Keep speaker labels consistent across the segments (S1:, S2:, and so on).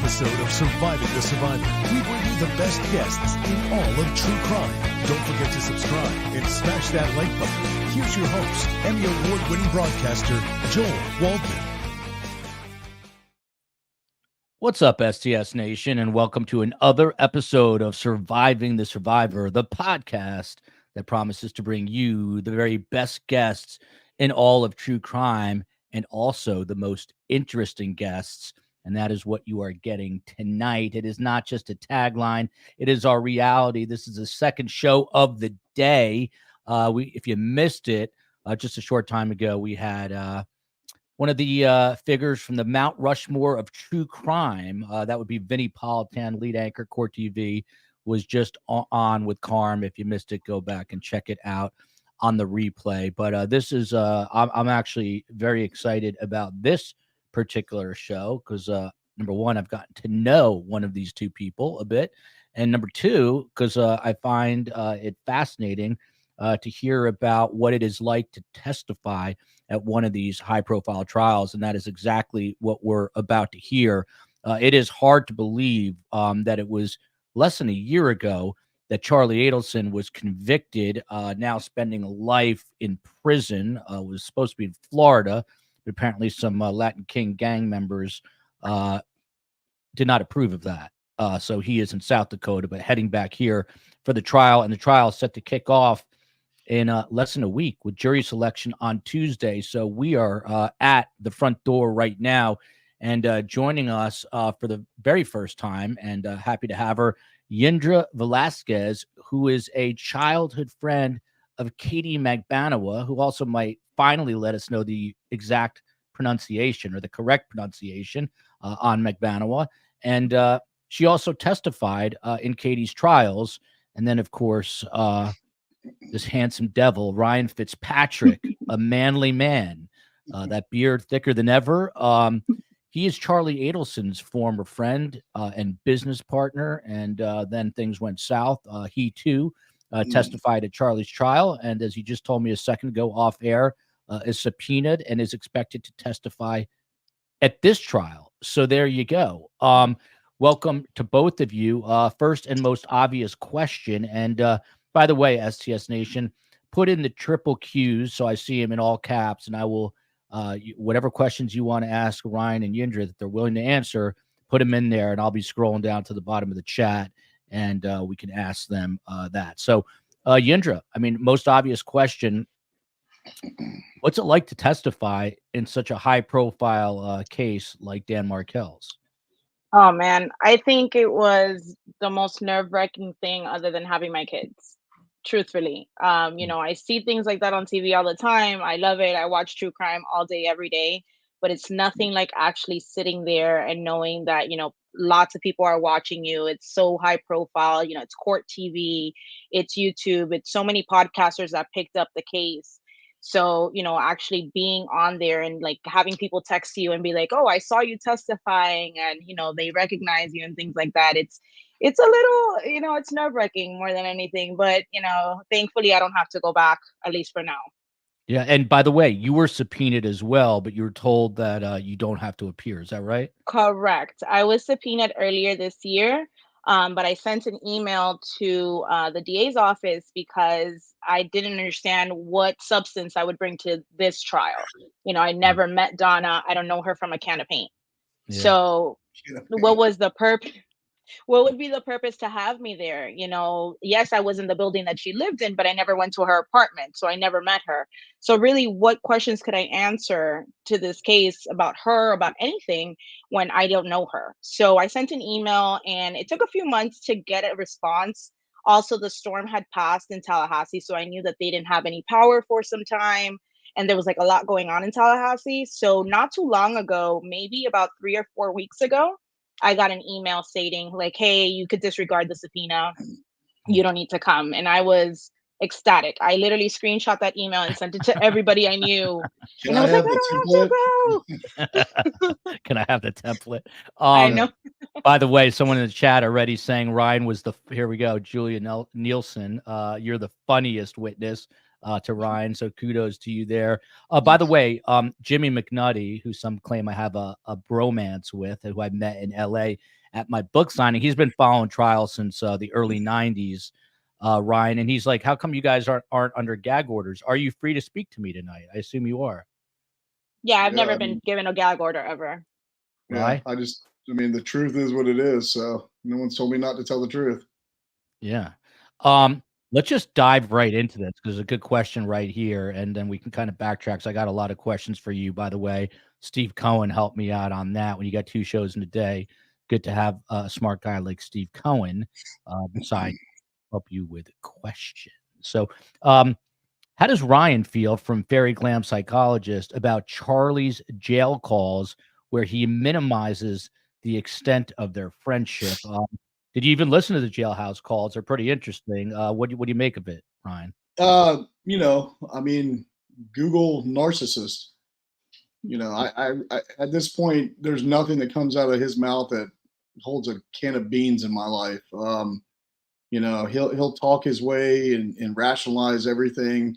S1: episode of Surviving the Survivor. We bring you the best guests in all of true crime. Don't forget to subscribe and smash that like button. Here's your host, Emmy Award-winning broadcaster, Joel Waldman.
S2: What's up, STS Nation, and welcome to another episode of Surviving the Survivor, the podcast that promises to bring you the very best guests in all of true crime and also the most interesting guests. And that is what you are getting tonight. It is not just a tagline. It is our reality. This is the second show of the day. If you missed it, just a short time ago, we had one of the figures from the Mount Rushmore of true crime. That would be Vinnie Politan, lead anchor, Court TV, was just on with Carm. If you missed it, go back and check it out on the replay. But this is, I'm actually very excited about this particular show because number one, I've gotten to know one of these two people a bit, and number two, because I find it fascinating to hear about what it is like to testify at one of these high-profile trials, and that is exactly what we're about to hear. It is hard to believe that it was less than a year ago that Charlie Adelson was convicted, now spending life in prison. Was supposed to be in Florida. But apparently some Latin King gang members did not approve of that. So he is in South Dakota, but heading back here for the trial. And the trial is set to kick off in less than a week with jury selection on Tuesday. So we are at the front door right now. And joining us for the very first time, and happy to have her, Yindra Velasquez, who is a childhood friend of Katie Magbaua, who also might finally let us know the exact pronunciation or the correct pronunciation on Magbaua. And she also testified in Katie's trials. And then, of course, this handsome devil, Ryan Fitzpatrick, a manly man, that beard thicker than ever. He is Charlie Adelson's former friend and business partner. And then things went south. He, too, testified at Charlie's trial. And as he just told me a second ago off air, is subpoenaed and is expected to testify at this trial. So there you go. Welcome to both of you. First and most obvious question. And by the way, STS Nation, put in the triple Qs so I see him in all caps, and I will, whatever questions you want to ask Ryan and Yindra that they're willing to answer, put them in there, and I'll be scrolling down to the bottom of the chat, and we can ask them that. So, Yindra, I mean, most obvious question. What's it like to testify in such a high-profile case like Dan Markel's?
S3: Oh, man, I think it was the most nerve-wracking thing other than having my kids, truthfully. I see things like that on TV all the time. I love it. I watch true crime all day, every day. But it's nothing like actually sitting there and knowing that, lots of people are watching you. It's so high profile. It's Court TV, it's YouTube, it's so many podcasters that picked up the case. So, actually being on there and like having people text you and be like, oh, I saw you testifying, and, they recognize you and things like that. It's a little, it's nerve wracking more than anything, but, thankfully I don't have to go back, at least for now.
S2: Yeah. And by the way, you were subpoenaed as well, but you were told that you don't have to appear. Is that right?
S3: Correct. I was subpoenaed earlier this year. But I sent an email to the DA's office because I didn't understand what substance I would bring to this trial. I never met Donna. I don't know her from a can of paint. Yeah. So what was the purpose? What would be the purpose to have me there? Yes, I was in the building that she lived in, but I never went to her apartment. So I never met her. So really, what questions could I answer to this case about her, about anything, when I don't know her? So I sent an email, and it took a few months to get a response. Also, the storm had passed in Tallahassee, so I knew that they didn't have any power for some time. And there was like a lot going on in Tallahassee. So not too long ago, maybe about 3 or 4 weeks ago, I got an email stating like, hey, you could disregard the subpoena. You don't need to come. And I was ecstatic. I literally screenshot that email and sent it to everybody I knew. And I was like, I don't have to go.
S2: Can I have the template?
S3: I know.
S2: By the way, someone in the chat already saying Ryan was here we go, Julia Nielsen. You're the funniest witness. to Ryan. So kudos to you there. By the way, Jimmy McNutty, who some claim I have a bromance with, who I met in LA at my book signing, he's been following trial since the early 90s, Ryan. And he's like, how come you guys aren't under gag orders? Are you free to speak to me tonight? I assume you are.
S3: Yeah, I've never been given a gag order ever.
S4: Yeah, I mean, the truth is what it is. So no one's told me not to tell the truth.
S2: Yeah. Let's just dive right into this because it's a good question right here. And then we can kind of backtrack. So I got a lot of questions for you, by the way. Steve Cohen helped me out on that. When you got 2 shows in a day, good to have a smart guy like Steve Cohen beside help you with questions. So, how does Ryan feel from Fairy Glam Psychologist about Charlie's jail calls where he minimizes the extent of their friendship? Did you even listen to the jailhouse calls? They're pretty interesting. What do you make of it, Ryan?
S4: You know, I mean, Google narcissist. You know, I at this point, there's nothing that comes out of his mouth that holds a can of beans in my life. You know, he'll talk his way and rationalize everything,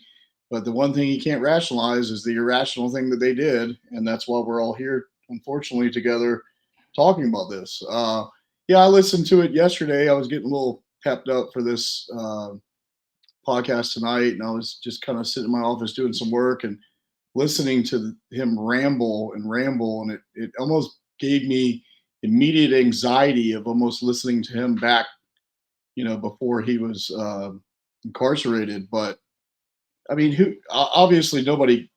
S4: but the one thing he can't rationalize is the irrational thing that they did, and that's why we're all here, unfortunately, together talking about this. Yeah, I listened to it yesterday. I was getting a little pepped up for this podcast tonight, and I was just kind of sitting in my office doing some work and listening to him ramble, and it almost gave me immediate anxiety of almost listening to him back, you know, before he was incarcerated. But I mean, obviously nobody,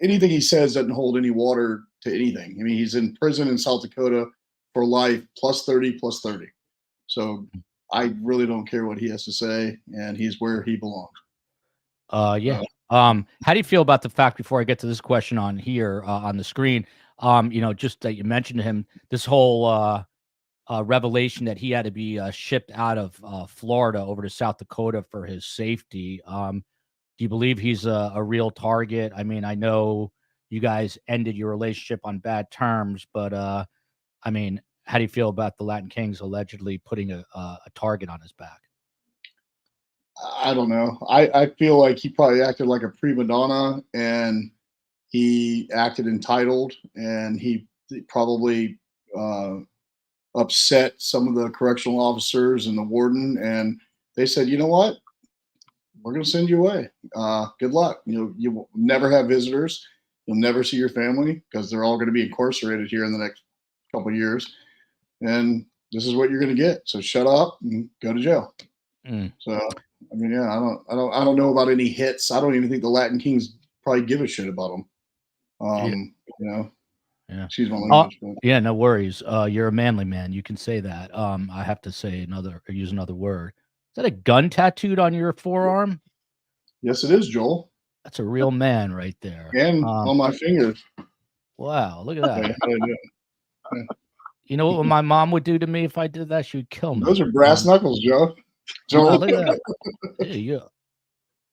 S4: anything he says doesn't hold any water to anything. I mean, he's in prison in South Dakota for life, plus 30. So I really don't care what he has to say, and he's where he belongs.
S2: Yeah. How do you feel about the fact, before I get to this question on here on the screen, you know, just that you mentioned to him, this whole revelation that he had to be shipped out of Florida over to South Dakota for his safety. Do you believe he's a real target? I mean, I know you guys ended your relationship on bad terms, but I mean, how do you feel about the Latin Kings allegedly putting a target on his back?
S4: I don't know. I feel like he probably acted like a prima donna, and he acted entitled, and he probably upset some of the correctional officers and the warden, and they said, you know what, we're going to send you away. Good luck. You know, you will never have visitors. You'll never see your family because they're all going to be incarcerated here in the next couple of years, and this is what you're going to get. So shut up and go to jail. So I mean, yeah, I don't know about any hits. I don't even think the Latin Kings probably give a shit about them. You know.
S2: Yeah.
S4: Excuse my language.
S2: Yeah, no worries. You're a manly man. You can say that. I have to say use another word. Is that a gun tattooed on your forearm?
S4: Yes, it is, Joel.
S2: That's a real man right there.
S4: And on my fingers.
S2: Wow, look at that. You know what my mom would do to me if I did that? She would kill me.
S4: Those are brass knuckles, Joe.
S2: Wow, look at that. There you go.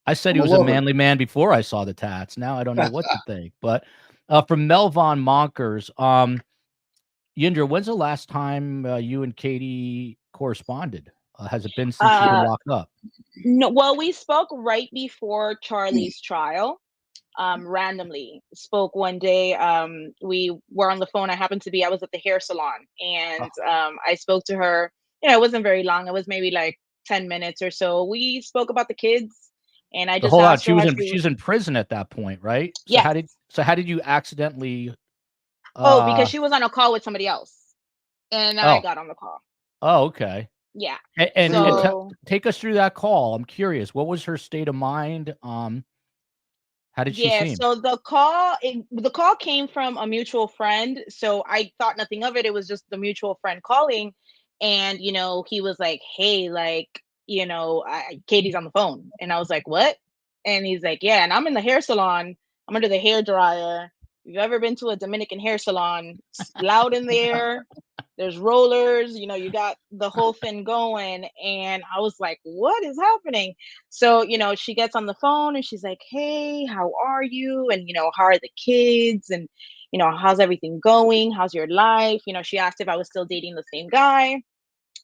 S2: I said he was a manly man before I saw the tats. Now I don't know what to think. But from Melvon Monkers, Yindra, when's the last time you and Katie corresponded? Has it been since you've been locked up?
S3: No, well, we spoke right before Charlie's trial. Randomly spoke one day. We were on the phone. I was at the hair salon, and I spoke to her. You know, it wasn't very long. It was maybe like 10 minutes or so. We spoke about the kids, and I just
S2: hold on.
S3: asked her
S2: She's in prison at that point, right? So
S3: yeah.
S2: How did you accidentally?
S3: Because she was on a call with somebody else, and I got on the call.
S2: Oh, okay.
S3: Yeah.
S2: And take us through that call. I'm curious. What was her state of mind? How did she seem?
S3: Yeah, so the call came from a mutual friend. So I thought nothing of it. It was just the mutual friend calling. And, you know, he was like, hey, like, you know, Katie's on the phone. And I was like, what? And he's like, yeah, and I'm in the hair salon. I'm under the hair dryer. If you've ever been to a Dominican hair salon, it's loud in there. There's rollers, you know, you got the whole thing going. And I was like, what is happening? So, you know, she gets on the phone and she's like, hey, how are you? And, you know, how are the kids? And, you know, how's everything going? How's your life? You know, she asked if I was still dating the same guy,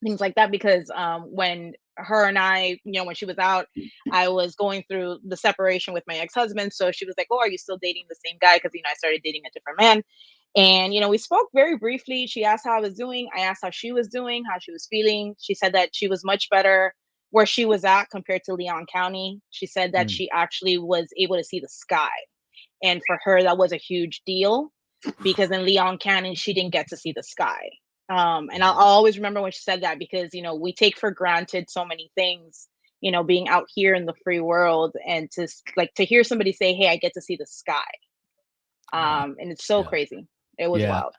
S3: things like that. Because when her and I, when she was out, I was going through the separation with my ex-husband. So she was like, "Oh, are you still dating the same guy?" Because I started dating a different man. And we spoke very briefly. She asked how I was doing. I asked how she was doing, how she was feeling. She said that she was much better where she was at compared to Leon County. She said that
S2: Mm.
S3: she actually was able to see the sky. And for her, that was a huge deal because in Leon County, she didn't get to see the sky. And I'll always remember when she said that because, we take for granted so many things, being out here in the free world and to hear somebody say, "Hey, I get to see the sky."
S2: Yeah.
S3: And it's so
S2: Yeah.
S3: crazy. It was
S2: Yeah.
S3: wild.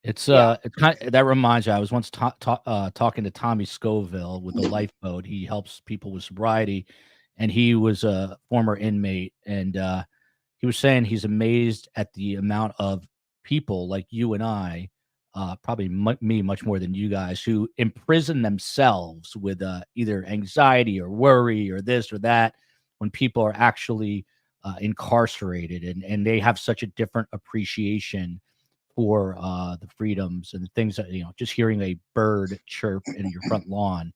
S2: It's
S3: Yeah.
S2: it's that reminds you. I was once talking to Tommy Scoville with the lifeboat. He helps people with sobriety, and he was a former inmate, and he was saying he's amazed at the amount of people like you and I, probably me much more than you guys, who imprison themselves with either anxiety or worry or this or that, when people are actually incarcerated, and they have such a different appreciation for the freedoms and the things that, just hearing a bird chirp in your front lawn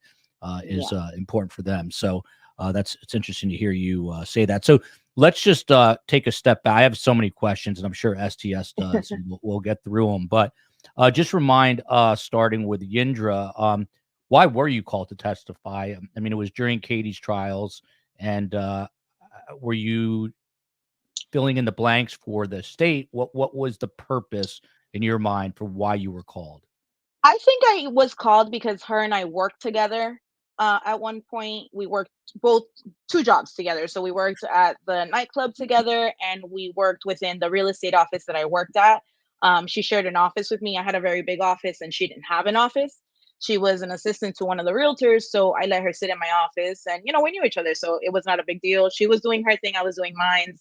S2: is important for them. So it's interesting to hear you say that. So let's just take a step back. I have so many questions, and I'm sure STS does, and we'll get through them. But just remind starting with Yindra, why were you called to testify? I mean, it was during Katie's trials, and were you filling in the blanks for the state? What was the purpose in your mind for why you were called?
S3: I think I was called because her and I worked together. At one point, we worked both two jobs together. So we worked at the nightclub together, and we worked within the real estate office that I worked at. She shared an office with me. I had a very big office, and she didn't have an office. She was an assistant to one of the realtors, so I let her sit in my office, and we knew each other, so it was not a big deal. She was doing her thing, I was doing mine.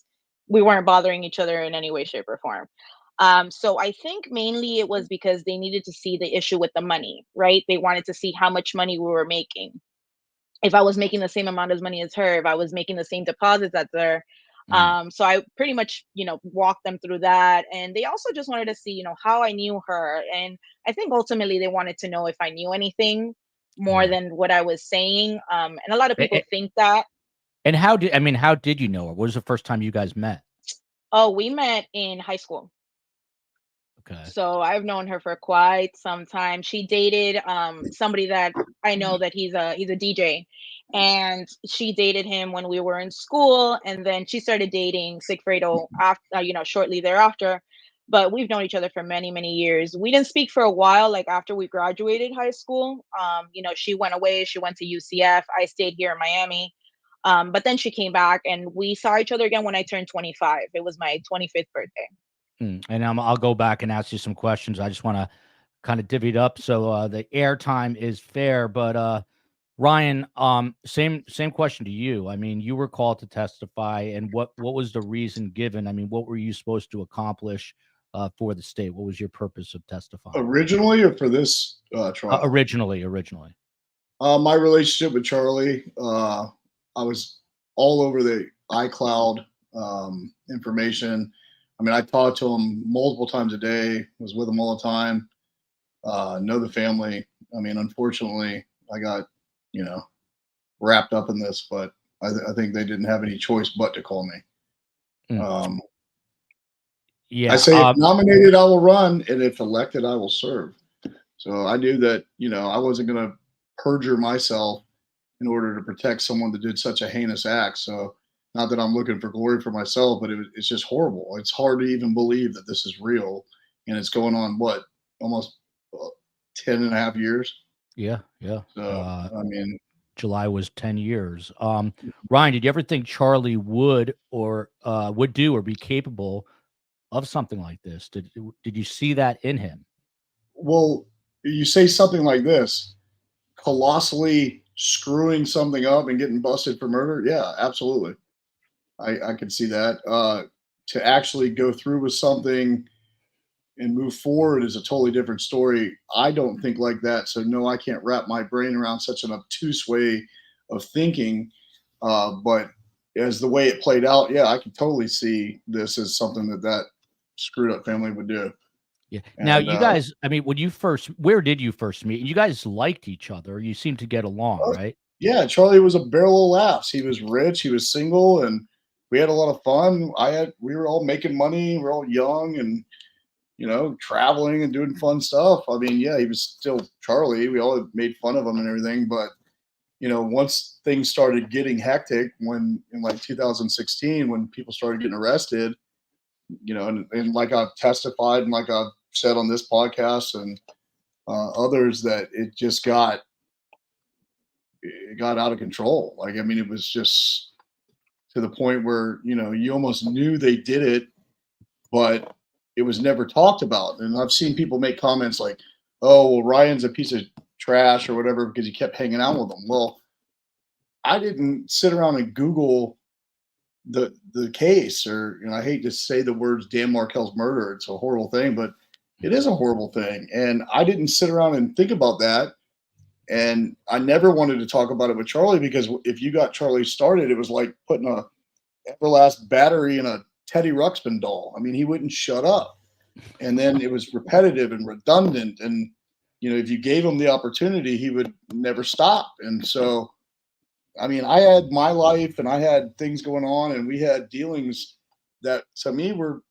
S3: We weren't bothering each other in any way, shape, or form. So I think mainly it was because they needed to see the issue with the money, right? They wanted to see how much money we were making. If I was making the same amount of money as her, if I was making the same deposits as her.
S2: Mm.
S3: So I pretty much, walked them through that. And they also just wanted to see, how I knew her. And I think ultimately they wanted to know if I knew anything more
S2: Yeah.
S3: than what I was saying. And a lot of people
S2: A-
S3: think that.
S2: And how did you know her? What was the first time you guys met?
S3: Oh, we met in high school.
S2: Okay.
S3: So I've known her for quite some time. She dated somebody that I know that he's a DJ, and she dated him when we were in school, and then she started dating Sigfredo after shortly thereafter. But we've known each other for many, many years. We didn't speak for a while, like after we graduated high school. She went away, she went to UCF. I stayed here in Miami. But then she came back and we saw each other again when I turned 25. It was my 25th birthday.
S2: And I'll go back and ask you some questions. I just want to kind of divvy it up so the airtime is fair. But Ryan, same question to you. I mean, you were called to testify, and what was the reason given? I mean, what were you supposed to accomplish for the state? What was your purpose of testifying?
S4: Originally, or for this trial?
S2: Originally.
S4: My relationship with Charlie, I was all over the iCloud information. I mean, I talked to him multiple times a day, was with him all the time, know the family. I mean, unfortunately, I got, wrapped up in this, but I think they didn't have any choice but to call me.
S2: Mm.
S4: I say if nominated, I will run, and if elected, I will serve. So I knew that, I wasn't going to perjure myself in order to protect someone that did such a heinous act. So not that I'm looking for glory for myself, but it's just horrible. It's hard to even believe that this is real. And it's going on, almost 10 and a half years.
S2: Yeah.
S4: So, I mean,
S2: July was 10 years. Ryan, did you ever think Charlie would do or be capable of something like this? Did you see that in him?
S4: well, you say something like this, colossally screwing something up and getting busted for murder. Yeah, absolutely. I could see that. To actually go through with something and move forward is a totally different story. I don't think like that. So no, I can't wrap my brain around such an obtuse way of thinking. But as the way it played out, yeah, I could totally see this as something that screwed up family would do.
S2: Yeah. Now you guys, I mean, where did you first meet? You guys liked each other. You seemed to get along, right?
S4: Yeah, Charlie was a barrel of laughs. He was rich, he was single, and we had a lot of fun. We were all making money, we are all young and traveling and doing fun stuff. I mean, yeah, he was still Charlie. We all made fun of him and everything, but once things started getting hectic when in like 2016, when people started getting arrested, and like I've testified and like I've said on this podcast and others, that it got out of control. Like, I mean, it was just to the point where, you almost knew they did it, but it was never talked about. And I've seen people make comments like, oh, well, Ryan's a piece of trash or whatever because he kept hanging out with them. Well, I didn't sit around and Google the case, or I hate to say the words Dan Markel's murder. It's a horrible thing, but it is a horrible thing. And I didn't sit around and think about that. And I never wanted to talk about it with Charlie, because if you got Charlie started, it was like putting a Everlast battery in a Teddy Ruxpin doll. I mean, he wouldn't shut up. And then it was repetitive and redundant. And, if you gave him the opportunity, he would never stop. And so, I mean, I had my life and I had things going on, and we had dealings that to me were,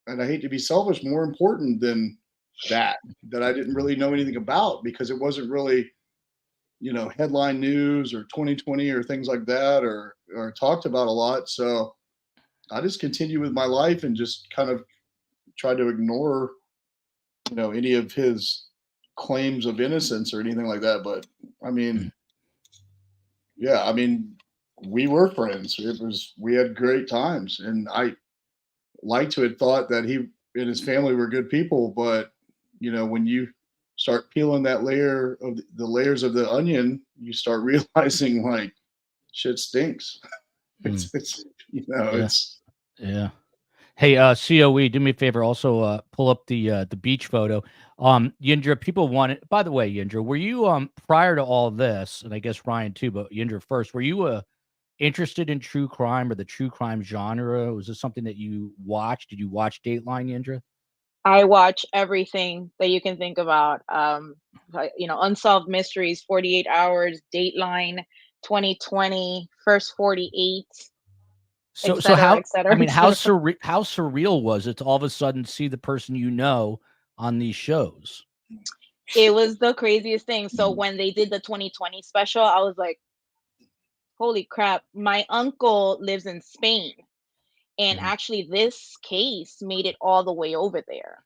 S4: and I hate to be selfish, more important than that I didn't really know anything about, because it wasn't really, headline news or 2020 or things like that, or talked about a lot. So I just continued with my life and just kind of tried to ignore, any of his claims of innocence or anything like that. But I mean, yeah, I mean, we were friends. We had great times, and I like to have thought that he and his family were good people. But when you start peeling that layer of the layers of the onion, you start realizing like shit stinks. It's
S2: yeah. Hey, COE, do me a favor. Also, pull up the beach photo. Yindra, people want it. By the way, Yindra, were you prior to all this, and I guess Ryan too, but Yindra first, were you interested in true crime or the true crime genre? Was this something that you watched? Did you watch Dateline, Yindra?
S3: I watch everything that you can think about. Unsolved Mysteries, 48 Hours, Dateline, 2020, First 48.
S2: So,
S3: et cetera, et cetera,
S2: I mean,
S3: et
S2: how
S3: cetera.
S2: surreal was it to all of a sudden see the person on these shows?
S3: It was the craziest thing. So when they did the 2020 special, I was like, holy crap. My uncle lives in Spain. And actually this case made it all the way over there.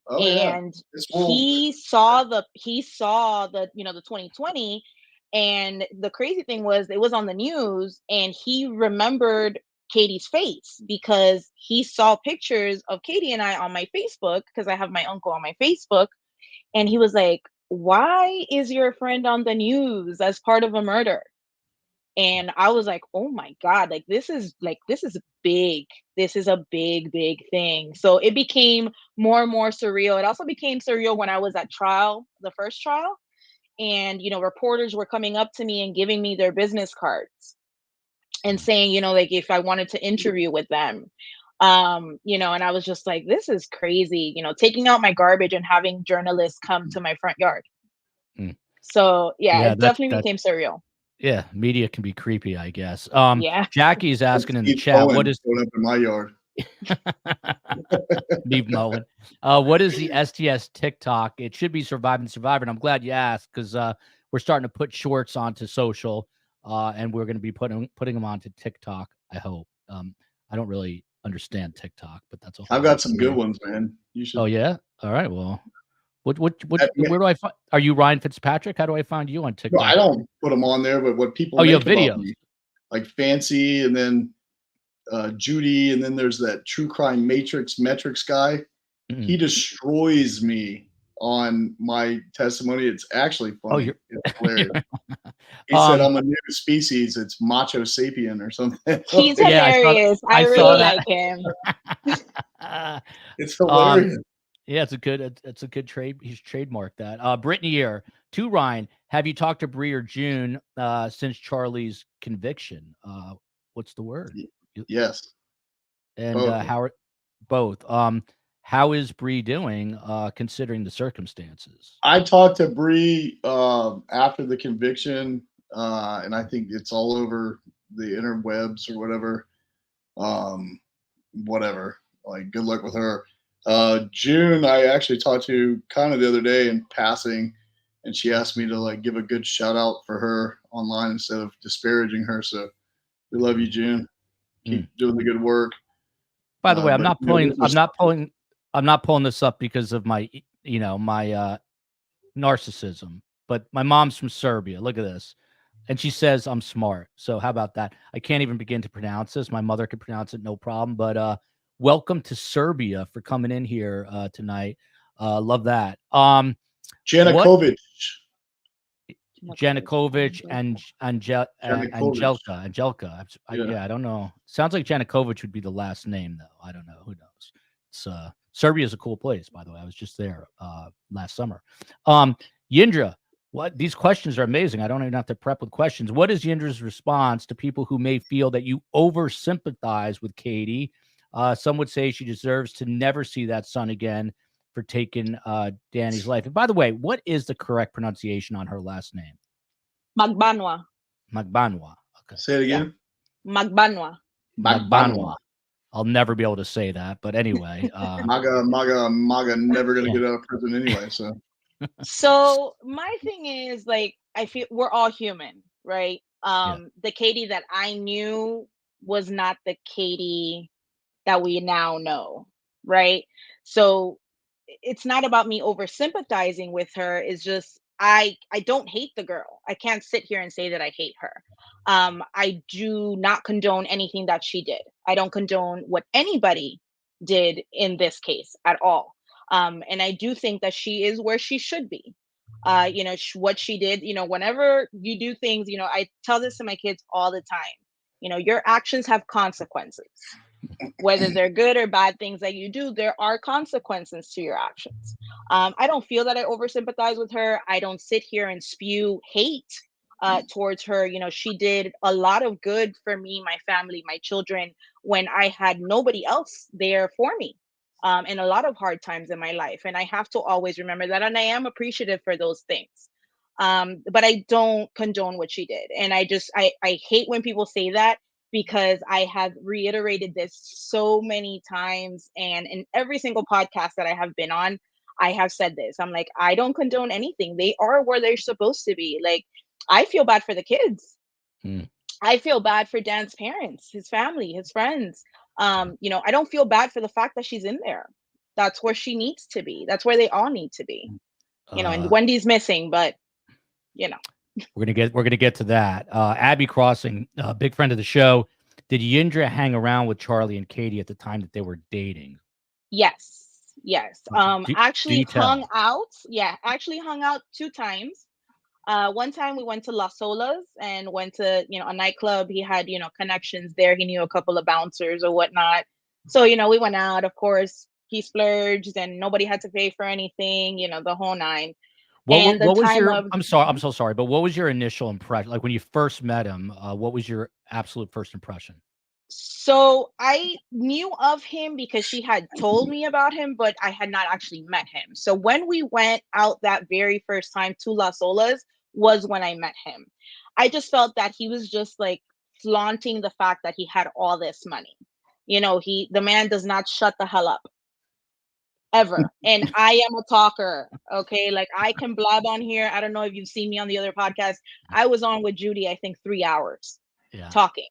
S4: Oh,
S3: and he saw the 2020, and the crazy thing was it was on the news, and he remembered Katie's face because he saw pictures of Katie and I on my Facebook, because I have my uncle on my Facebook, and he was like, why is your friend on the news as part of a murder? And I was like, oh my God, this is big. This is a big, big thing. So it became more and more surreal. It also became surreal when I was at trial, the first trial, and, reporters were coming up to me and giving me their business cards and saying, if I wanted to interview with them, and I was just like, this is crazy, taking out my garbage and having journalists come to my front yard. So yeah, it definitely became surreal.
S2: Yeah, media can be creepy, I guess.
S3: Yeah.
S2: Jackie's asking in the chat, what is
S4: going up in my yard?
S2: Leave mowing. What is the STS TikTok? It should be Surviving Survivor, and I'm glad you asked, because we're starting to put shorts onto social, and we're going to be putting them onto TikTok, I hope. I don't really understand TikTok, but that's all.
S4: I've got some good ones, man. You should.
S2: Oh yeah. All right. Well, where do I find? Are you Ryan Fitzpatrick? How do I find you on TikTok?
S4: No, I don't put them on there, but what people
S2: you have
S4: make
S2: videos
S4: about me, like Fancy, and then Judy, and then there's that True Crime Metrics guy. He destroys me on my testimony. It's actually funny. It's hilarious. He said I'm a new species. It's Macho Sapien or something.
S3: He's hilarious. I really like him.
S4: It's hilarious.
S2: Yeah, it's a good trade. He's trademarked that. Brittany here to Ryan. Have you talked to Bree or June since Charlie's conviction? What's the word?
S4: Yes.
S2: And both. How is Bree doing, considering the circumstances?
S4: I talked to Bree after the conviction. and I think it's all over the interwebs or whatever. Whatever. Like, good luck with her. June, I actually talked to kind of the other day in passing, and she asked me to like give a good shout out for her online instead of disparaging her. So we love you, June. Keep doing the good work.
S2: By the way, I'm not pulling this up because of my, my narcissism, but my mom's from Serbia. Look at this. And she says I'm smart. So how about that? I can't even begin to pronounce this. My mother could pronounce it, no problem. But welcome to Serbia for coming in here tonight. Love that.
S4: Janakovic
S2: and Angelka. Yeah, I don't know. Sounds like Janakovic would be the last name, though. I don't know. Who knows? It's Serbia is a cool place, by the way. I was just there last summer. Yindra, what these questions are amazing. I don't even have to prep with questions. What is Yindra's response to people who may feel that you over sympathize with Katie? Some would say she deserves to never see that son again for taking Danny's life. And by the way, what is the correct pronunciation on her last name?
S3: Magbaua.
S4: Okay. Say it again.
S3: Yeah. Magbaua.
S2: I'll never be able to say that, but anyway.
S4: Maga, never gonna get out of prison anyway.
S3: So my thing is, like, I feel we're all human, right? The Katie that I knew was not the Katie that we now know, right? So it's not about me over sympathizing with her. It's just I don't hate the girl. I can't sit here and say that I hate her. I do not condone anything that she did. I don't condone what anybody did in this case at all. And I do think that she is where she should be. What she did, whenever you do things, I tell this to my kids all the time, your actions have consequences. Whether they're good or bad things that you do, there are consequences to your actions. I don't feel that I oversympathize with her. I don't sit here and spew hate towards her. She did a lot of good for me, my family, my children, when I had nobody else there for me. In a lot of hard times in my life. And I have to always remember that. And I am appreciative for those things. But I don't condone what she did. And I hate when people say that, because I have reiterated this so many times. And in every single podcast that I have been on, I have said this. I'm like, I don't condone anything. They are where they're supposed to be. Like, I feel bad for the kids. I feel bad for Dan's parents, his family, his friends. I don't feel bad for the fact that she's in there. That's where she needs to be. That's where they all need to be. And Wendy's missing, but
S2: we're gonna get to that. Abby Crossing, big friend of the show. Did Yindra hang around with Charlie and Katie at the time that they were dating?
S3: Yes. Actually hung out. Yeah, actually hung out 2 times. One time we went to Las Olas and went to, a nightclub. He had, connections there. He knew a couple of bouncers or whatnot. So, we went out, of course, he splurged and nobody had to pay for anything, the whole 9.
S2: I'm so sorry, but what was your initial impression? Like when you first met him, what was your absolute first impression?
S3: So I knew of him because she had told me about him, but I had not actually met him. So when we went out that very first time to Las Olas was when I met him. I just felt that he was just like flaunting the fact that he had all this money. The man does not shut the hell up. Ever. And I am a talker. Okay. Like I can blab on here. I don't know if you've seen me on the other podcast. I was on with Judy, I think 3 hours talking.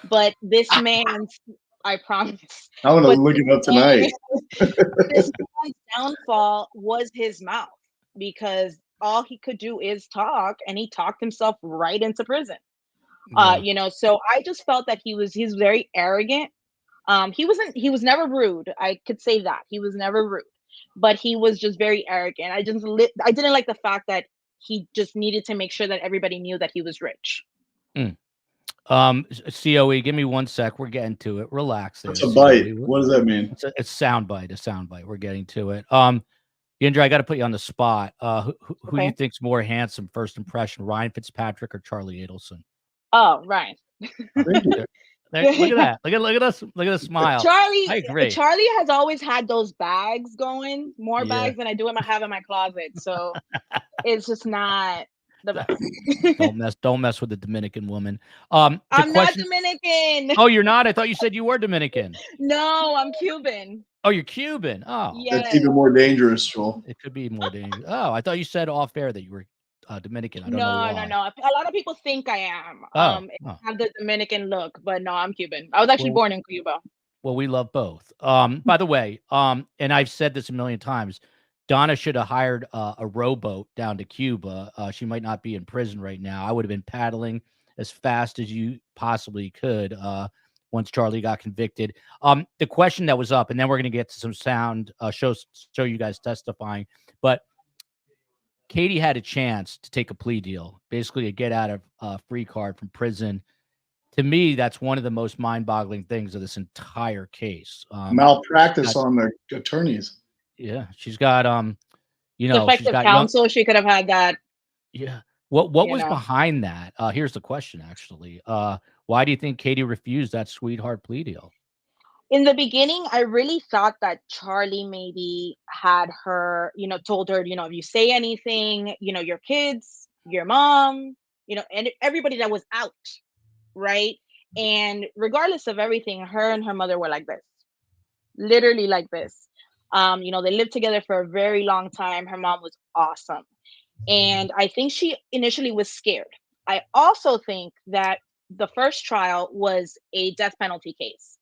S3: But this man's, I promise.
S4: I want to look it up tonight.
S3: This man's downfall was his mouth, because all he could do is talk, and he talked himself right into prison. So I just felt that he's very arrogant. He was never rude. I could say that. He was never rude, but he was just very arrogant. I didn't like the fact that he just needed to make sure that everybody knew that he was rich.
S2: COE, give me 1 sec. We're getting to it. Relax.
S4: It's a bite. What does that mean?
S2: It's soundbite. A soundbite. We're getting to it. Yindra, I got to put you on the spot. Who do you think's more handsome first impression, Ryan Fitzpatrick or Charlie Adelson?
S3: Oh, Ryan.
S2: Look at that. Look at us. Look at the smile. I agree.
S3: Charlie has always had those bags going, more bags than I have in my closet. So it's just not. The best.
S2: Don't mess with the Dominican woman.
S3: I'm not Dominican.
S2: Oh, you're not? I thought you said you were Dominican.
S3: No, I'm Cuban.
S2: Oh, you're Cuban. Oh,
S3: yes.
S4: That's even more dangerous, Joel.
S2: It could be more dangerous. Oh, I thought you said off air that you were Dominican. I don't know why.
S3: No. A lot of people think I am.
S2: I
S3: have the Dominican look, but no, I'm Cuban. I was actually born in Cuba.
S2: Well, we love both. By the way, and I've said this a million times, Donna should have hired a rowboat down to Cuba. She might not be in prison right now. I would have been paddling as fast as you possibly could once Charlie got convicted. The question that was up, and then we're going to get to some sound, show you guys testifying. But Katie had a chance to take a plea deal, basically a get out of free card from prison. To me, that's one of the most mind-boggling things of this entire case.
S4: Malpractice on the attorneys.
S2: Yeah, she's got
S3: defective counsel. She could have had that.
S2: Yeah. What was behind that? Here's the question, actually. Why do you think Katie refused that sweetheart plea deal?
S3: In the beginning, I really thought that Charlie maybe had her, told her, if you say anything, your kids, your mom, and everybody that was out, right? And regardless of everything, her and her mother were like this, literally like this. They lived together for a very long time. Her mom was awesome. And I think she initially was scared. I also think that the first trial was a death penalty case.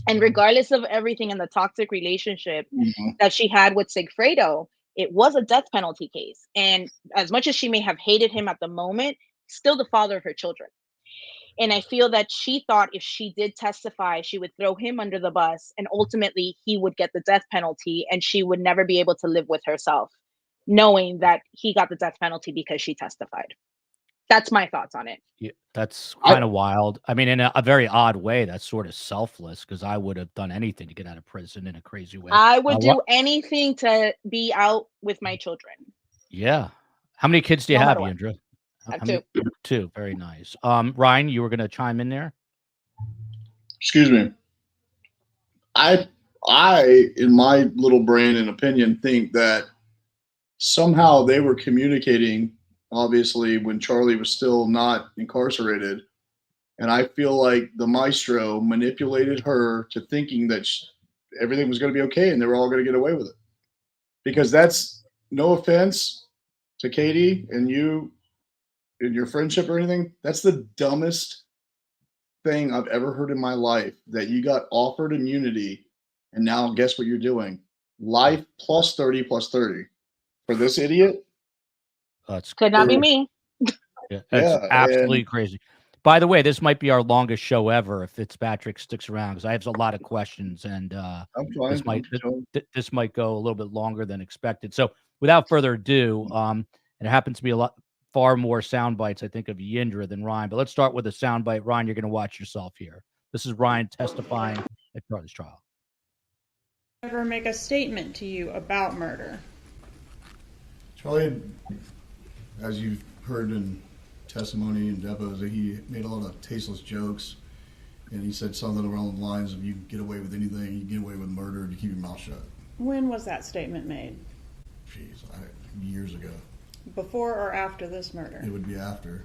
S3: And regardless of everything in the toxic relationship that she had with Sigfredo, it was a death penalty case. And as much as she may have hated him at the moment, still the father of her children. And I feel that she thought if she did testify, she would throw him under the bus and ultimately he would get the death penalty and she would never be able to live with herself, knowing that he got the death penalty because she testified. That's my thoughts on it.
S2: Yeah, that's kind of wild. I mean, in a very odd way, that's sort of selfless because I would have done anything to get out of prison in a crazy way.
S3: I would do anything to be out with my children.
S2: Yeah. How many kids do you have, Yindra?
S3: I have two.
S2: Two. Very nice. Ryan, you were going to chime in there?
S4: Excuse me. I, in my little brain and opinion, think that somehow they were communicating, obviously, when Charlie was still not incarcerated. And I feel like the maestro manipulated her to thinking that everything was going to be okay and they were all going to get away with it. Because that's, no offense to Katie and you in your friendship or anything, that's the dumbest thing I've ever heard in my life, that you got offered immunity and now guess what you're doing? Life plus 30 plus 30 for this idiot.
S3: Could not be me.
S2: Yeah, that's absolutely crazy. By the way, this might be our longest show ever if Fitzpatrick sticks around because I have a lot of questions and
S4: I'm fine.
S2: This might go a little bit longer than expected. So without further ado, it happens to be far more sound bites, I think, of Yindra than Ryan. But let's start with a sound bite. Ryan, you're going to watch yourself here. This is Ryan testifying at Charlie's trial.
S5: Ever make a statement to you about murder?
S6: Charlie, as you've heard in testimony and depots, he made a lot of tasteless jokes, and he said something along the lines of, you can get away with anything, you can get away with murder, you keep your mouth shut.
S5: When was that statement made?
S6: Jeez, years ago.
S5: Before or after this murder?
S6: It would be after.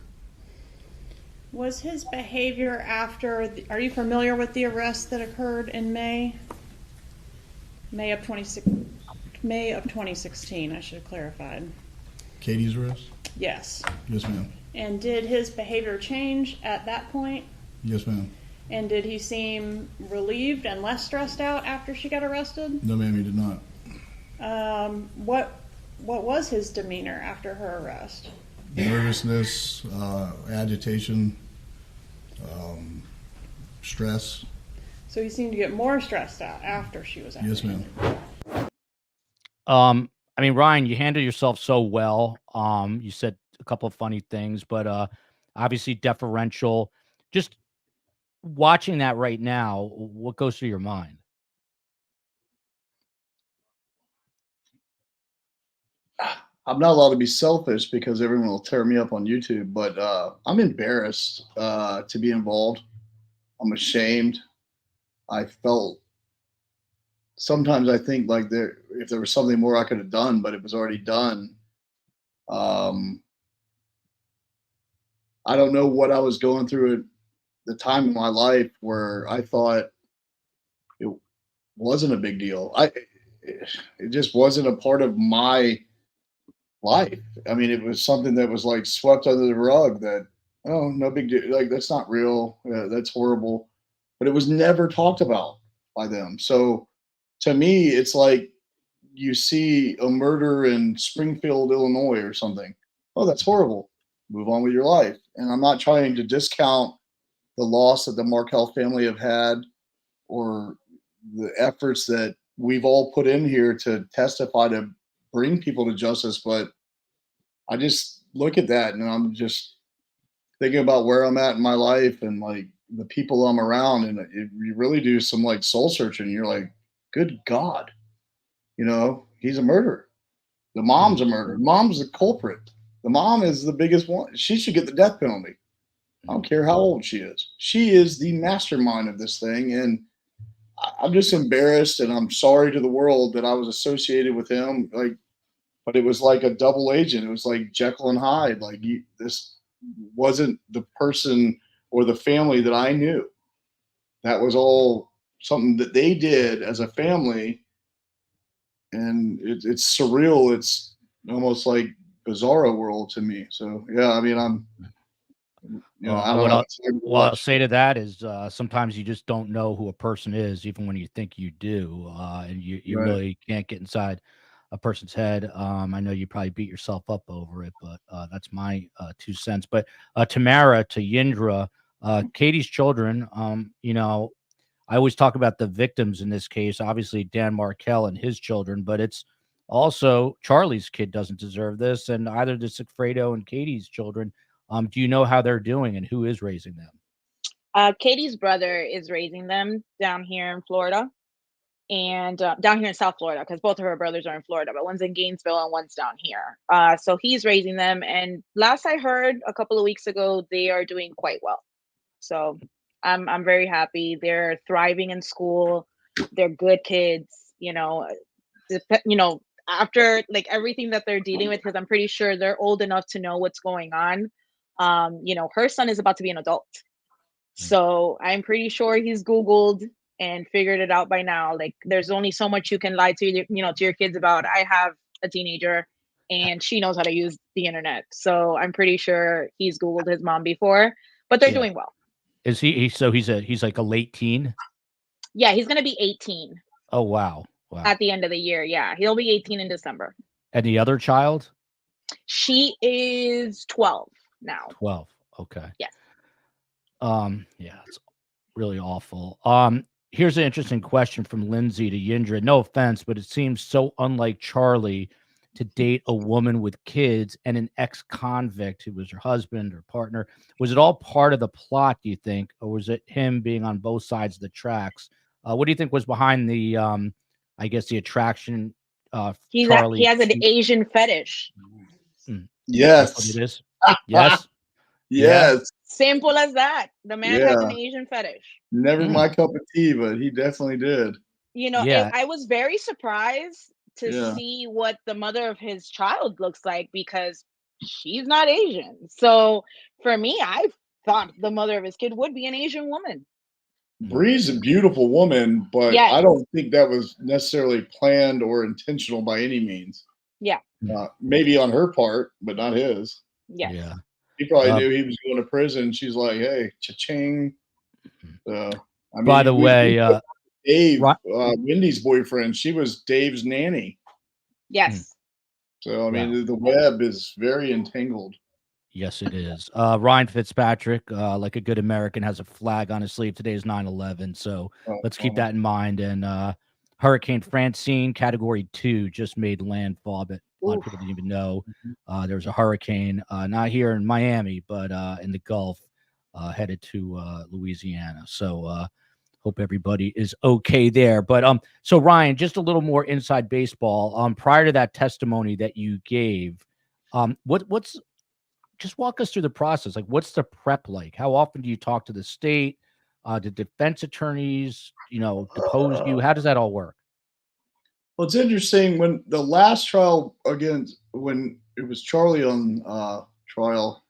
S5: Was his behavior after, are you familiar with the arrest that occurred in May of 2016, I should have clarified.
S6: Katie's arrest?
S5: Yes.
S6: Yes, ma'am.
S5: And did his behavior change at that point?
S6: Yes, ma'am.
S5: And did he seem relieved and less stressed out after she got arrested?
S6: No, ma'am, he did not.
S5: What was his demeanor after her arrest?
S6: Nervousness, agitation, stress.
S5: So he seemed to get more stressed out after she was
S6: Yes, ma'am.
S2: I mean, Ryan, you handle yourself so well. You said a couple of funny things, but obviously deferential. Just watching that right now, what goes through your mind?
S4: I'm not allowed to be selfish because everyone will tear me up on YouTube, but I'm embarrassed to be involved. I'm ashamed. I felt sometimes I think like if there was something more I could have done, but it was already done. I don't know what I was going through at the time in my life where I thought it wasn't a big deal. It just wasn't a part of my life. I mean, it was something that was like swept under the rug that, oh, no big deal. Like, that's not real. That's horrible. But it was never talked about by them. So to me, it's like you see a murder in Springfield, Illinois or something. Oh, that's horrible. Move on with your life. And I'm not trying to discount the loss that the Markel family have had or the efforts that we've all put in here to testify to bring people to justice. But I just look at that and I'm just thinking about where I'm at in my life and like the people I'm around. And you really do some like soul searching. You're like, good God, he's a murderer. The mom's a murderer. Mom's the culprit. The mom is the biggest one. She should get the death penalty. I don't care how old she is. She is the mastermind of this thing. And I'm just embarrassed and I'm sorry to the world that I was associated with him. Like, but it was like a double agent. It was like Jekyll and Hyde. Like this wasn't the person or the family that I knew. That was all something that they did as a family. And it's surreal. It's almost like bizarro world to me. So yeah, I mean, I don't know.
S2: What I'll say to that is sometimes you just don't know who a person is, even when you think you do, and you
S4: Right.
S2: really can't get inside a person's head. I know you probably beat yourself up over it, but that's my 2 cents. But Tamara, to Yindra, Katie's children, I always talk about the victims in this case, obviously Dan Markel and his children, but it's also Charlie's kid doesn't deserve this, and either the Sigfredo and Katie's children. Do you know how they're doing and who is raising them?
S3: Katie's brother is raising them down here in Florida and down here in South Florida, because both of her brothers are in Florida, but one's in Gainesville and one's down here. So he's raising them. And last I heard a couple of weeks ago, they are doing quite well. So I'm very happy. They're thriving in school. They're good kids, after like everything that they're dealing with, because I'm pretty sure they're old enough to know what's going on. Her son is about to be an adult. So I'm pretty sure he's Googled and figured it out by now. Like, there's only so much you can lie to your kids about. I have a teenager and she knows how to use the internet. So I'm pretty sure he's Googled his mom before, but they're doing well.
S2: Is he's like a late teen?
S3: Yeah, he's going to be 18.
S2: Oh, wow.
S3: At the end of the year. Yeah. He'll be 18 in December.
S2: And the other child?
S3: She is 12 now.
S2: 12. Okay.
S3: Yes.
S2: Yeah, it's really awful. Here's an interesting question from Lindsay to Yindra. No offense, but it seems so unlike Charlie to date a woman with kids and an ex-convict who was her husband or partner. Was it all part of the plot, do you think, or was it him being on both sides of the tracks? What do you think was behind the I guess the attraction?
S3: He has an Asian fetish.
S4: Yes.
S2: That's what it is. Yes.
S4: Yes.
S3: Simple as that. The man has an Asian fetish.
S4: Never my cup of tea, but he definitely did.
S3: I was very surprised to see what the mother of his child looks like, because she's not Asian. So for me, I thought the mother of his kid would be an Asian woman.
S4: Bree's a beautiful woman, but I don't think that was necessarily planned or intentional by any means.
S3: Yeah.
S4: Maybe on her part, but not his.
S3: Yes.
S2: Yeah.
S4: He probably knew he was going to prison. She's like, hey, cha-ching.
S2: By the way,
S4: Dave, Wendy's boyfriend, she was Dave's nanny.
S3: Yes.
S4: So, I mean, the web is very entangled.
S2: Yes, it is. Ryan Fitzpatrick, like a good American, has a flag on his sleeve. Today is 9/11, so let's keep that in mind. And Hurricane Francine, Category 2, just made landfall, but a lot of people didn't even know there was a hurricane, not here in Miami, but in the Gulf, headed to Louisiana. So hope everybody is okay there. But so Ryan, just a little more inside baseball. Prior to that testimony that you gave, what's just walk us through the process. Like, what's the prep like? How often do you talk to the state? The defense attorneys, depose you? How does that all work?
S4: Well, it's interesting. When the last trial, again, when it was Charlie on trial,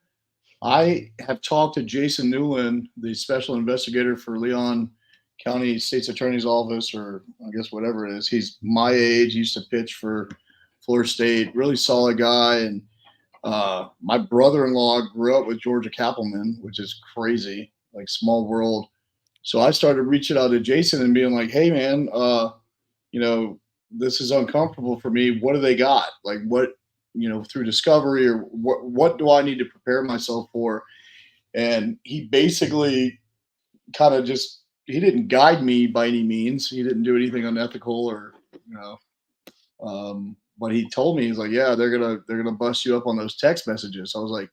S4: I have talked to Jason Newland, the special investigator for Leon County State's Attorney's Office, or I guess whatever it is. He's my age, used to pitch for Florida State, really solid guy. And my brother-in-law grew up with Georgia Kappelman, which is crazy, like small world. So I started reaching out to Jason and being like, hey, man, this is uncomfortable for me. What do they got? Like what, through discovery, or what do I need to prepare myself for? And he basically kind of he didn't guide me by any means. He didn't do anything unethical or, but he told me, he's like, yeah, they're going to bust you up on those text messages. I was like,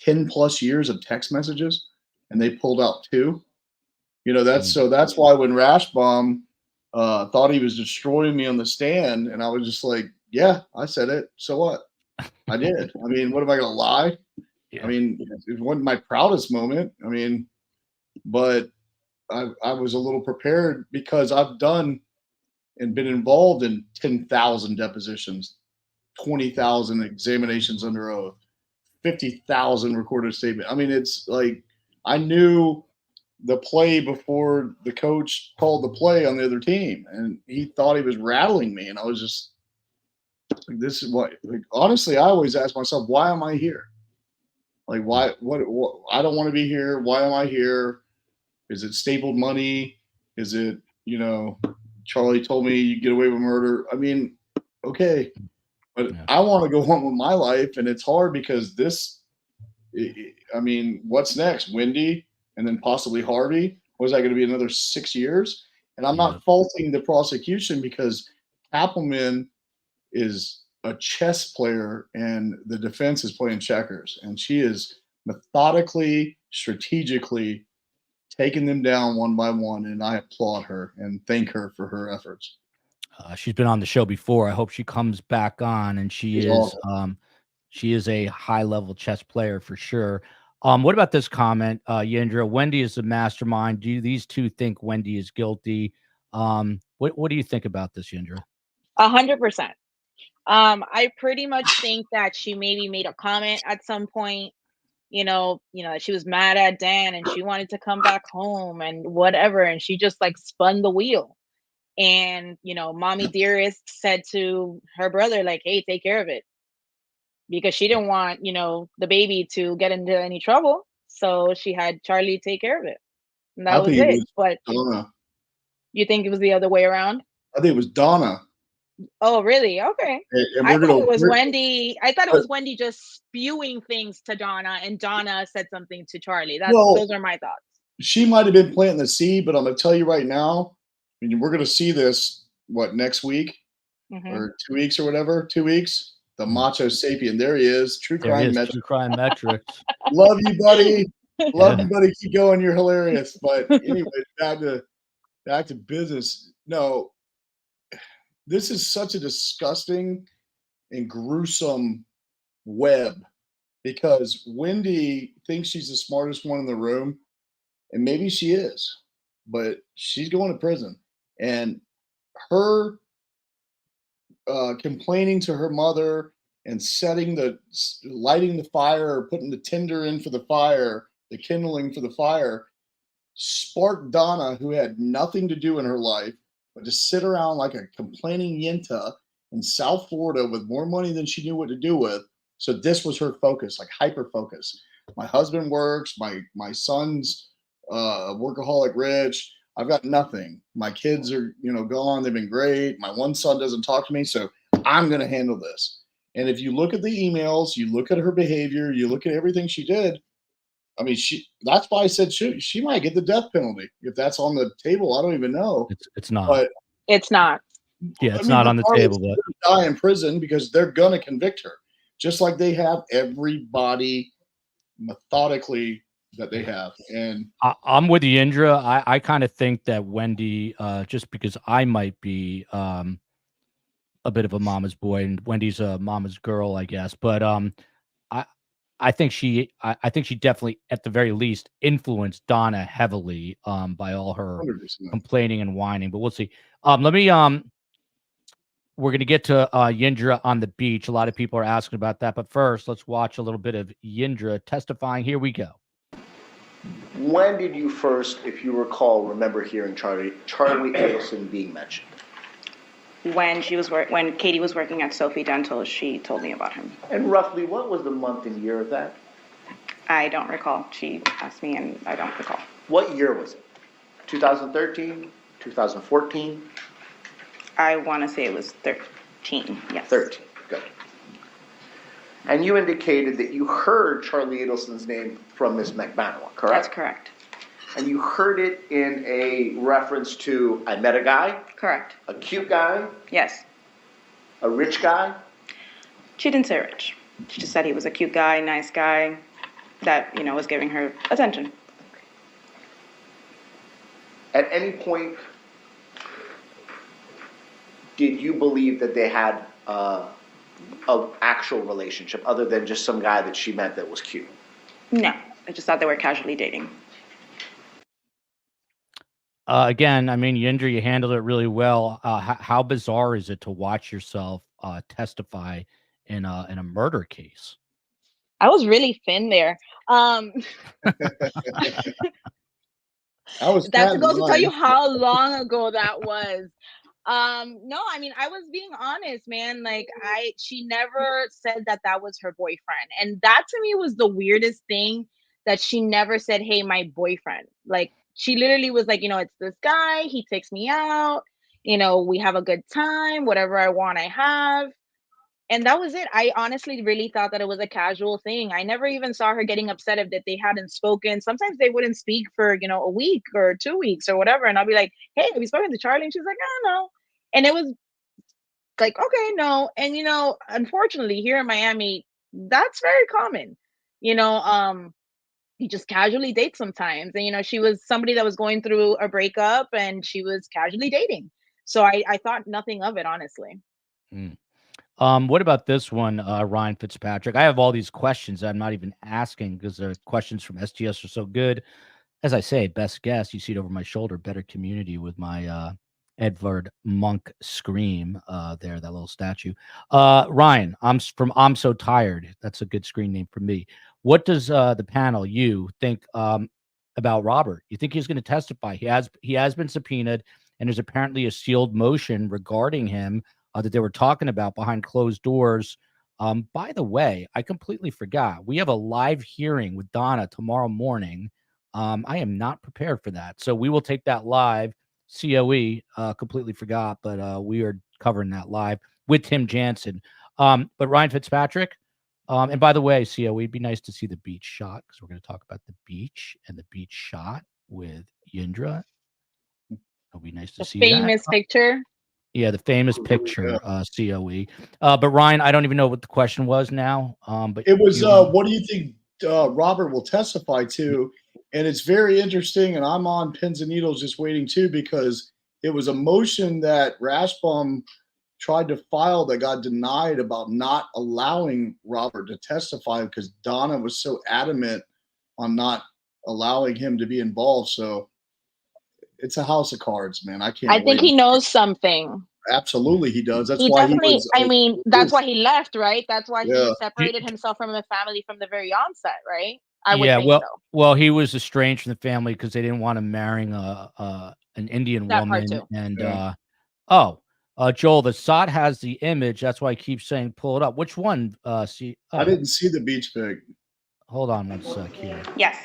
S4: 10 plus years of text messages, and they pulled out 2. That's why when Rashbaum thought he was destroying me on the stand, and I was just like, yeah, I said it. So what? I did. I mean, what am I going to lie? Yeah. I mean, it wasn't my proudest moment. I mean, but I was a little prepared because I've done and been involved in 10,000 depositions, 20,000 examinations under oath, 50,000 recorded statements. I mean, it's like I knew the play before the coach called the play on the other team, and he thought he was rattling me, and I was just like, this is what, like, honestly, I always ask myself, why am I here? Like, why, what I don't want to be here. Why am I here? Is it stapled money? Is it, Charlie told me you get away with murder. I mean, okay, but I want to go home with my life, and it's hard because what's next? Wendy, and then possibly Harvey. Was that going to be another 6 years? And I'm not faulting the prosecution because Kappelman is a chess player and the defense is playing checkers, and she is methodically, strategically taking them down one by one, and I applaud her and thank her for her efforts.
S2: She's been on the show before. I hope she comes back on, and she's awesome. She is a high-level chess player for sure. What about this comment, Yindra? Wendy is the mastermind. Do these two think Wendy is guilty? What do you think about this, Yindra?
S3: 100%. I pretty much think that she maybe made a comment at some point, she was mad at Dan and she wanted to come back home and whatever, and she just like spun the wheel. And mommy dearest said to her brother, like, hey, take care of it, because she didn't want the baby to get into any trouble, so she had Charlie take care of it, and that was it. But
S4: Donna.
S3: You think it was the other way around?
S4: I think it was Donna.
S3: Oh, really? Okay.
S4: And
S3: I thought it was Wendy. I thought it was Wendy just spewing things to Donna, and Donna said something to Charlie. Those are my thoughts.
S4: She might have been planting the seed, but I'm going to tell you right now, we're going to see this, next week or 2 weeks or whatever, 2 weeks. The macho sapien. There he is. True crime metrics.
S2: True crime metrics.
S4: Love you, buddy. Love you, buddy. Keep going. You're hilarious. But anyway, back to business. No. This is such a disgusting and gruesome web, because Wendy thinks she's the smartest one in the room, and maybe she is, but she's going to prison. And her complaining to her mother and lighting the fire, or putting the tinder in for the fire, the kindling for the fire, sparked Donna, who had nothing to do in her life but to sit around like a complaining Yinta in South Florida with more money than she knew what to do with. So this was her focus, like hyper focus. My husband works. My son's workaholic rich. I've got nothing. My kids are, gone. They've been great. My one son doesn't talk to me, so I'm going to handle this. And if you look at the emails, you look at her behavior, you look at everything she did. I mean, that's why I said she might get the death penalty. If that's on the table, I don't even know.
S2: It's not.
S4: But
S3: it's not.
S2: Yeah, it's not on the table. But
S4: die in prison because they're going to convict her, just like they have everybody methodically that they have. And
S2: I'm with you, Yindra. I kind of think that Wendy, just because I might be a bit of a mama's boy, and Wendy's a mama's girl, I guess. But I think she definitely, at the very least, influenced Donna heavily by all her
S4: 100%.
S2: complaining and whining. But we'll see. Let me we're going to get to Yindra on the beach. A lot of people are asking about that. But first, let's watch a little bit of Yindra testifying. Here we go.
S7: When did you first, if you recall, remember hearing Charlie Adelson being mentioned?
S3: When Katie was working at Sophie Dental, she told me about him.
S7: And roughly, what was the month and year of that?
S3: I don't recall. She asked me, and I don't recall.
S7: What year was it? 2013? 2014?
S3: I want to say it was 13. Yes.
S7: 13. Good. And you indicated that you heard Charlie Adelson's name from Ms. Magbaua, correct?
S3: That's correct.
S7: And you heard it in a reference to, I met a guy?
S3: Correct.
S7: A cute guy?
S3: Yes.
S7: A rich guy?
S3: She didn't say rich. She just said he was a cute guy, nice guy, that, was giving her attention.
S7: At any point, did you believe that they had an actual relationship other than just some guy that she met that was cute?
S3: No. I just thought they were casually dating.
S2: Again, I mean, Yindra, you handled it really well. How bizarre is it to watch yourself testify in a murder case?
S3: I was really thin there. That goes to tell you how long ago that was. No, I mean, I was being honest, man. Like, she never said that was her boyfriend. And that to me was the weirdest thing, that she never said, hey, my boyfriend. Like, she literally was like, it's this guy, he takes me out, we have a good time, whatever I want, I have. And that was it. I honestly really thought that it was a casual thing. I never even saw her getting upset if that they hadn't spoken. Sometimes they wouldn't speak for, a week or 2 weeks or whatever. And I'll be like, hey, have you spoken to Charlie? And she's like, oh, no. And it was like, okay, no. And, unfortunately here in Miami, that's very common. You just casually date sometimes. And, she was somebody that was going through a breakup and she was casually dating. So I thought nothing of it, honestly.
S2: Mm. What about this one, Ryan Fitzpatrick? I have all these questions I'm not even asking because the questions from STS are so good. As I say, best guess, you see it over my shoulder, better community with my Edvard Munch scream there, that little statue. Ryan, I'm So Tired. That's a good screen name for me. What does the panel, you, think about Robert? You think he's going to testify? He has been subpoenaed, and there's apparently a sealed motion regarding him that they were talking about behind closed doors. By the way, I completely forgot. We have a live hearing with Donna tomorrow morning. I am not prepared for that. So we will take that live. COE, completely forgot, but we are covering that live with Tim Jansen. But Ryan Fitzpatrick, and by the way, COE, it'd be nice to see the beach shot because we're going to talk about the beach and the beach shot with Yindra. It'll be nice to see that.
S3: Famous picture.
S2: Yeah, the famous picture, COE. But Ryan, I don't even know what the question was now. But
S4: it was, what do you think Robert will testify to? And it's very interesting, and I'm on pins and needles just waiting too, because it was a motion that Rashbaum tried to file that got denied about not allowing Robert to testify because Donna was so adamant on not allowing him to be involved. So it's a house of cards, man. I think
S3: he knows something.
S4: Absolutely, he does. That's why he was.
S3: That's why he left, right? That's why he separated himself from the family from the very onset, right? I would think so.
S2: Well, he was estranged from the family because they didn't want him marrying an Indian woman. And Joel, the SOT has the image. That's why I keep saying pull it up. Which one?
S4: I didn't see the beach pic.
S2: Hold on one sec here.
S3: Yes.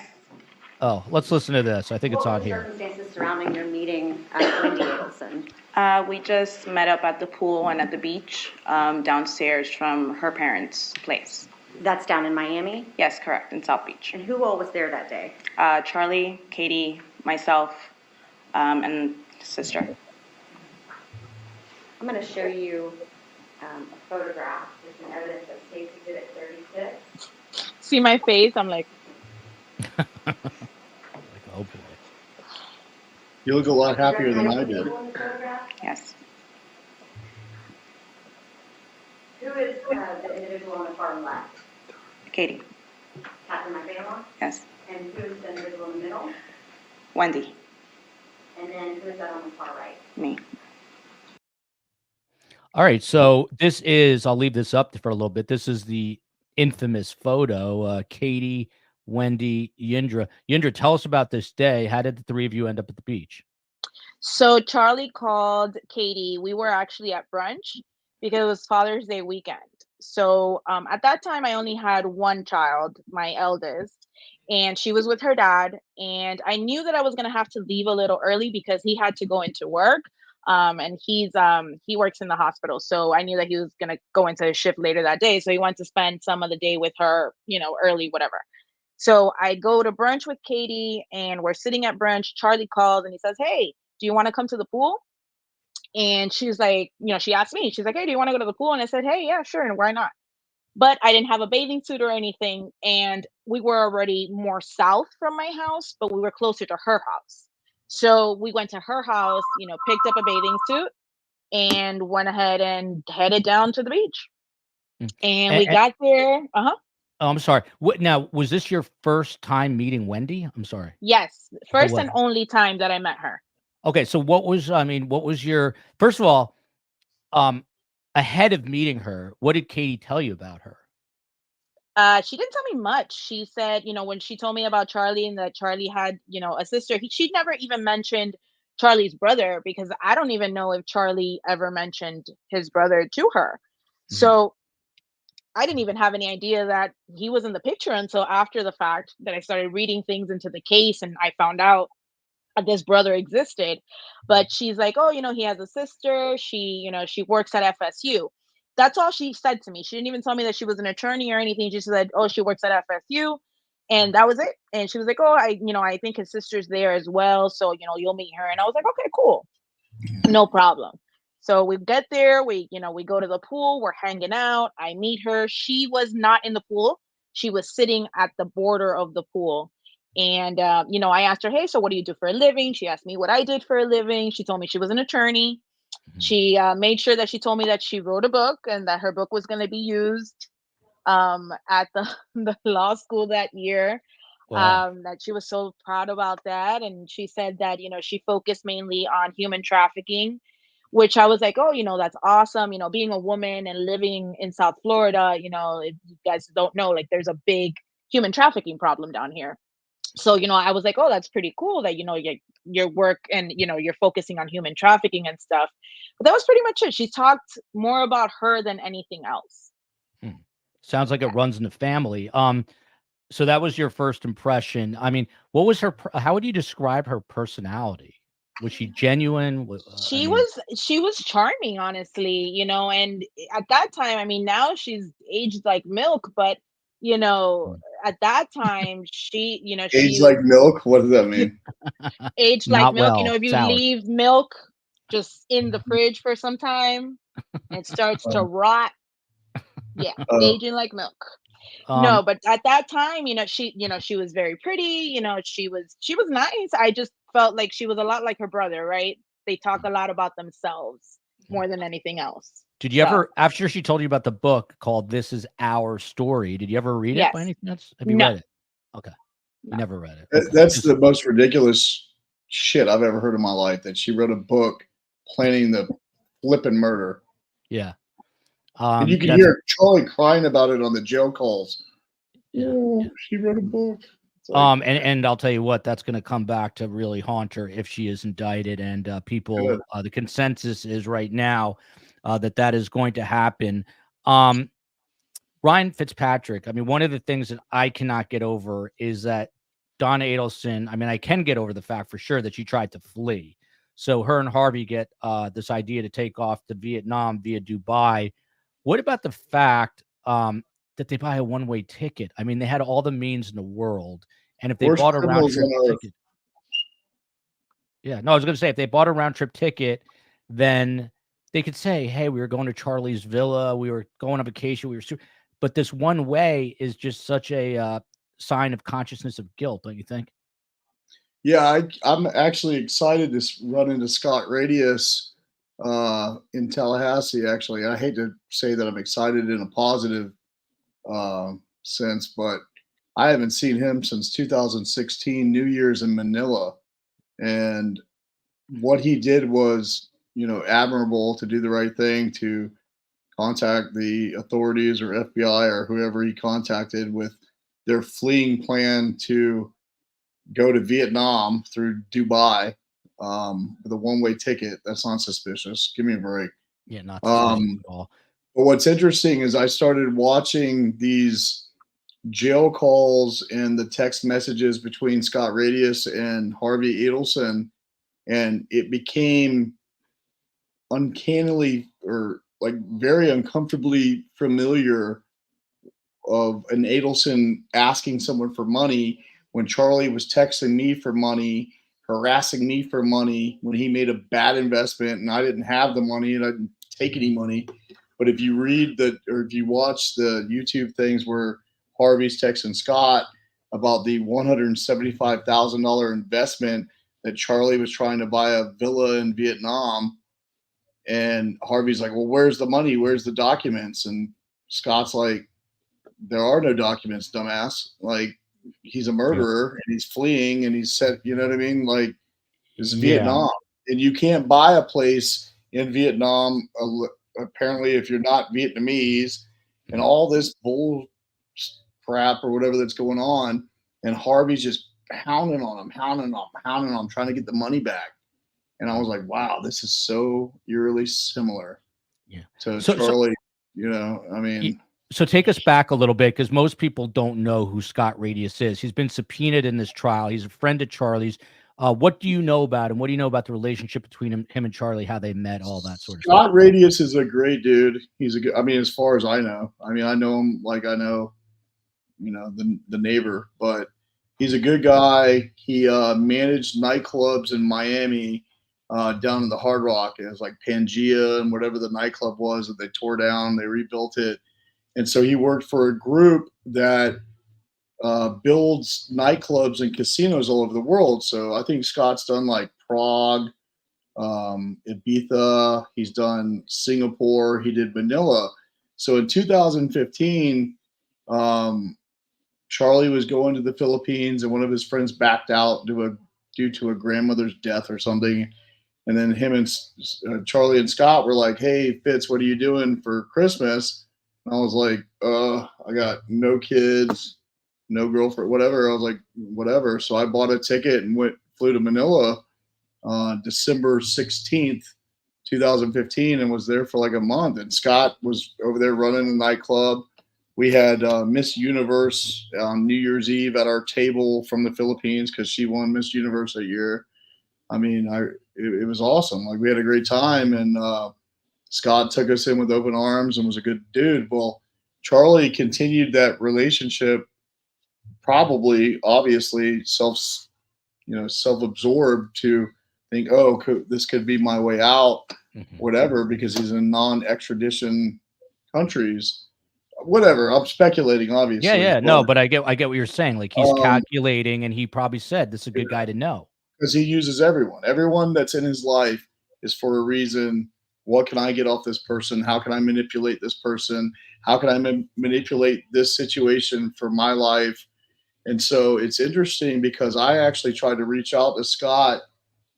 S2: Oh, let's listen to this. I think it's on here.
S8: Circumstances surrounding your meeting at Wendy Adelson?
S3: We just met up at the pool and at the beach downstairs from her parents' place.
S8: That's down in Miami?
S3: Yes, correct, in South Beach.
S8: And who all was there that day?
S3: Charlie, Katie, myself, and sister.
S8: I'm going to show you a photograph. It's an evidence of State's Exhibit 36.
S3: See my face? I'm like,
S2: oh boy.
S4: You look a lot happier than I did.
S3: Yes.
S8: Who is the individual on the far left?
S3: Katie.
S8: Captain Magbaua?
S3: Yes.
S8: And who is the individual in the middle?
S3: Wendy.
S8: And then who is that on the far right?
S3: Me.
S2: All right, so this is, I'll leave this up for a little bit. This is the infamous photo. Katie, Wendy, Yindra. Yindra, tell us about this day. How did the three of you end up at the beach?
S3: So Charlie called Katie. We were actually at brunch because it was Father's Day weekend. So at that time, I only had one child, my eldest, and she was with her dad. And I knew that I was gonna have to leave a little early because he had to go into work. And he works in the hospital, so I knew that he was gonna go into his shift later that day. So he wanted to spend some of the day with her, early, whatever. So I go to brunch with Katie, and we're sitting at brunch. Charlie calls and he says, "Hey, do you want to come to the pool?" And she's like, she asked me, she's like, "Hey, do you want to go to the pool?" And I said, "Hey, yeah, sure. And why not?" But I didn't have a bathing suit or anything. And we were already more south from my house, but we were closer to her house. So we went to her house, picked up a bathing suit and went ahead and headed down to the beach.
S2: Mm.
S3: And we
S2: And
S3: got there. Uh-huh.
S2: oh, I'm sorry. What now? Was this your first time meeting Wendy? I'm sorry.
S3: Yes.
S2: Oh,
S3: First
S2: was
S3: and only time that I met her.
S2: okay. So what was your first of all, ahead of meeting her, what did Katie tell you about her?
S3: She didn't tell me much. She said, when she told me about Charlie and that Charlie had, a sister, she never even mentioned Charlie's brother because I don't even know if Charlie ever mentioned his brother to her.
S2: Mhm.
S3: So I didn't even have any idea that he was in the picture until after the fact that I started reading things into the case and I found out that this brother existed. But she's like, "Oh, he has a sister. She works at FSU." That's all she said to me. She didn't even tell me that she was an attorney or anything. She said, "Oh, she works at FSU." And that was it. And she was like, "Oh, I think his sister's there as well. So, you'll meet her." And I was like, "Okay, cool. No problem." So we get there, we go to the pool, we're hanging out. I meet her. She was not in the pool. She was sitting at the border of the pool. And I asked her, "Hey, so what do you do for a living?" She asked me what I did for a living. She told me she was an attorney.
S2: Mhm.
S3: She made sure that she told me that she wrote a book and that her book was going to be used at the, the law school that year.
S2: Wow.
S3: That she was so proud about that. And she said that, she focused mainly on human trafficking, which I was like, "Oh, that's awesome. Being a woman and living in South Florida, if you guys don't know, like there's a big human trafficking problem down here." So, I was like, "Oh, that's pretty cool that, your work and, you're focusing on human trafficking and stuff." But that was pretty much it. She talked more about her than anything else.
S2: Hmm. Sounds like it runs in the family. So that was your first impression. I mean, what was how would you describe her personality? Was she genuine? I mean,
S3: She was charming, honestly, and at that time, I mean, now she's aged like milk, but you know,
S2: mm,
S3: at that time,
S4: Age
S3: she
S4: like
S3: was
S4: milk. What does that mean?
S3: aged like
S2: not
S3: milk.
S2: well,
S3: If you
S2: sour.
S3: leave milk just in the fridge for some time, it starts to
S4: Uh,
S3: rot. Yeah,
S4: uh,
S3: aging like milk. No,
S2: Um,
S3: but at that time, she was very pretty, she was nice. I just felt like she was a lot like her brother, right? They talk a lot about themselves more than anything else.
S2: did you
S3: So,
S2: ever, after she told you about the book called "This Is Our Story," did you ever read it by
S3: yes.
S2: any chance? Have you
S3: No,
S2: read it? Okay, you
S3: no.
S2: never read it. Okay,
S4: that's
S2: just
S4: the most ridiculous shit I've ever heard in my life. That she wrote a book planning the flipping murder,
S2: yeah.
S4: and you can
S2: That's
S4: hear Charlie crying about it on the jail calls.
S2: yeah.
S4: Oh, she wrote a book. It's like,
S2: And I'll tell you what, that's going to come back to really haunt her if she is indicted. And
S4: good.
S2: the consensus is right now that is going to happen. Um, Ryan Fitzpatrick. I mean, one of the things that I cannot get over is that Donna Adelson. I mean, I can get over the fact for sure that she tried to flee. So her and Harvey get this idea to take off to Vietnam via Dubai. What about the fact that they buy a one-way ticket? I mean, they had all the means in the world, and if they
S4: Worst
S2: bought a round
S4: criminals
S2: trip
S4: on earth.
S2: ticket, yeah, no, I was going to say if they bought a round trip ticket, then they could say, "Hey, we were going to Charlie's villa, we were going on vacation, we were." But this one way is just such a sign of consciousness of guilt, don't you think?
S4: Yeah, I'm actually excited to run into Scott Radius in Tallahassee. Actually, I hate to say that I'm excited in a positive sense, but I haven't seen him since 2016 New Year's in Manila, and what he did was, admirable to do the right thing, to contact the authorities or FBI or whoever he contacted with their fleeing plan to go to Vietnam through Dubai with a one-way ticket. That's not suspicious. Give me a break.
S2: Yeah, not suspicious at all.
S4: But what's interesting is I started watching these jail calls and the text messages between Scott Radius and Harvey Adelson, and it became uncannily or like very uncomfortably familiar of an Adelson asking someone for money when Charlie was texting me for money, harassing me for money when he made a bad investment and I didn't have the money and I didn't take any money. But if you read or if you watch the YouTube things where Harvey's texting Scott about the $175,000 investment that Charlie was trying to buy a villa in Vietnam, and Harvey's like, well, where's the money? Where's the documents? And Scott's like, there are no documents, dumbass. Like, he's a murderer and he's fleeing and he's set, you know what I mean? Like, it's Vietnam. And you can't buy a place in Vietnam, apparently, if you're not Vietnamese, and all this bull crap or whatever that's going on. And Harvey's just hounding on him, trying to get the money back. And I was like, wow, this is so eerily similar to Charlie.
S2: So take us back a little bit, because most people don't know who Scott Radius is. He's been subpoenaed in this trial. He's a friend of Charlie's. What do you know about him? What do you know about the relationship between him and Charlie, how they met, all that sort of stuff?
S4: Scott Radius is a great dude. He's a good, as far as I know. I know him like I know, the neighbor, but he's a good guy. He managed nightclubs in Miami down in the Hard Rock. It was like Pangea and whatever the nightclub was that they tore down. They rebuilt it. And so he worked for a group that builds nightclubs and casinos all over the world. So I think Scott's done like Prague, Ibiza. He's done Singapore. He did Manila. So in 2015, Charlie was going to the Philippines, and one of his friends backed out due to a grandmother's death or something. And then him and Charlie and Scott were like, hey, Fitz, what are you doing for Christmas? And I was like, I got no kids, no girlfriend, whatever. I was like, whatever. So I bought a ticket and flew to Manila December 16th, 2015, and was there for like a month. And Scott was over there running a nightclub. We had Miss Universe on New Year's Eve at our table from the Philippines because she won Miss Universe that year. It was awesome. Like, we had a great time, and Scott took us in with open arms and was a good dude. Well, Charlie continued that relationship, probably, obviously, self-absorbed to think, this could be my way out, whatever, because he's in non-extradition countries. Whatever. I'm speculating, obviously.
S2: Yeah. No, but I get what you're saying. Like, he's calculating, and he probably said, this is a good guy to know.
S4: Because he uses everyone. Everyone that's in his life is for a reason. What can I get off this person? How can I manipulate this person? How can I manipulate this situation for my life? And so it's interesting because I actually tried to reach out to Scott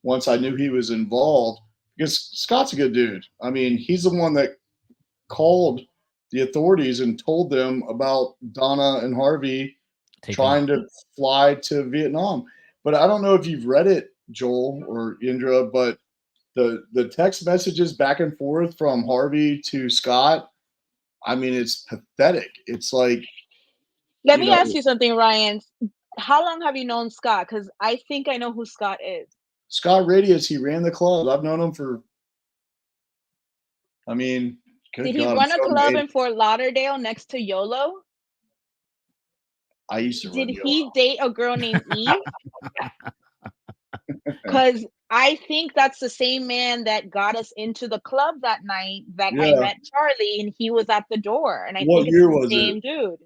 S4: once I knew he was involved, because Scott's a good dude. He's the one that called the authorities and told them about Donna and Harvey trying to fly to Vietnam. But I don't know if you've read it, Joel or Yindra, but the text messages back and forth from Harvey to Scott, it's pathetic. It's like,
S3: let me ask you something, Ryan. How long have you known Scott? Because I think I know who Scott is.
S4: Scott Radius, he ran the club. I've known him for, did
S3: he run a club in Fort Lauderdale next to YOLO?
S4: I used to run
S3: Did
S4: YOLO.
S3: he date a girl named Eve? Because I think that's the same man that got us into the club that night that I met Charlie, and he was at the door. And I think it's the same dude.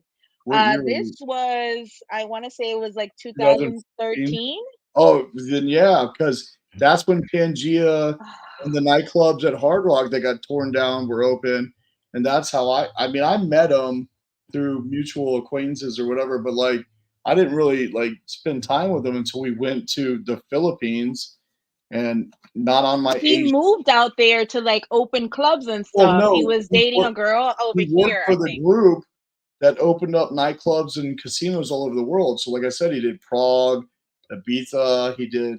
S3: This was, I want to say it was like 2013.
S4: Oh, then yeah, because that's when Pangea and the nightclubs at Hard Rock that got torn down were open. And that's how I met him through mutual acquaintances or whatever, but like, I didn't really like spend time with him until we went to the Philippines. and not on my
S3: He
S4: age.
S3: moved out there to like open clubs and
S4: Well,
S3: stuff. He
S4: no,
S3: was dating a girl over
S4: he worked
S3: here,
S4: for
S3: I
S4: the
S3: think.
S4: group that opened up nightclubs and casinos all over the world. So, like I said, he did Prague, Ibiza. He did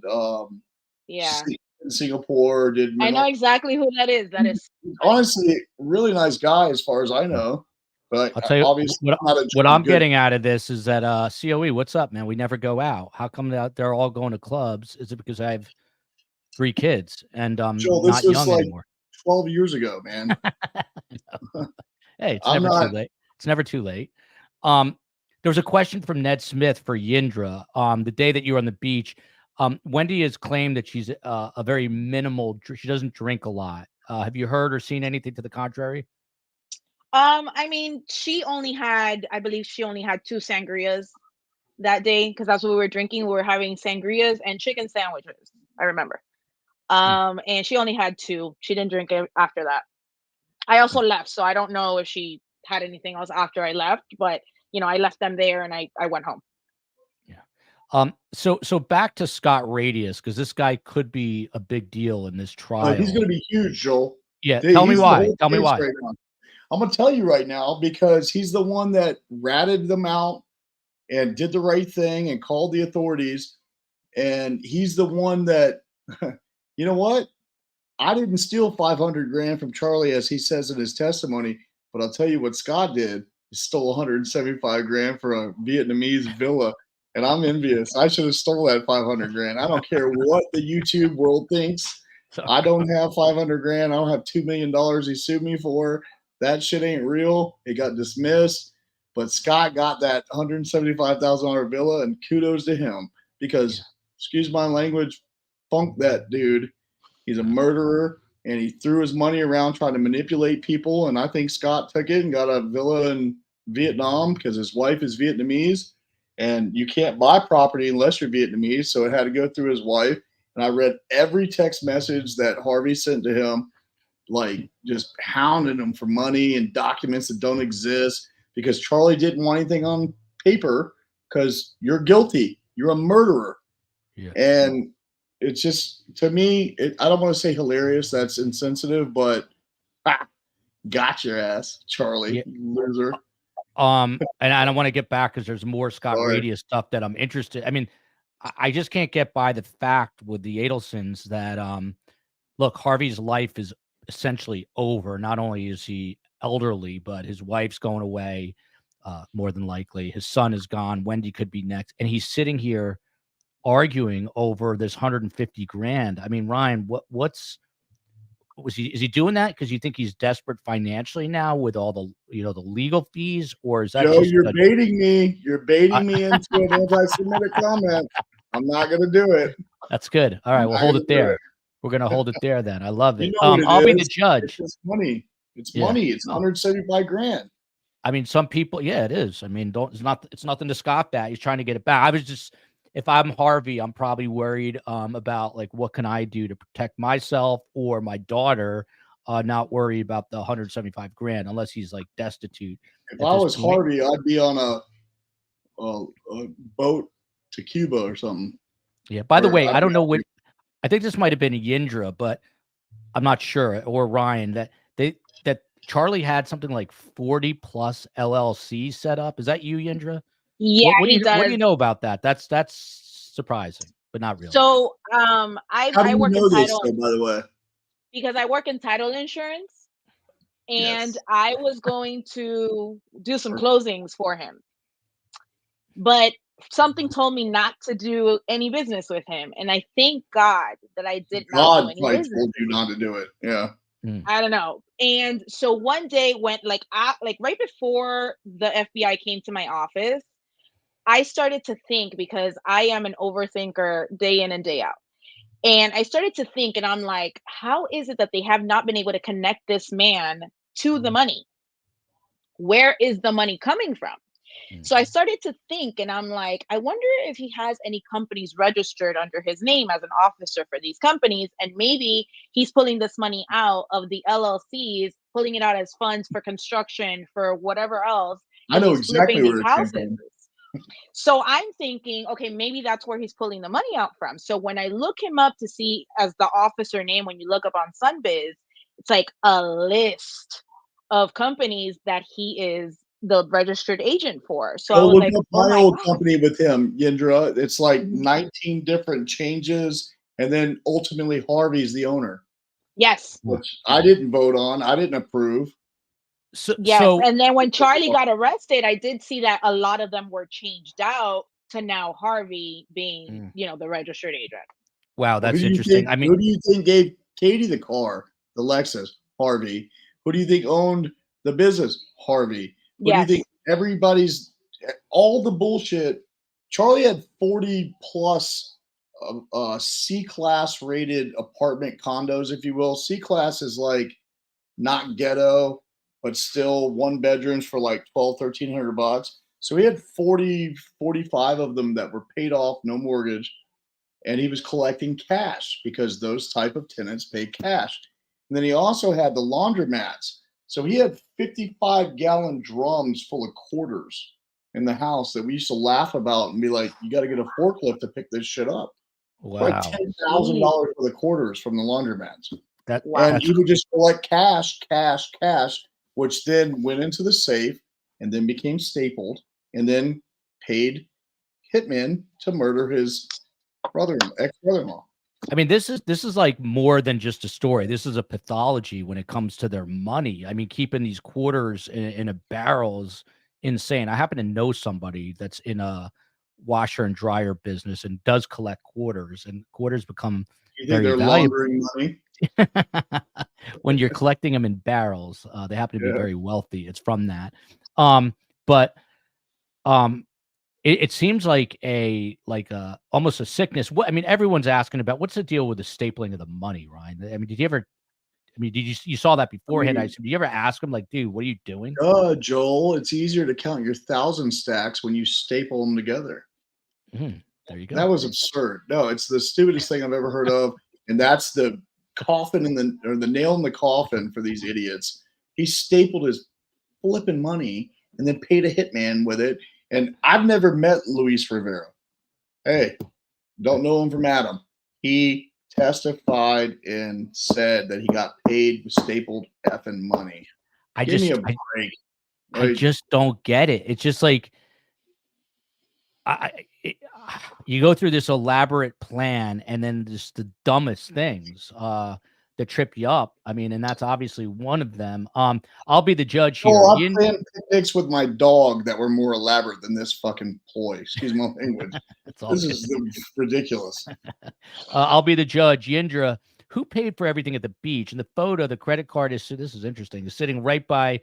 S3: Yeah.
S4: Singapore. Did
S3: I know exactly who that is. That is
S4: honestly really nice guy as far as I know. But
S2: I'll tell you
S4: obviously,
S2: what I'm getting out of this is that COE, what's up, man? We never go out. How come they're all going to clubs? Is it because I have 3 kids and I'm
S4: Joel, this
S2: not
S4: was
S2: young
S4: like
S2: anymore?
S4: 12 years ago, man.
S2: Hey, it's never too late. It's never too late. There was a question from Ned Smith for Yindra. The day that you were on the beach, Wendy has claimed that she's a very minimal. She doesn't drink a lot. Have you heard or seen anything to the contrary?
S3: I mean, I believe she only had 2 sangrias that day because that's what we were drinking. We were having sangrias and chicken sandwiches. I remember. And she only had 2. She didn't drink it after that. I also left, so I don't know if she had anything else after I left, but I left them there and I went home.
S2: Yeah. So back to Scott Radius, because this guy could be a big deal in this trial.
S4: He's going to be huge, Joel.
S2: Yeah. Tell me why. Tell me why.
S4: Right, I'm going to tell you right now because he's the one that ratted them out and did the right thing and called the authorities. And he's the one that, you know what? I didn't steal $500,000 from Charlie, as he says in his testimony, but I'll tell you what Scott did. He stole $175,000 for a Vietnamese villa, and I'm envious. I should have stole that $500,000. I don't care what the YouTube world thinks. I don't have $500,000. I don't have $2 million he sued me for. That shit ain't real. It got dismissed. But Scott got that $175,000 villa, and kudos to him because, excuse my language, funk that dude. He's a murderer, and he threw his money around trying to manipulate people. And I think Scott took it and got a villa in Vietnam because his wife is Vietnamese, and you can't buy property unless you're Vietnamese. So it had to go through his wife. And I read every text message that Harvey sent to him, like just hounding him for money and documents that don't exist because Charlie didn't want anything on paper because you're guilty. You're a murderer. Yeah. And it's just, to me, I don't want to say hilarious. That's insensitive, but got your ass, Charlie, loser.
S2: And I don't want to get back because there's more Scott Radius stuff that I'm interested. I mean, I just can't get by the fact with the Adelsons that, look, Harvey's life is essentially over. Not only is he elderly, but his wife's going away, more than likely. His son is gone. Wendy could be next. And he's sitting here arguing over this $150,000. I mean, Ryan, is he doing that because you think he's desperate financially now with all the the legal fees, or is that
S4: Joe? You're baiting me. You're baiting me into an anti-Semitic comment. I'm not going to do it.
S2: That's good. All right, we'll hold it there. We're going to hold it there then. I love it.
S4: I'll
S2: be the judge.
S4: It's money. It's money. It's $175,000.
S2: I mean, some people, it is. I mean, it's nothing to scoff at. He's trying to get it back. I was just, if I'm Harvey, I'm probably worried about like what can I do to protect myself or my daughter, not worry about the $175,000 unless he's like destitute.
S4: If I was Harvey, I'd be on a boat to Cuba or something.
S2: Yeah. By the way, I don't know what. I think this might have been a Yindra, but I'm not sure, or Ryan, that Charlie had something like 40 plus LLCs set up. Is that you, Yindra?
S3: Yeah,
S2: what
S3: he does.
S2: What do you know about that? That's surprising, but not really.
S3: So, I work in title.
S4: By the way,
S3: because I work in title insurance, and I was going to do some closings for him, but something told me not to do any business with him, and I thank God that I did not do any business.
S4: God told you not to do it. Yeah.
S3: I don't know. And so one day went like right before the FBI came to my office, I started to think, because I am an overthinker day in and day out. And I started to think, and I'm like, how is it that they have not been able to connect this man to the money? Where is the money coming from? So I started to think, and I'm like, I wonder if he has any companies registered under his name as an officer for these companies. And maybe he's pulling this money out of the LLCs, pulling it out as funds for construction, for whatever else.
S4: I know exactly where it came from.
S3: So I'm thinking, okay, maybe that's where he's pulling the money out from. So when I look him up to see as the officer name, when you look up on Sunbiz, it's like a list of companies that he is the registered agent for. So I
S4: Oh,
S3: was
S4: look
S3: like,
S4: up
S3: oh
S4: my
S3: my
S4: old
S3: God.
S4: company with him, Yindra. It's like
S3: Mhm.
S4: 19 different changes, and then ultimately Harvey's the owner,
S3: Yes.
S4: which I didn't vote on. I didn't approve.
S3: Yes.
S2: So
S3: And then when Charlie got arrested, I did see that a lot of them were changed out to now Harvey being,
S2: mm,
S3: the registered agent.
S2: wow,
S4: Who
S2: that's
S4: do you
S2: interesting.
S4: think?
S2: I mean,
S4: Who do you think gave Katie the car, the Lexus? Harvey. Who do you think owned the business? Harvey. Who do you think
S3: Yes.
S4: everybody's all the bullshit? Charlie had 40 plus C-class rated apartment condos, if you will. C-class is like not ghetto, but still one bedrooms for like 1,200, 1,300 bucks. So he had 40, 45 of them that were paid off, no mortgage, and he was collecting cash because those type of tenants pay cash. And then he also had the laundromats. So he had 55-gallon drums full of quarters in the house that we used to laugh about and be like, you got to get a forklift to pick this shit up. Like
S2: wow,
S3: Jeez.
S4: $10,000 for the quarters from the laundromats.
S3: Wow.
S4: And
S2: that's
S4: he would just collect cash, cash, cash, which then went into the safe and then became stapled and then paid hitmen to murder his ex-brother-in-law.
S2: I mean, this is like more than just a story. This is a pathology when it comes to their money. I mean, keeping these quarters in a barrel is insane. I happen to know somebody that's in a washer and dryer business and does collect quarters, and quarters become
S4: You think
S2: very
S4: they're
S2: valuable
S4: laundering money?
S2: when you're collecting them in barrels. They happen to be
S4: Yeah.
S2: very wealthy. It's from that. But it seems like almost a sickness. What I mean, everyone's asking about what's the deal with the stapling of the money, Ryan? I mean, did you ever? I mean, you saw that beforehand?
S4: mean,
S2: Did you ever ask him like, dude, what are you doing?
S4: Joel, it's easier to count your 1,000 stacks when you staple them together.
S2: There you go.
S4: That was absurd. No, it's the stupidest thing I've ever heard of, and that's the coffin or the nail in the coffin for these idiots. He stapled his flipping money and then paid a hitman with it. And I've never met Luis Rivera. Hey, don't know him from Adam. He testified and said that he got paid with stapled effing money. Give me a break.
S2: I just don't get it. It's just like you go through this elaborate plan and then just the dumbest things that trip you up. I mean, and that's obviously one of them. I'll be the judge here.
S4: Oh, I've planned picnics with my dog that were more elaborate than this fucking ploy. Excuse my language. This is ridiculous.
S2: I'll be the judge. Yindra, who paid for everything at the beach? In the photo, the credit card is, this is interesting, is sitting right by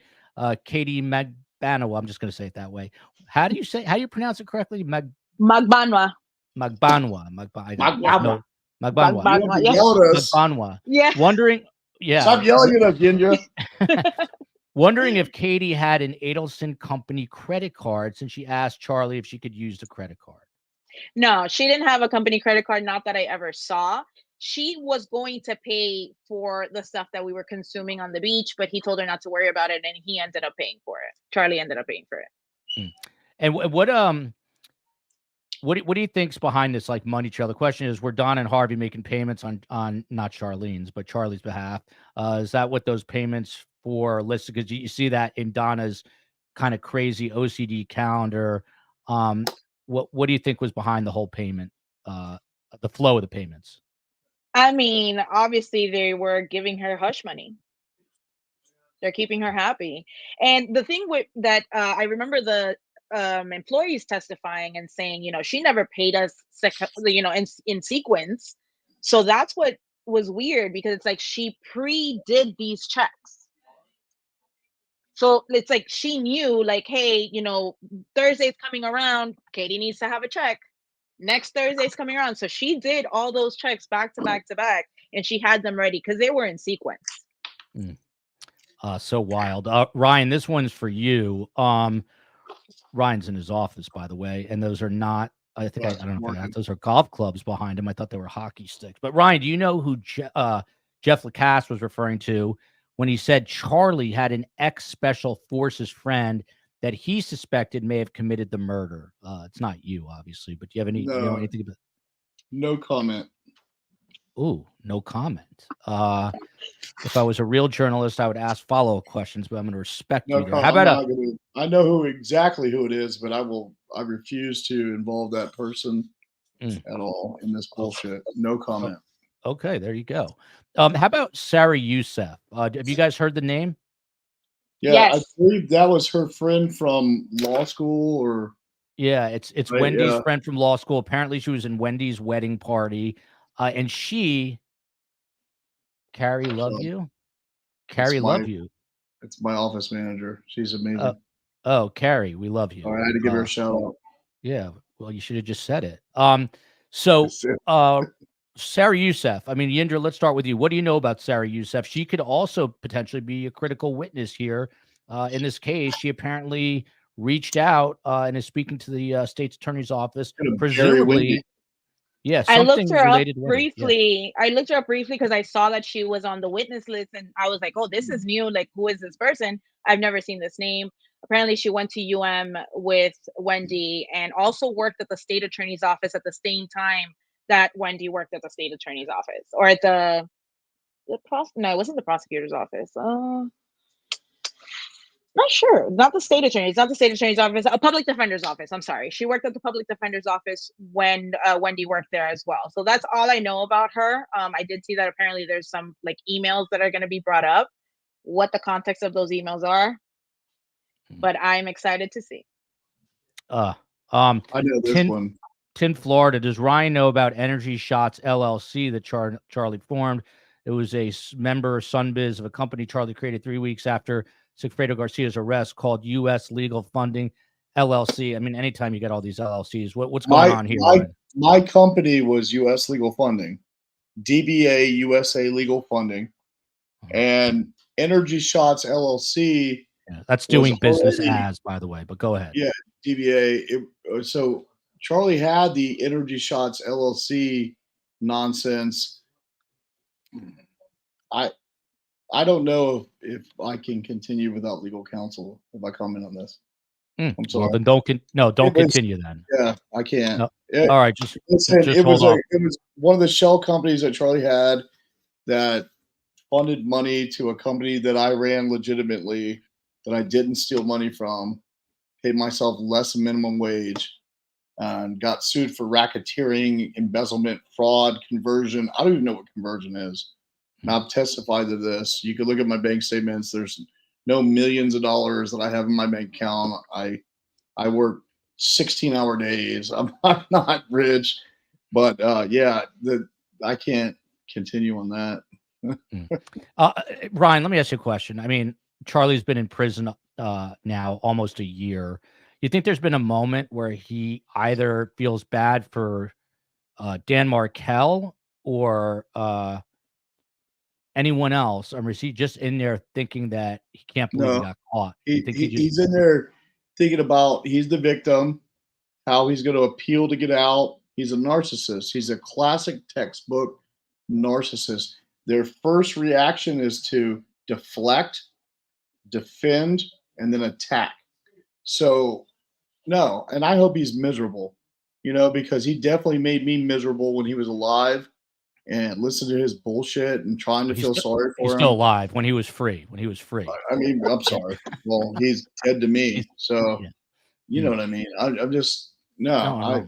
S2: Katie Magbaua. I'm just going to say it that way. How do you pronounce it correctly?
S3: Magbaua.
S2: Magbaua.
S3: Yeah.
S2: Wondering,
S4: Stop yelling at us, Yindra.
S2: Wondering if Katie had an Adelson company credit card since she asked Charlie if she could use the credit card.
S3: No, she didn't have a company credit card, not that I ever saw. She was going to pay for the stuff that we were consuming on the beach, but he told her not to worry about it, and he ended up paying for it. Charlie ended up paying for it.
S2: And what do you think's behind this, like, money trail? The question is, were Donna and Harvey making payments on not Charlene's, but Charlie's behalf? Is that what those payments for listed? Because you see that in Donna's kind of crazy OCD calendar. What do you think was behind the whole payment, the flow of the payments?
S3: I mean, obviously they were giving her hush money. They're keeping her happy. And the thing with that, I remember the employees testifying and saying, she never paid us, in sequence. So that's what was weird, because it's like she pre-did these checks. So it's like she knew, like, hey, Thursday's coming around, Katie needs to have a check. Next Thursday's coming around. So she did all those checks back to back to back, and she had them ready because they were in sequence.
S2: So wild. Ryan, this one's for you. Ryan's in his office, by the way, and those are not, I don't know if those are golf clubs behind him. I thought they were hockey sticks. But Ryan, do you know who Jeff Lacasse was referring to when he said Charlie had an ex-special forces friend that he suspected may have committed the murder. It's not you, obviously, but do you have any,
S4: No.
S2: anything about?
S4: No comment.
S2: Ooh, no comment. If I was a real journalist, I would ask follow-up questions, but I'm going to respect
S4: No
S2: you there.
S4: comment.
S2: How about
S4: I know exactly who it is, but I refuse to involve that person at all in this bullshit. No comment.
S2: Okay, there you go. How about Sarah Youssef? Have you guys heard the name?
S4: Yeah,
S3: Yes.
S4: I believe that was her friend from law school, or
S2: Yeah, it's
S4: Right,
S2: Wendy's
S4: yeah.
S2: friend from law school. Apparently, she was in Wendy's wedding party, and Carrie, love you. Carrie, love you.
S4: it's my office manager. She's amazing.
S2: Oh, Carrie, we love you.
S4: I had to give her a shout out.
S2: Yeah, well, you should have just said it. So Sarah Youssef, I mean, Yindra, let's start with you. What do you know about Sarah Youssef? She could also potentially be a critical witness here in this case. She apparently reached out and is speaking to the state's attorney's office, presumably. Yeah,
S3: I looked
S2: something
S3: her up
S2: related to Wendy. Yeah.
S3: briefly. I looked her up briefly because I saw that she was on the witness list, and I was like, "Oh, this is new. Like, who is this person? I've never seen this name." Apparently, she went to UM with Wendy and also worked at the state attorney's office at the same time that Wendy worked at the state attorney's office, or at no, it wasn't the prosecutor's office. Not sure. Not the state attorney. It's not the state attorney's office. A public defender's office. I'm sorry. She worked at the public defender's office when Wendy worked there as well. So that's all I know about her. I did see that apparently there's some like emails that are going to be brought up. What the context of those emails are, but I'm excited to see.
S4: I know this one.
S2: Florida. Does Ryan know about Energy Shots LLC that Charlie formed? It was a member Sunbiz of a company Charlie created 3 weeks after Sigfredo Garcia's arrest, called U.S. Legal Funding LLC. I mean, anytime you get all these LLCs, what's going on here?
S4: My company was U.S. Legal Funding, DBA USA Legal Funding, and Energy Shots LLC.
S2: Yeah, that's doing business as, by the way, but go ahead.
S4: Yeah, DBA. So Charlie had the Energy Shots LLC nonsense. I don't know if I can continue without legal counsel if I comment on this. I'm sorry.
S2: Well, then don't continue then.
S4: Yeah, I can't.
S2: No. All right, just
S4: it
S2: hold on.
S4: It was one of the shell companies that Charlie had that funded money to a company that I ran legitimately, that I didn't steal money from, paid myself less than minimum wage, and got sued for racketeering, embezzlement, fraud, conversion. I don't even know what conversion is. And I've testified to this. You can look at my bank statements. There's no millions of dollars that I have in my bank account. I work 16-hour days. I'm not rich, but I can't continue on that.
S2: Ryan, let me ask you a question. I mean, Charlie's been in prison now almost a year. You think there's been a moment where he either feels bad for Dan Markel or anyone else, or is he just in there thinking that he can't believe he got caught?
S4: He's in there thinking about he's the victim, how he's going to appeal to get out. He's a narcissist. He's a classic textbook narcissist. Their first reaction is to deflect, defend, and then attack. So, no, and I hope he's miserable, because he definitely made me miserable when he was alive. And listen to his bullshit and trying to feel sorry for him.
S2: He's still alive when he was free.
S4: I mean, I'm sorry. Well, he's dead to me. So, you know what I mean? I'm just, I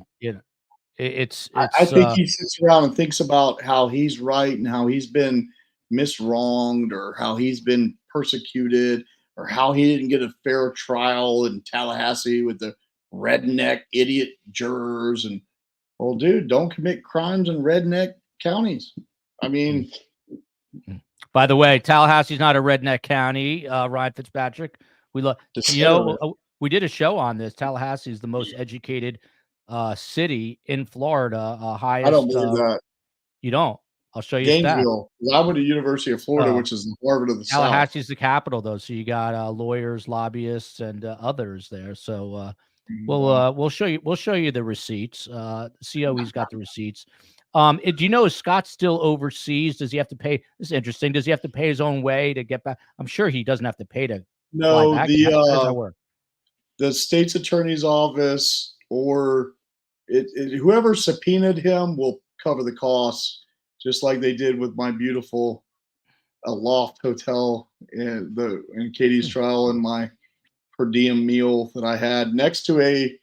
S4: think he sits around and thinks about how he's right and how he's been miswronged, or how he's been persecuted, or how he didn't get a fair trial in Tallahassee with the redneck idiot jurors. And, well, dude, don't commit crimes in redneck counties. I mean,
S2: by the way, Tallahassee's not a redneck county. Ryan Fitzpatrick, we love. We did a show on this. Tallahassee is the most educated city in Florida. Highest.
S4: I don't believe that.
S2: You don't. I'll show you.
S4: Gainesville. I went to University of Florida, which is the Harvard of the South.
S2: Tallahassee's the capital, though, so you got lawyers, lobbyists, and others there. So we'll show you. We'll show you the receipts. COE's got the receipts. Do you know, is Scott still overseas? Does he have to pay? This is interesting. Does he have to pay his own way to get back? I'm sure he doesn't have to pay to.
S4: No,
S2: fly back. How does that work?
S4: the state's attorney's office or whoever subpoenaed him will cover the costs, just like they did with my beautiful loft hotel in Katie's trial and my per diem meal that I had next to a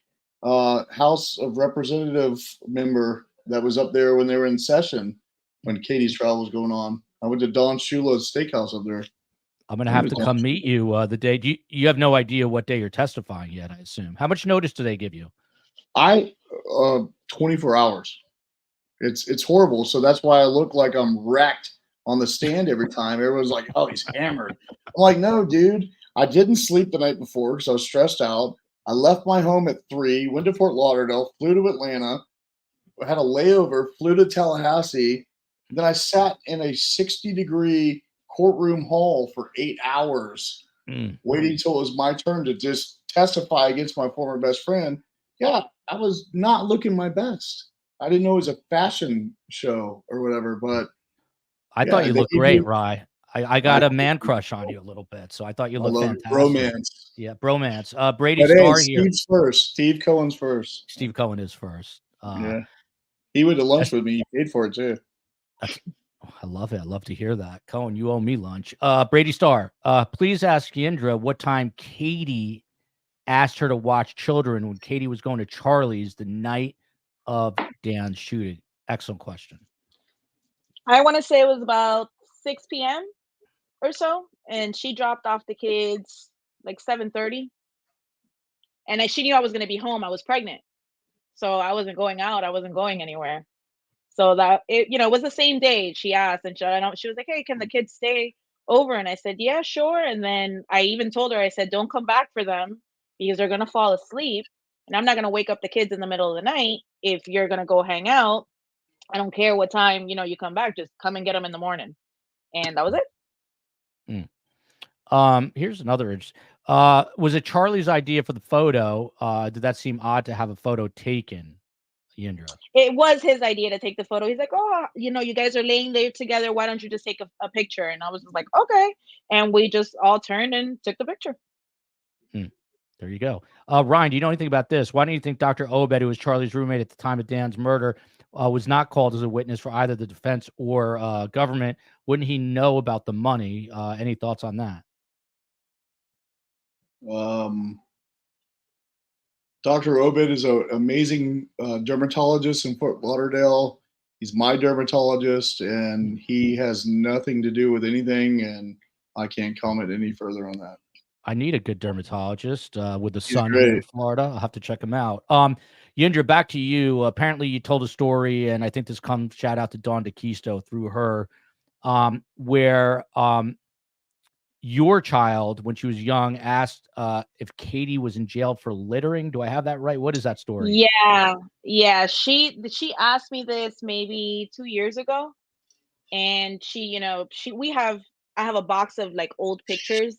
S4: House of Representative member that was up there when they were in session when Katie's trial was going on. I went to Don Shula's steakhouse up there.
S2: I'm going to have to come meet you the day. You have no idea what day you're testifying yet, I assume. How much notice do they give you?
S4: 24 hours. It's horrible. So that's why I look like I'm wrecked on the stand every time. Everyone's like, oh, he's hammered. I'm like, no, dude. I didn't sleep the night before because I was stressed out. I left my home at 3, went to Fort Lauderdale, flew to Atlanta, had a layover, flew to Tallahassee. Then I sat in a 60-degree courtroom hall for 8 hours, waiting till it was my turn to just testify against my former best friend. Yeah, I was not looking my best. I didn't know it was a fashion show or whatever, but
S2: I thought you looked great, Rye. I got a man crush on you a little bit, so I thought you looked fantastic.
S4: Bromance.
S2: Yeah, bromance. Brady Starr here.
S4: Steve's first. Steve Cohen's first.
S2: Steve Cohen is first.
S4: Yeah. He went to lunch with me. He paid for it, too.
S2: I love it. I love to hear that. Cohen, you owe me lunch. Brady Starr, please ask Yindra what time Katie asked her to watch children when Katie was going to Charlie's the night of Dan's shooting. Excellent question.
S3: I want to say it was about 6 p.m. or so, and she dropped off the kids like 7:30. And she knew I was going to be home. I was pregnant, so I wasn't going out. I wasn't going anywhere. So that it was the same day she asked, and she was like, "Hey, can the kids stay over?" And I said, "Yeah, sure." And then I even told her, I said, "Don't come back for them because they're gonna fall asleep, and I'm not gonna wake up the kids in the middle of the night if you're gonna go hang out. I don't care what time you come back. Just come and get them in the morning." And that was it.
S2: Here's another. Was it Charlie's idea for the photo? Did that seem odd to have a photo taken, Yindra?
S3: It was his idea to take the photo. He's like, "Oh, you guys are laying there together. Why don't you just take a picture?" And I was just like, "Okay." And we just all turned and took the picture.
S2: There you go. Ryan, do you know anything about this? Why do you think Dr. Obed, who was Charlie's roommate at the time of Dan's murder, was not called as a witness for either the defense or government? Wouldn't he know about the money? Any thoughts on that?
S4: Dr. Obed is an amazing dermatologist in Fort Lauderdale. He's my dermatologist, and he has nothing to do with anything, and I can't comment any further on that.
S2: I need a good dermatologist with the sun here in Florida. I'll have to check him out. Yindra, back to you. Apparently, you told a story, and I think this comes shout out to Dawn DeKisto through her, where your child, when she was young, asked if Katie was in jail for littering. Do I have that right? What is that story?
S3: Yeah. She asked me this maybe 2 years ago, and I have a box of like old pictures,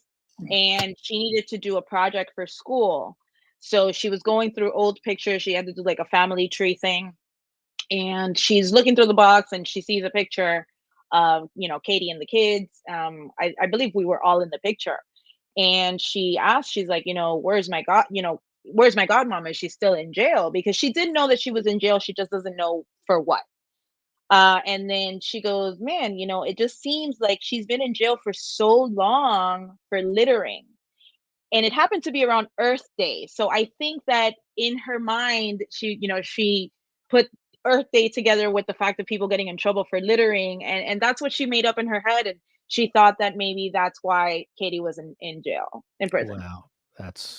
S3: and she needed to do a project for school. So she was going through old pictures. She had to do like a family tree thing, and she's looking through the box, and she sees a picture of Katie and the kids. I believe we were all in the picture, and she's like, where's my godmom? Is she still in jail? Because she did know that she was in jail, she just doesn't know for what. And then she goes, man, it just seems like she's been in jail for so long for littering. And it happened to be around Earth Day. So I think that in her mind, she put Earth Day together with the fact of people getting in trouble for littering. And that's what she made up in her head. And she thought that maybe that's why Katie was in jail, in prison.
S2: Wow. That's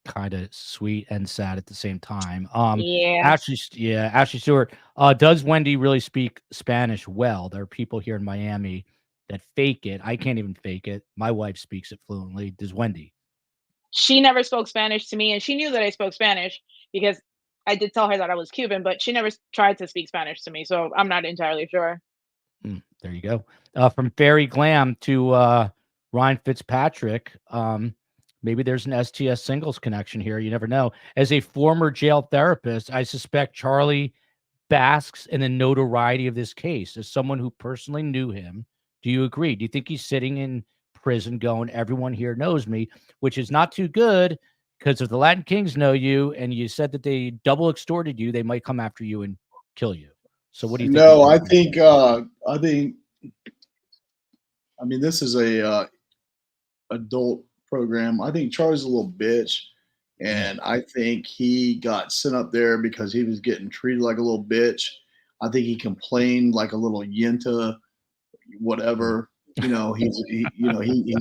S3: kind
S2: of sweet and sad at the same time.
S3: Ashley
S2: Stewart. Does Wendy really speak Spanish well? There are people here in Miami that fake it. I can't even fake it. My wife speaks it fluently. Does Wendy?
S3: She never spoke Spanish to me, and she knew that I spoke Spanish because I did tell her that I was Cuban, but she never tried to speak Spanish to me, so I'm not entirely sure.
S2: There you go. From Fairy Glam to Ryan Fitzpatrick, maybe there's an STS singles connection here. You never know. As a former jail therapist, I suspect Charlie basks in the notoriety of this case. As someone who personally knew him, do you agree? Do you think he's sitting in prison going, everyone here knows me, which is not too good Because if the Latin Kings know you and you said that they double extorted you, they might come after you and kill you. So what do you think?
S4: No, I think, I mean, this is a adult program. I think Charlie's a little bitch, and I think he got sent up there because he was getting treated like a little bitch. I think he complained like a little Yinta, whatever. You know, he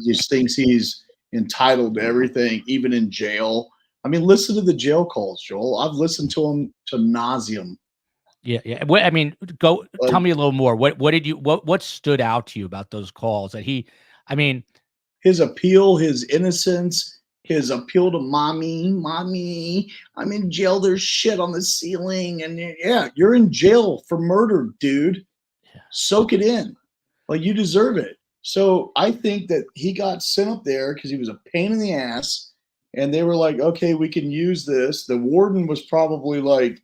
S4: just thinks he's entitled to everything, even in jail. I mean, listen to the jail calls, Joel. I've listened to them to nauseum.
S2: Yeah. What I mean, tell me a little more. What stood out to you about those calls that
S4: his appeal, his innocence, his appeal to mommy, I'm in jail. There's shit on the ceiling. And yeah, you're in jail for murder, dude. Yeah. Soak it in. Like, you deserve it. So I think that he got sent up there because he was a pain in the ass. And they were like, okay, we can use this. The warden was probably like,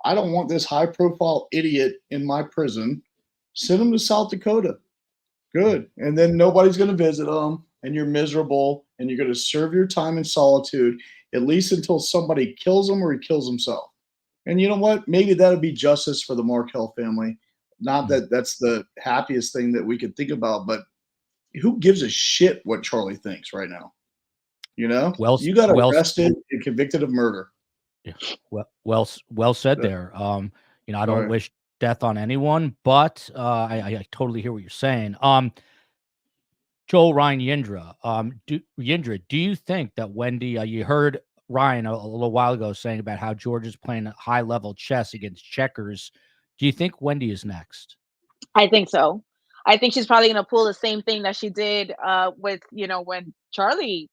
S4: I don't want this high profile idiot in my prison. Send him to South Dakota. Good. And then nobody's going to visit him, and you're miserable, and you're going to serve your time in solitude, at least until somebody kills him or he kills himself. And you know what? Maybe that'll be justice for the Markel family. Not that that's the happiest thing that we could think about, but who gives a shit what Charlie thinks right now? You know, you got arrested and convicted of murder.
S2: Yeah. Well said there. I don't wish death on anyone, but I totally hear what you're saying. Joel, Ryan, Yindra, do you think that Wendy, you heard Ryan a little while ago saying about how George is playing high level chess against checkers. Do you think Wendy is next?
S3: I think so. I think she's probably going to pull the same thing that she did with, when Charlie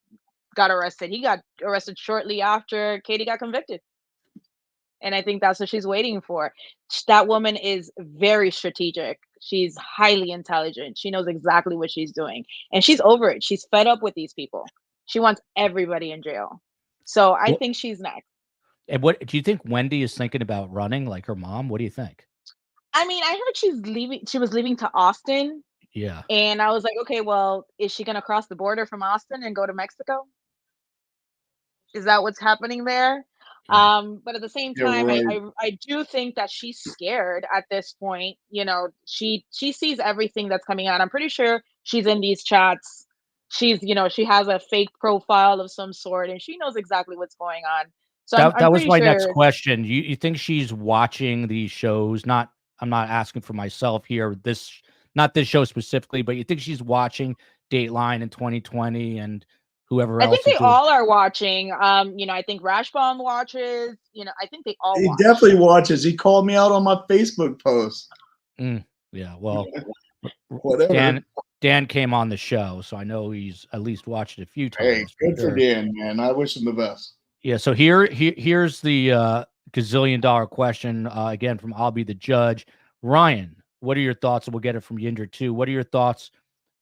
S3: got arrested. He got arrested shortly after Katie got convicted. And I think that's what she's waiting for. That woman is very strategic. She's highly intelligent. She knows exactly what she's doing. And she's over it. She's fed up with these people. She wants everybody in jail. So I think she's next.
S2: And what do you think Wendy is thinking about running like her mom? What do you think?
S3: I mean, I heard she was leaving to Austin.
S2: Yeah.
S3: And I was like, okay, well, is she going to cross the border from Austin and go to Mexico? Is that what's happening there? But at the same time, right. I do think that she's scared at this point. She sees everything that's coming out. I'm pretty sure she's in these chats. She's, she has a fake profile of some sort, and she knows exactly what's going on. So
S2: that was my next question. You think she's watching these shows? I'm not asking for myself here. Not this show specifically, but you think she's watching Dateline in 2020 and whoever else?
S3: I think they all are watching. I think Rashbaum watches. I think they all.
S4: He definitely watches. He called me out on my Facebook post.
S2: Yeah, well,
S4: whatever.
S2: Dan came on the show, so I know he's at least watched it a few times.
S4: Hey, good for Dan, man. I wish him the best.
S2: Yeah. So here's the gazillion-dollar question again from I'll Be the Judge. Ryan, what are your thoughts? And we'll get it from Yindra too. What are your thoughts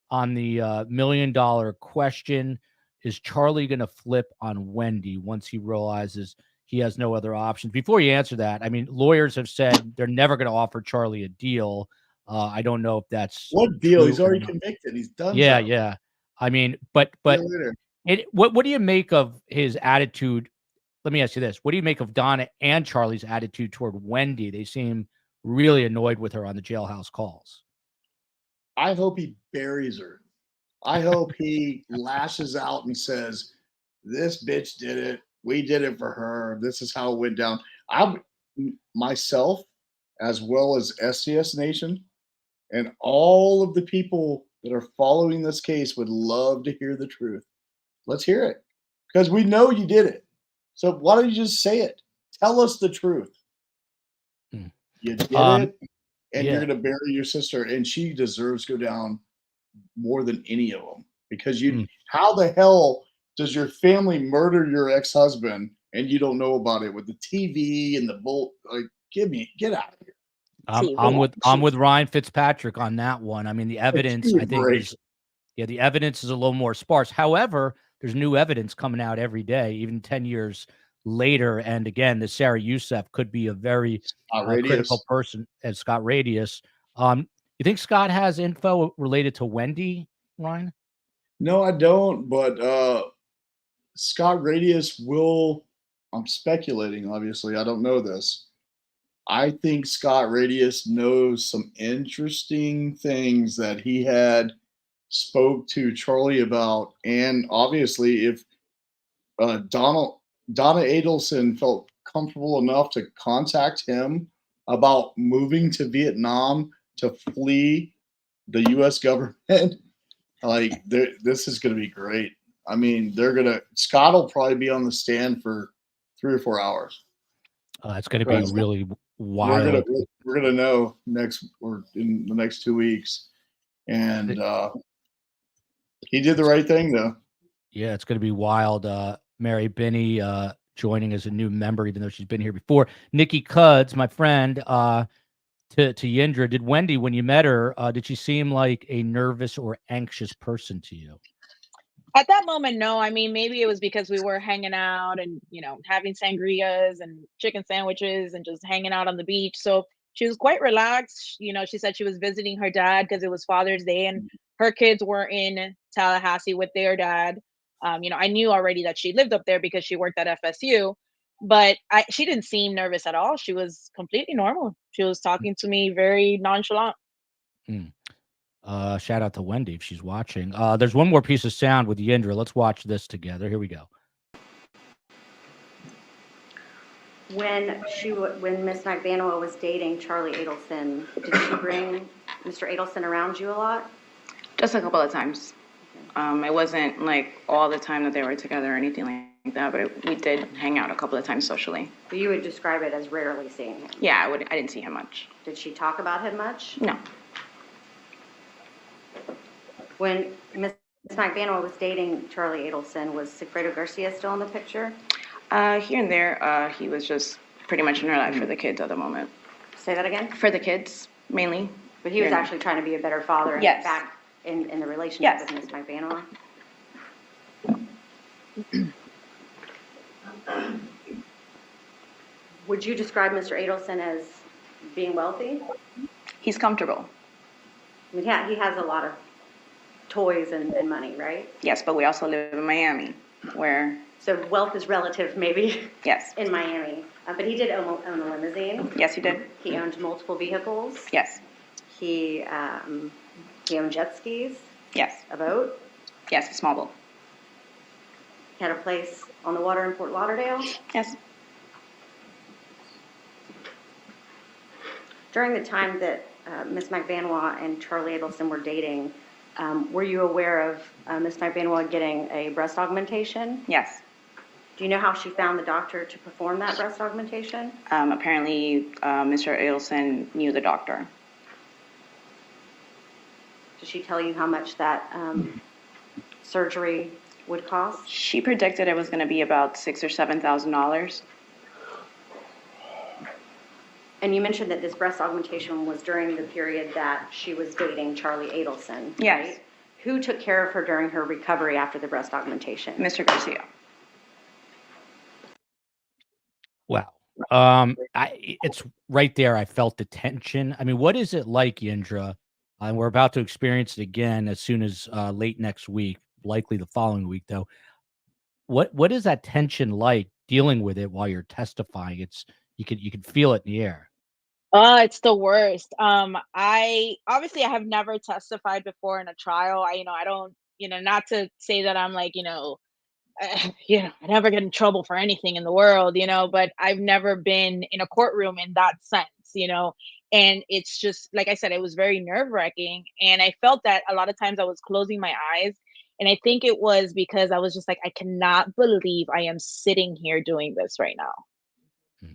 S2: on the $1 million question? Is Charlie going to flip on Wendy once he realizes he has no other options? Before you answer that, I mean, lawyers have said they're never going to offer Charlie a deal. I don't know if that's
S4: what deal. He's already convicted. He's done.
S2: Yeah. I mean, but what do you make of his attitude? Let me ask you this: what do you make of Donna and Charlie's attitude toward Wendy? They seem really annoyed with her on the jailhouse calls.
S4: I hope he buries her. I hope he lashes out and says, this bitch did it. We did it for her. This is how it went down. Myself, as well as STS Nation, and all of the people that are following this case would love to hear the truth. Let's hear it. Because we know you did it. So why don't you just say it? Tell us the truth. You did it, and you're going to bury your sister, and she deserves to go down more than any of them, because how the hell does your family murder your ex-husband and you don't know about it with the TV and the bolt? Like, get out of here.
S2: I'm with Ryan Fitzpatrick on that one. I mean, the evidence I think the evidence is a little more sparse. However, there's new evidence coming out every day, even 10 years later. And again, the Sarah Youssef could be a very critical person, as Scott Radius. You think Scott has info related to Wendy, Ryan?
S4: No, I don't. But Scott Radius will, I'm speculating, obviously, I don't know this. I think Scott Radius knows some interesting things that he had spoke to Charlie about. And obviously, if Donna Adelson felt comfortable enough to contact him about moving to Vietnam to flee the U.S. government, like this is going to be great. I mean, Scott will probably be on the stand for 3 or 4 hours.
S2: It's going to be really wild.
S4: We're gonna know in the next 2 weeks, and he did the right thing though.
S2: Yeah, it's going to be wild. Mary Binney joining as a new member, even though she's been here before. Nikki Cuds, my friend, to Yindra. Did Wendy, when you met her, did she seem like a nervous or anxious person to you?
S3: At that moment, no. I mean, maybe it was because we were hanging out and, having sangrias and chicken sandwiches and just hanging out on the beach. So she was quite relaxed. She said she was visiting her dad because it was Father's Day and her kids were in Tallahassee with their dad. I knew already that she lived up there because she worked at FSU, but she didn't seem nervous at all. She was completely normal. She was talking to me very nonchalant.
S2: Shout out to Wendy if she's watching. There's one more piece of sound with Yindra. Let's watch this together. Here we go.
S8: When Miss Magbaua was dating Charlie Adelson, did she bring Mr. Adelson around you a lot?
S9: Just a couple of times. It wasn't like all the time that they were together or anything like that, but we did hang out a couple of times socially.
S8: But you would describe it as rarely seeing him?
S9: Yeah, I didn't see him much.
S8: Did she talk about him much?
S9: No.
S8: When Miss Magbaua was dating Charlie Adelson, was Sigfredo Garcia still in the picture?
S9: Here and there, he was just pretty much in her life for the kids at the moment.
S8: Say that again?
S9: For the kids, mainly.
S8: But he was actually trying to be a better father and
S9: Yes.
S8: back in the relationship
S9: Yes.
S8: with Miss Magbaua? Would you describe Mr. Adelson as being wealthy?
S9: He's comfortable.
S8: I mean, he has a lot of toys and money, right?
S9: Yes, but we also live in Miami, where...
S8: So wealth is relative, maybe,
S9: Yes.
S8: in Miami. But he did own a limousine.
S9: Yes, he did.
S8: He owned multiple vehicles.
S9: Yes.
S8: He owned jet skis,
S9: Yes.
S8: a boat.
S9: Yes, a small boat.
S8: He had a place on the water in Fort Lauderdale.
S9: Yes.
S8: During the time that Miss Magbaua and Charlie Adelson were dating, were you aware of Miss Magbaua getting a breast augmentation?
S9: Yes.
S8: Do you know how she found the doctor to perform that breast augmentation?
S9: Apparently, Mr. Adelson knew the doctor.
S8: Did she tell you how much that surgery would cost?
S9: She predicted it was going to be about $6,000 or $7,000.
S8: And you mentioned that this breast augmentation was during the period that she was dating Charlie Adelson,
S9: Yes.
S8: right? Who took care of her during her recovery after the breast augmentation?
S9: Mr. Garcia.
S2: Wow. It's right there. I felt the tension. I mean, what is it like, Yindra? And we're about to experience it again as soon as late next week, likely the following week, though. What is that tension like dealing with it while you're testifying? You can feel it in the air.
S3: It's the worst. I have never testified before in a trial. I don't, not to say that I'm like, I never get in trouble for anything in the world, but I've never been in a courtroom in that sense, and it's just, like I said, it was very nerve-wracking. And I felt that a lot of times I was closing my eyes. And I think it was because I was just like, I cannot believe I am sitting here doing this right now.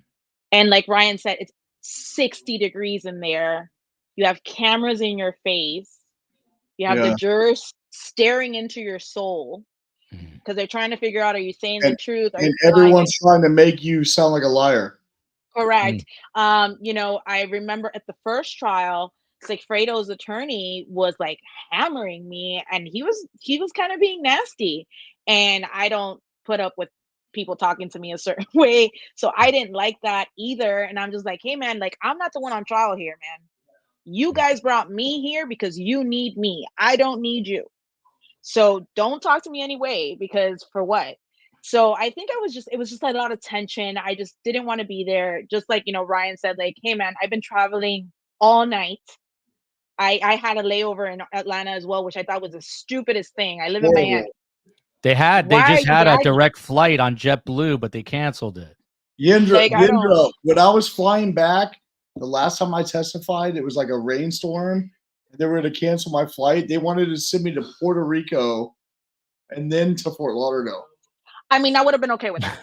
S3: And like Ryan said, it's 60 degrees in there. You have cameras in your face. You have the jurors staring into your soul because they're trying to figure out, are you saying the truth?
S4: And everyone's trying to make you sound like a liar.
S3: Correct. I remember at the first trial, Sigfredo's attorney was like hammering me, and he was kind of being nasty. And I don't put up with people talking to me a certain way, so I didn't like that either. And I'm just like, hey man, like, I'm not the one on trial here, man. You guys brought me here because you need me. I don't need you. So don't talk to me anyway, because for what? So I think it was just a lot of tension. I just didn't want to be there. Just like, Ryan said, like, hey man, I've been traveling all night. I had a layover in Atlanta as well, which I thought was the stupidest thing. I live in
S4: Horrible.
S3: Miami.
S2: They
S3: Why are
S2: just
S3: you
S2: had a
S3: dragging?
S2: direct flight on JetBlue, but they canceled it.
S4: Yindra,
S3: Like, I don't.
S4: when I was flying back, the last time I testified, it was like a rainstorm. They were going to cancel my flight. They wanted to send me to Puerto Rico and then to Fort Lauderdale.
S3: I mean, I would have been okay with that.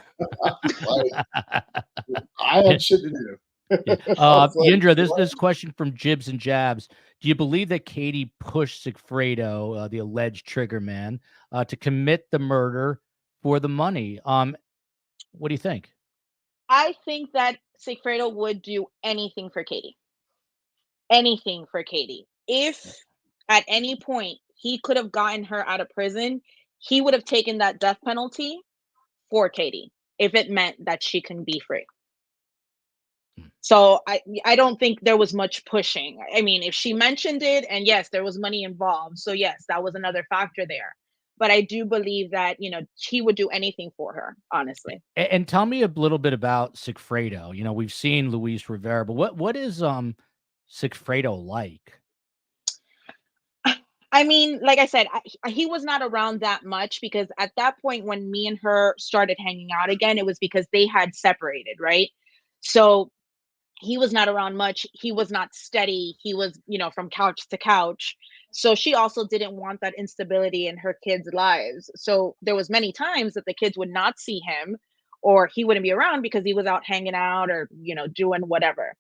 S4: I had shit to do.
S2: Yindra, this question from Jibs and Jabs. Do you believe that Katie pushed Sigfredo, the alleged trigger man, to commit the murder for the money? What do you think?
S3: I think that Sigfredo would do anything for Katie. Anything for Katie. If at any point he could have gotten her out of prison, he would have taken that death penalty for Katie if it meant that she can be free. So I don't think there was much pushing. I mean, if she mentioned it, and yes, there was money involved. So yes, that was another factor there. But I do believe that, he would do anything for her, honestly.
S2: And tell me a little bit about Sigfredo. We've seen Luis Rivera, but what is Sigfredo like?
S3: I mean, like I said, he was not around that much because at that point when me and her started hanging out again, it was because they had separated, right? So he was not around much. He was not steady. He was, from couch to couch. So she also didn't want that instability in her kids' lives. So there was many times that the kids would not see him or he wouldn't be around because he was out hanging out or, doing whatever.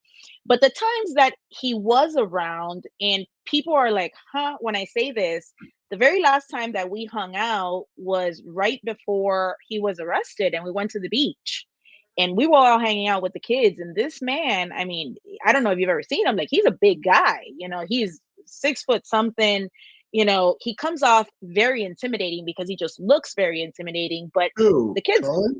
S3: But the times that he was around and people are like, huh, when I say this, the very last time that we hung out was right before he was arrested and we went to the beach. And we were all hanging out with the kids. And this man, I mean, I don't know if you've ever seen him. Like, he's a big guy, he's 6 foot something. He comes off very intimidating because he just looks very intimidating. But
S4: Who?
S3: the kids,
S4: Charlie?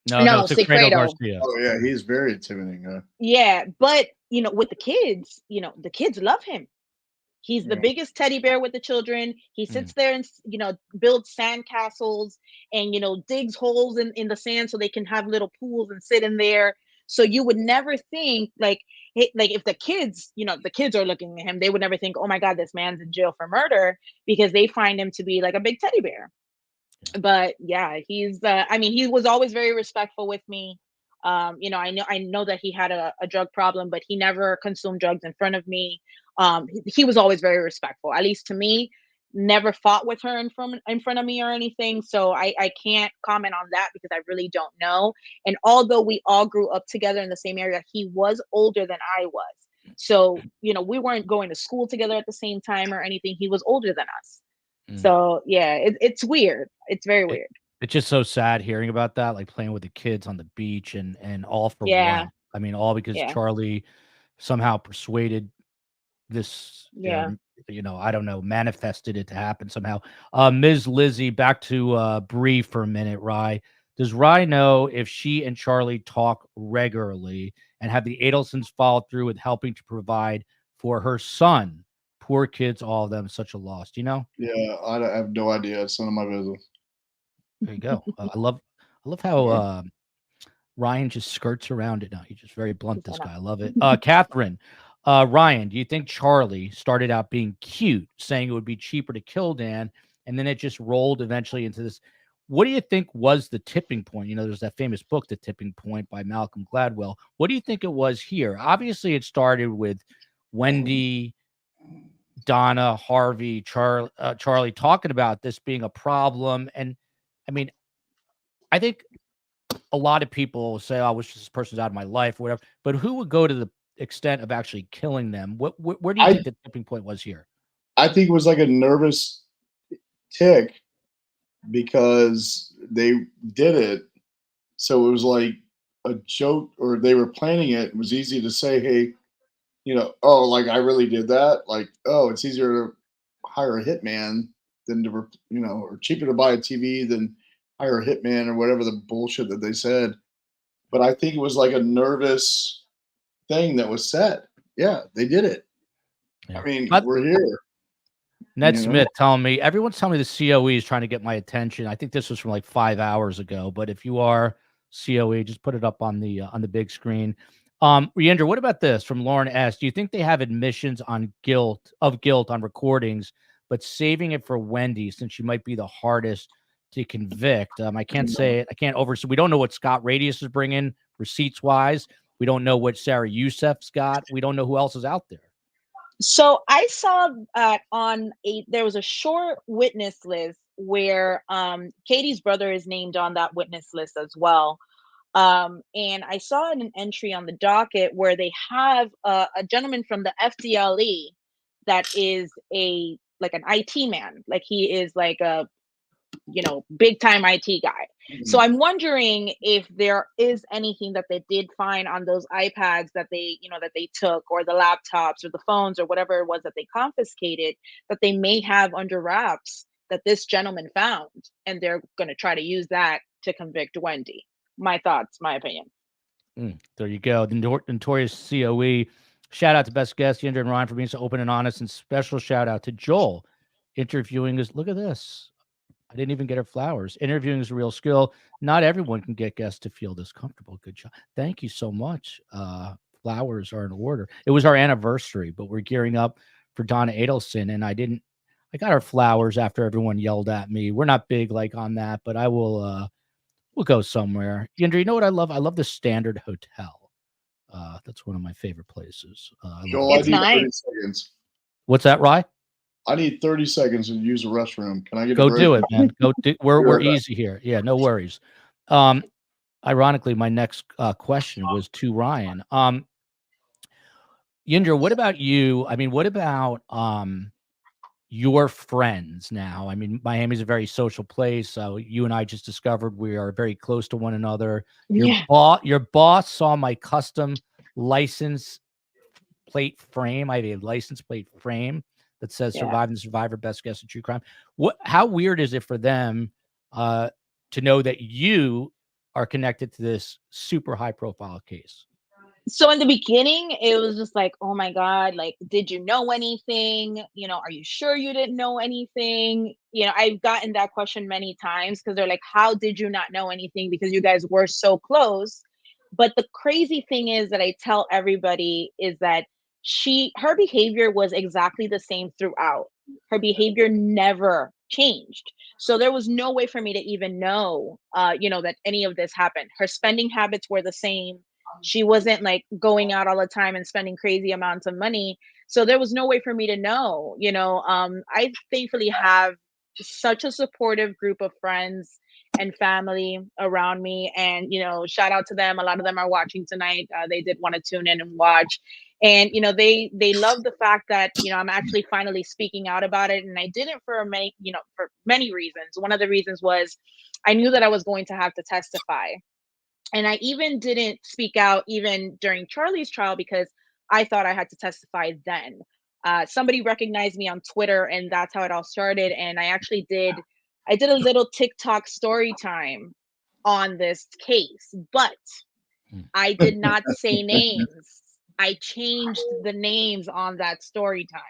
S2: No, Sigfredo
S3: Sigfredo.
S2: Garcia.
S4: Oh yeah, he's very intimidating.
S3: Yeah, but with the kids, the kids love him. He's the biggest teddy bear with the children. He sits there and, builds sand castles and, digs holes in the sand so they can have little pools and sit in there. So you would never think like if the kids, the kids are looking at him, they would never think, oh my God, this man's in jail for murder because they find him to be like a big teddy bear. But yeah, he's, he was always very respectful with me. I know that he had a drug problem, but he never consumed drugs in front of me. He was always very respectful, at least to me, never fought with her in front of me or anything. So I can't comment on that because I really don't know. And although we all grew up together in the same area, he was older than I was. So, we weren't going to school together at the same time or anything. He was older than us. So yeah, it's weird. It's very weird.
S2: It's just so sad hearing about that, like playing with the kids on the beach and all for
S3: Yeah.
S2: what? I mean, all because Charlie somehow persuaded this, I don't know, manifested it to happen somehow. Ms. Lizzie, back to Bree for a minute, Rye. Does Rye know if she and Charlie talk regularly and have the Adelsons followed through with helping to provide for her son? Poor kids, all of them, such a loss. Do you know?
S4: Yeah, I have no idea. It's none of my business.
S2: There you go. I love how Ryan just skirts around it now. He's just very blunt, this guy. I love it. Catherine, Ryan, do you think Charlie started out being cute, saying it would be cheaper to kill Dan, and then it just rolled eventually into this? What do you think was the tipping point? There's that famous book, The Tipping Point by Malcolm Gladwell. What do you think it was here? Obviously, it started with Wendy, Donna, Harvey, Charlie talking about this being a problem. And I mean, I think a lot of people say, oh, I wish this person's out of my life or whatever, but who would go to the extent of actually killing them? Where do you think the tipping point was here?
S4: I think it was like a nervous tick because they did it. So it was like a joke, or they were planning it. It was easy to say, hey, oh, like I really did that. Like, oh, it's easier to hire a hitman than to, or cheaper to buy a TV than hire a hitman or whatever the bullshit that they said. But I think it was like a nervous thing that was set. Yeah, they did it.
S2: Yeah.
S4: I mean, we're here.
S2: Ned
S4: You know?
S2: Smith telling me, everyone's telling me the COE is trying to get my attention. I think this was from like 5 hours ago, but if you are COE, just put it up on the big screen. Yindra, what about this from Lauren S? Do you think they have admissions on guilt on recordings, but saving it for Wendy since she might be the hardest to convict? I can't say it. I can't over. So we don't know what Scott Radius is bringing receipts wise. We don't know what Sarah Youssef's got. We don't know who else is out there.
S3: So I saw there was a short witness list where Katie's brother is named on that witness list as well. And I saw an entry on the docket where they have a gentleman from the FDLE that is an IT man. Like he is like a, big time IT guy. So I'm wondering if there is anything that they did find on those iPads that they took, or the laptops or the phones or whatever it was that they confiscated, that they may have under wraps that this gentleman found, and they're going to try to use that to convict Wendy. My thoughts, my opinion.
S2: There you go. The notorious COE. Shout out to best guest Yindra and Ryan for being so open and honest, and special shout out to Joel interviewing us. Look at this. I didn't even get her flowers. Interviewing is a real skill. Not everyone can get guests to feel this comfortable. Good job. Thank you so much. Flowers are in order. It was our anniversary, but we're gearing up for Donna Adelson, and I got her flowers after everyone yelled at me. We're not big like on that, but I will we'll go somewhere. Yindra, you know what I love? I love the Standard Hotel. That's one of my favorite places.
S3: It's nice.
S4: 30 seconds.
S2: What's that, Rye?
S4: I need 30 seconds to use the restroom. Can I get
S2: Go
S4: a break?
S2: do it, man. We're easy here. Yeah, no worries. Ironically, my next question was to Ryan. Yindra, what about you? I mean, what about your friends now? I mean, Miami's a very social place. So you and I just discovered we are very close to one another. Your boss saw my custom license plate frame. I have a license plate frame that says Surviving the Survivor, best guest in true crime. How weird is it for them to know that you are connected to this super high profile case?
S3: So in the beginning, it was just like, oh my God, like, did you know anything? Are you sure you didn't know anything? I've gotten that question many times because they're like, how did you not know anything? Because you guys were so close. But the crazy thing is that I tell everybody is that her behavior was exactly the same throughout. Her behavior never changed. So there was no way for me to even know, that any of this happened. Her spending habits were the same. She wasn't like going out all the time and spending crazy amounts of money. So there was no way for me to know, I thankfully have such a supportive group of friends and family around me. And, shout out to them. A lot of them are watching tonight. They did want to tune in and watch. And, they love the fact that, I'm actually finally speaking out about it. And I did it for many reasons. One of the reasons was I knew that I was going to have to testify. And I even didn't speak out even during Charlie's trial because I thought I had to testify then. Somebody recognized me on Twitter, and that's how it all started. And I did a little TikTok story time on this case, but I did not say names. I changed the names on that story time.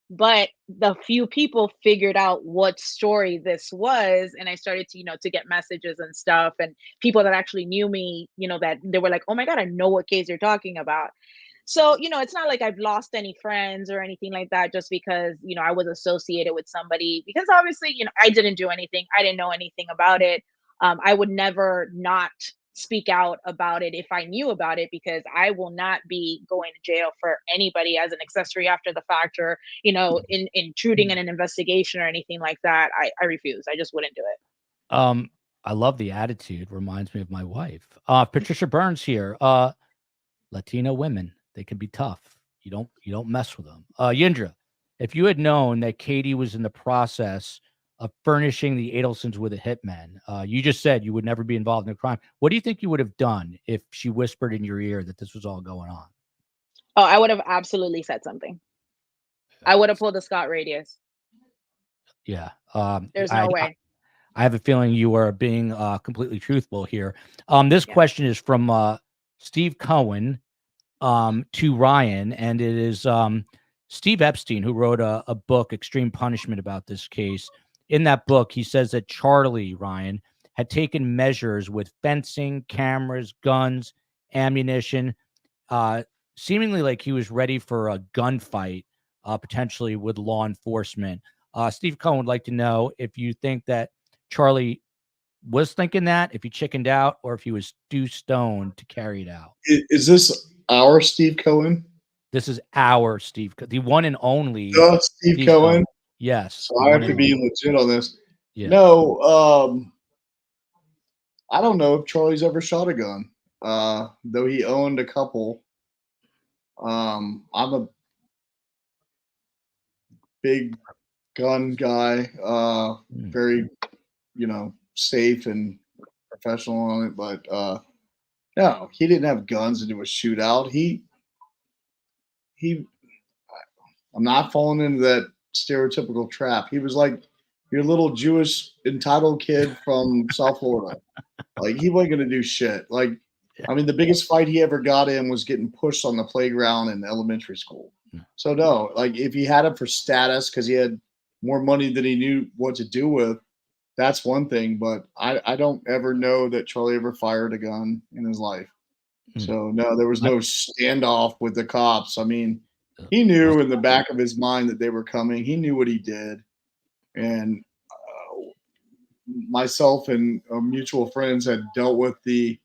S3: But the few people figured out what story this was, and I started to, to get messages and stuff, and people that actually knew me, that they were like, oh my God, I know what case you're talking about. So, it's not like I've lost any friends or anything like that just because, I was associated with somebody, because obviously, I didn't do anything. I didn't know anything about it. I would never not speak out about it if I knew about it, because I will not be going to jail for anybody as an accessory after the fact, or, intruding in an investigation or anything like that. I refuse. I just wouldn't do it.
S2: I love the attitude. Reminds me of my wife. Patricia Burns here. Latino women, they can be tough. You don't mess with them. Yindra, if you had known that Katie was in the process of furnishing the Adelsons with a hitman, you just said you would never be involved in a crime. What do you think you would have done if she whispered in your ear that this was all going on?
S3: Oh, I would have absolutely said something. I would have pulled the Scott Radius.
S2: Yeah.
S3: There's no way.
S2: I have a feeling you are being completely truthful here. This question is from Steve Cohen to Ryan, and it is, Steve Epstein, who wrote a book, Extreme Punishment, about this case. In that book, he says that Charlie, Ryan, had taken measures with fencing, cameras, guns, ammunition, seemingly like he was ready for a gunfight, potentially with law enforcement. Steve Cohen would like to know if you think that Charlie was thinking that, if he chickened out, or if he was too stoned to carry it out.
S4: Is this our Steve Cohen?
S2: This is our Steve, the one and only
S4: Steve Cohen.
S2: Yes.
S4: So I have to be legit on this.
S2: Yeah.
S4: No, I don't know if Charlie's ever shot a gun, though he owned a couple. I'm a big gun guy, very, safe and professional on it. But no, he didn't have guns and do a shootout. I'm not falling into that stereotypical trap. He was like your little Jewish entitled kid from South Florida. Like, he wasn't going to do shit. Like, I mean, the biggest fight he ever got in was getting pushed on the playground in elementary school. So no, like, if he had it for status because he had more money than he knew what to do with, that's one thing. But I don't ever know that Charlie ever fired a gun in his life. So no, there was no standoff with the cops. I mean, he knew in the back of his mind that they were coming. He knew what he did. And myself and mutual friends had dealt with the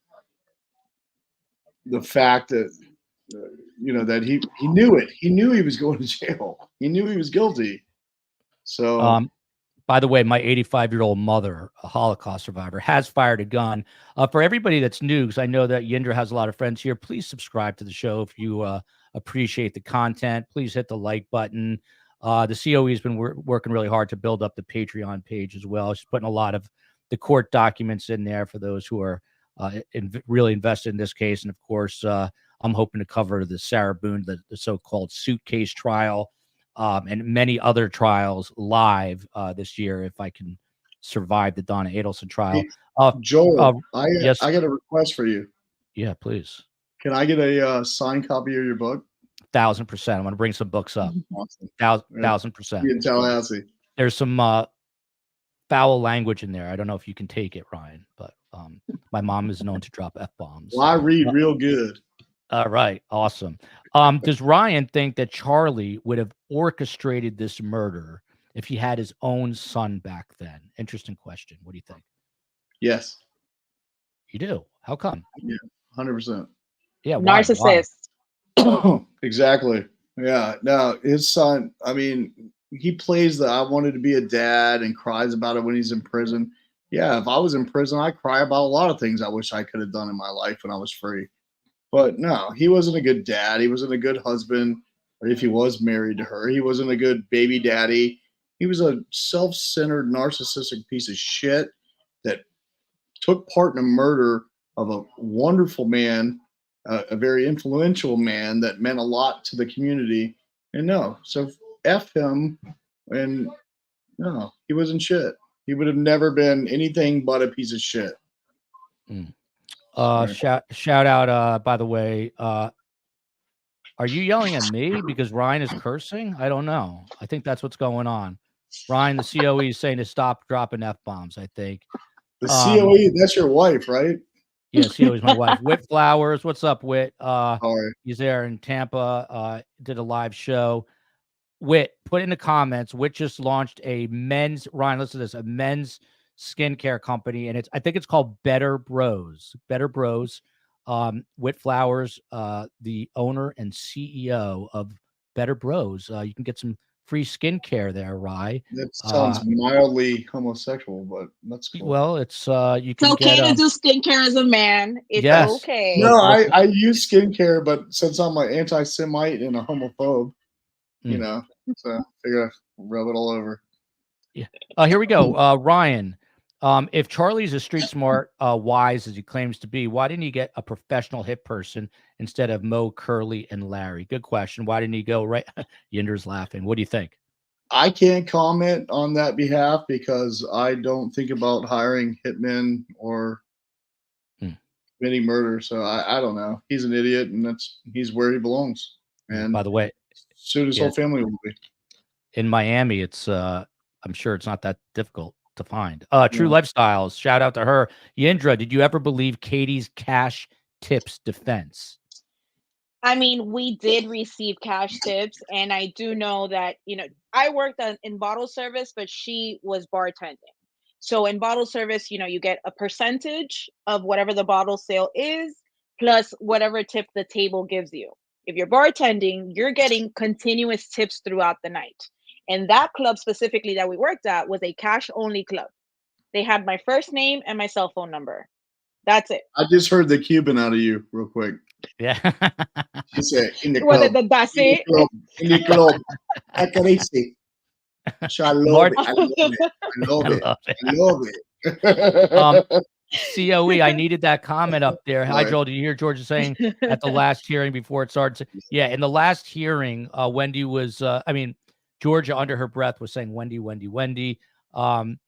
S4: fact that, that he knew it. He knew he was going to jail. He knew he was guilty. So,
S2: by the way, my 85-year-old mother, a Holocaust survivor, has fired a gun. For everybody that's new, because I know that Yindra has a lot of friends here, please subscribe to the show if you appreciate the content. Please hit the like button. The COE has been working really hard to build up the Patreon page as well. She's putting a lot of the court documents in there for those who are really invested in this case. And of course, I'm hoping to cover the Sarah Boone, the so-called suitcase trial, and many other trials live this year if I can survive the Donna Adelson trial.
S4: Joel,
S2: yes.
S4: I got a request for you.
S2: Yeah, please.
S4: Can I get a signed copy of your book?
S2: 1,000%. I'm going to bring some books up.
S4: Awesome.
S2: 1,000%.
S4: In Tallahassee.
S2: There's some foul language in there. I don't know if you can take it, Ryan, but my mom is known to drop F-bombs.
S4: Well, I read real good.
S2: All right. Awesome. Does Ryan think that Charlie would have orchestrated this murder if he had his own son back then? Interesting question. What do you think?
S4: Yes.
S2: You do? How come?
S4: Yeah, 100%.
S2: Yeah. Why?
S3: Narcissist.
S4: Exactly. Yeah. Now, his son, I mean, he plays the I wanted to be a dad and cries about it when he's in prison. Yeah, if I was in prison, I cry about a lot of things I wish I could have done in my life when I was free. But no, he wasn't a good dad. He wasn't a good husband. Or if he was married to her, he wasn't a good baby daddy. He was a self-centered, narcissistic piece of shit that took part in a murder of a wonderful man, a very influential man that meant a lot to the community. And no, so F him. And no, he wasn't shit. He would have never been anything but a piece of shit.
S2: Shout out, by the way, are you yelling at me because Ryan is cursing? I don't know. I think that's what's going on. Ryan, the COE is saying to stop dropping F-bombs, I think.
S4: The COE, that's your wife, right?
S2: Yeah, COE is my wife. Whit Flowers, what's up, Whit?
S4: All right.
S2: He's there in Tampa, did a live show. Whit, put in the comments, Whit just launched a men's, Ryan, listen to this, a men's skincare company, and I think it's called Better Bros. Better Bros. Whit Flowers, the owner and CEO of Better Bros. You can get some free skincare there, Rye.
S4: That sounds mildly homosexual, but that's cool.
S2: Well, it's you
S3: It's
S2: can
S3: okay
S2: get,
S3: to do skincare as a man. It's
S2: yes.
S3: okay.
S4: No, I use skincare, but since I'm an anti-Semite and a homophobe, so I figure I rub it all over.
S2: Yeah. Here we go. Ryan, if Charlie's as street smart, wise as he claims to be, why didn't he get a professional hit person instead of Mo, Curly, and Larry? Good question. Why didn't he go right? Yinder's laughing. What do you think?
S4: I can't comment on that behalf because I don't think about hiring hitmen or committing murder. So I don't know. He's an idiot, and he's where he belongs. And
S2: by the way,
S4: Soon his whole family will be.
S2: In Miami, it's I'm sure it's not that difficult to find. True
S4: Yeah.
S2: Lifestyles, shout out to her. Yindra, did you ever believe Katie's cash tips defense?
S3: I mean, we did receive cash tips, and I do know that, I worked in bottle service, but she was bartending. So in bottle service, you get a percentage of whatever the bottle sale is, plus whatever tip the table gives you. If you're bartending, you're getting continuous tips throughout the night. And that club specifically that we worked at was a cash only club. They had my first name and my cell phone number. That's it.
S4: I just heard the Cuban out of you real quick.
S2: Yeah.
S4: She said, in the
S3: Was
S4: club.
S3: it that's it?
S4: In the club. I can see. So I love it. I love it. I love it. I love it.
S2: COE, I needed that comment up there. Hi,
S4: Right.
S2: Joel. Did you hear Georgia saying at the last hearing before it started? Yeah, in the last hearing, Wendy was, Georgia under her breath was saying Wendy, Wendy, Wendy. And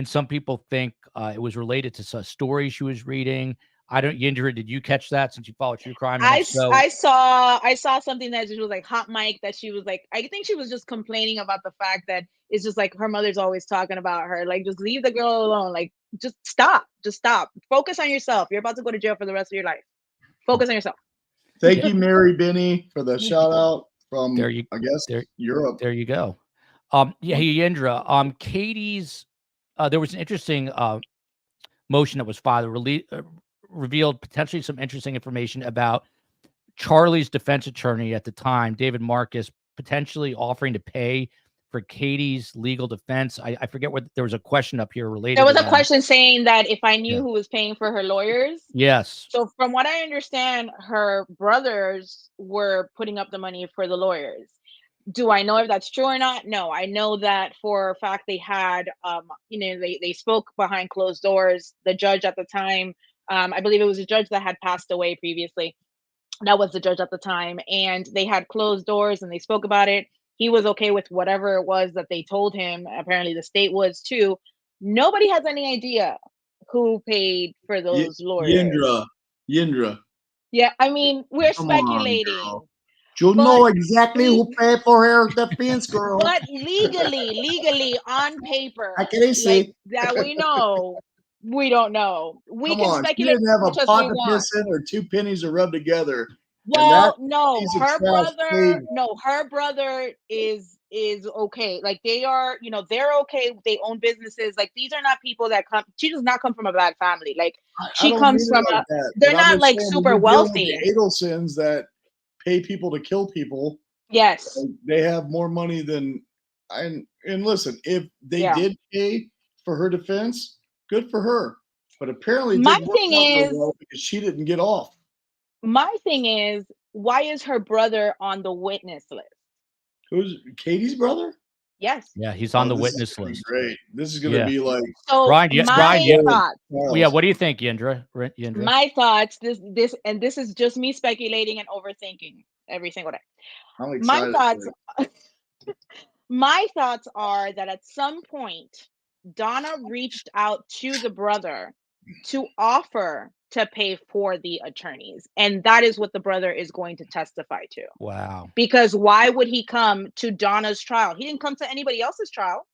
S2: some people think it was related to a story she was reading. Yindra, did you catch that since you follow true crime?
S3: I saw something that she was like hot mic, that she was like, I think she was just complaining about the fact that it's just like her mother's always talking about her. Like, just leave the girl alone. Like, just stop. Focus on yourself. You're about to go to jail for the rest of your life. Focus on yourself.
S4: Thank you, Mary Benny, for the shout out from, Europe.
S2: There you go. Yindra, Katie's, there was an interesting motion that was filed, revealed potentially some interesting information about Charlie's defense attorney at the time, David Marcus, potentially offering to pay for Katie's legal defense. I forget what, there was a question up here related.
S3: There was
S2: to
S3: a question saying that if I knew who was paying for her lawyers.
S2: Yes.
S3: So from what I understand, her brothers were putting up the money for the lawyers. Do I know if that's true or not? No, I know that for a fact they had, they spoke behind closed doors. The judge at the time, I believe it was a judge that had passed away previously. That was the judge at the time. And they had closed doors and they spoke about it. He was okay with whatever it was that they told him. Apparently the state was too. Nobody has any idea who paid for those lawyers.
S4: Yindra.
S3: Yeah, I mean, we're
S4: Come on,
S3: speculating.
S4: girl. You know exactly who paid for her defense, girl.
S3: But legally on paper,
S4: I can see
S3: that we know, we don't know. We
S4: Come
S3: can
S4: on, she
S3: speculate
S4: didn't have
S3: as much
S4: a
S3: as
S4: pot
S3: we
S4: to
S3: want.
S4: piss in or two pennies to rub together.
S3: Well, no,
S4: piece of
S3: her
S4: trash
S3: brother,
S4: paid.
S3: no, her brother is okay. Like, they are, they're okay. They own businesses. Like, these are not people that come. She does not come from a bad family. Like, she comes from
S4: like that,
S3: they're
S4: but I'm
S3: not
S4: just
S3: like
S4: saying,
S3: super
S4: when you're dealing with
S3: wealthy.
S4: The Adelsons that pay people to kill people.
S3: Yes,
S4: they have more money than. And listen, if they did pay for her defense, good for her. But apparently,
S3: my thing is,
S4: because she didn't get off.
S3: My thing is, why is her brother on the witness list?
S4: Who's Katie's brother?
S3: Yes.
S2: Yeah, he's on the witness list.
S4: Great. This is going to be like.
S3: So
S2: Brian,
S3: thoughts.
S2: Yeah, what do you think, Yindra?
S3: My thoughts. This is just me speculating and overthinking every single day.
S4: I'm excited.
S3: My thoughts are that at some point, Donna reached out to the brother to offer to pay for the attorneys. And that is what the brother is going to testify to.
S2: Wow.
S3: Because why would he come to Donna's trial? He didn't come to anybody else's trial.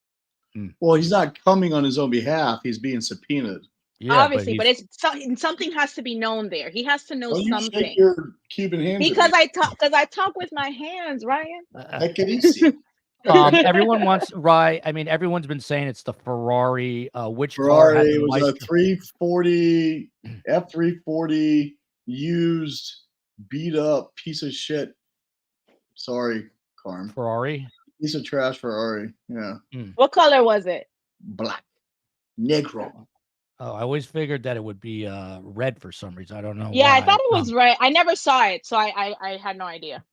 S4: Well, he's not coming on his own behalf. He's being subpoenaed.
S3: Yeah, obviously, but it's something has to be known there. He has to know something.
S4: Shake your Cuban hands.
S3: Because I talk with my hands, Ryan.
S4: I can easy.
S2: Everyone wants everyone's been saying it's the Ferrari. Which
S4: Ferrari
S2: car
S4: was a 340 F340 used, beat up piece of shit. Sorry, Carm.
S2: Ferrari.
S4: Piece of trash Ferrari. Yeah.
S3: What color was it?
S4: Black. Negro.
S2: Oh, I always figured that it would be red for some reason. I don't know.
S3: Yeah,
S2: why.
S3: I thought it was red. I never saw it, so I had no idea.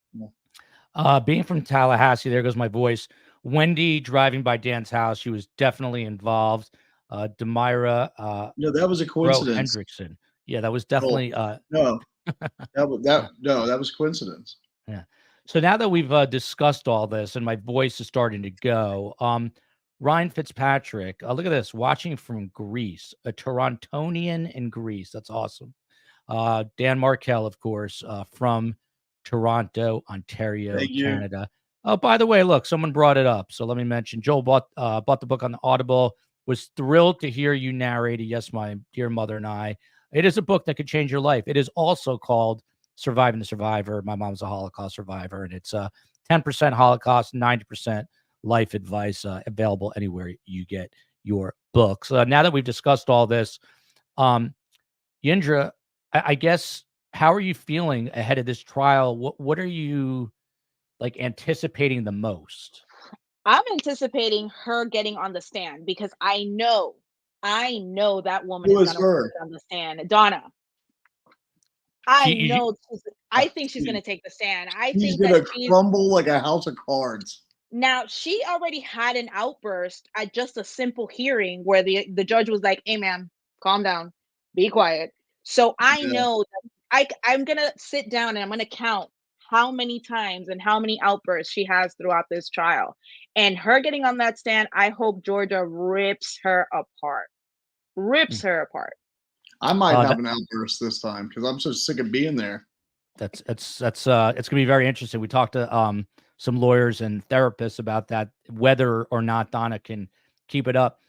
S2: Being from Tallahassee, there goes my voice. Wendy driving by Dan's house, she was definitely involved. Demira,
S4: that was a coincidence.
S2: Hendrickson. Yeah, that was definitely
S4: no. That was coincidence.
S2: Yeah. So now that we've discussed all this and my voice is starting to go, Ryan Fitzpatrick, look at this, watching from Greece, a Torontonian in Greece. That's awesome. Dan Markel, of course, from Toronto, Ontario,
S4: Thank you.
S2: Canada. Oh, by the way, look, someone brought it up, so let me mention. Joel bought the book on the Audible. Was thrilled to hear you narrate it. Yes, my dear mother and I. It is a book that could change your life. It is also called Surviving the Survivor. My mom's a Holocaust survivor, and it's 10% Holocaust, 90% life advice, available anywhere you get your books. Now that we've discussed all this, Yindra, I guess, how are you feeling ahead of this trial? What are you like anticipating the most?
S3: I'm anticipating her getting on the stand because I know that woman
S4: Who
S3: is
S4: is
S3: gonna
S4: her?
S3: work on the stand. Donna. I think she's gonna take the stand. I
S4: He's
S3: think that
S4: gonna crumble like a house of cards.
S3: now she already had an outburst at just a simple hearing where the judge was like, "Hey, ma'am, calm down, be quiet." So I
S4: Yeah.
S3: know that I'm gonna sit down and I'm gonna count how many times and how many outbursts she has throughout this trial. And her getting on that stand, I hope Georgia rips her apart. Rips her apart.
S4: I might have
S2: That-
S4: an outburst this time because I'm so sick of being there.
S2: That's it's gonna be very interesting. We talked to some lawyers and therapists about that, whether or not Donna can keep it up.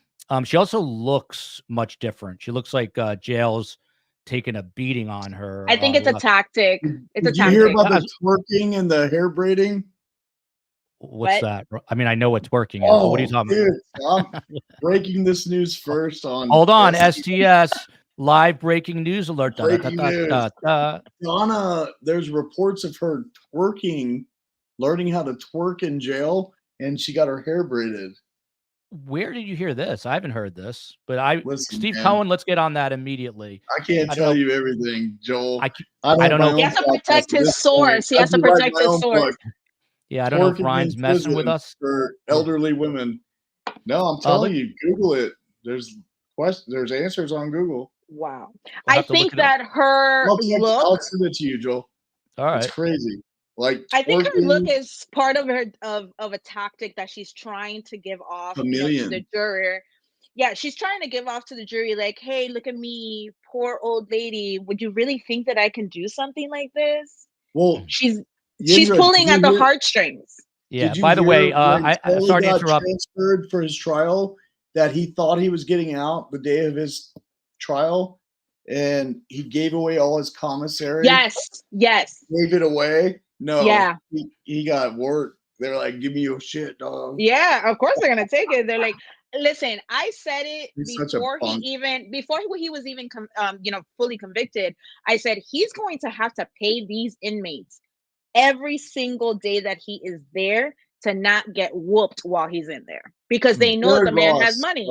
S2: She also looks much different. She looks like jail's taking a beating on her.
S3: I think it's a tactic. It's a
S4: Did you hear
S3: tactic.
S4: about the twerking and the hair braiding?
S2: What's
S3: What?
S2: that? I mean, I know what's working. But what are you talking
S4: dude, I'm breaking this news first on.
S2: Hold on,
S4: STS.
S2: STS live breaking news alert.
S4: Breaking news. Donna, there's reports of her twerking, learning how to twerk in jail, and she got her hair braided.
S2: Where did you hear this? I haven't heard this, but
S4: Listen,
S2: Steve
S4: man.
S2: Cohen, let's get on that immediately.
S4: I can't tell you everything, Joel.
S2: I don't know.
S3: He has to protect his source. He has to protect his source.
S2: Yeah, I don't know if Ryan's messing with us.
S4: For elderly women. No, I'm telling you, Google it. There's answers on Google.
S3: Wow.
S2: We'll
S3: I think that her look.
S4: I'll send it to you, Joel.
S2: All right.
S4: It's crazy. Like
S3: I think her look is part of her of a tactic that she's trying to give off to the jury. Yeah, she's trying to give off to the jury, like, hey, look at me, poor old lady. Would you really think that I can do something like this?
S4: Well,
S3: she's pulling at the heartstrings.
S2: Yeah. By the way, I sorry to interrupt.
S4: Transferred for his trial, that he thought he was getting out the day of his trial, and he gave away all his commissary.
S3: Yes.
S4: Gave it away. No.
S3: Yeah.
S4: He got work. They're like, give me your shit, dog.
S3: Yeah, of course they're gonna take it. They're like, listen, I said it
S4: He's
S3: before he was even fully convicted. I said he's going to have to pay these inmates every single day that he is there to not get whooped while he's in there, because they know the man has money.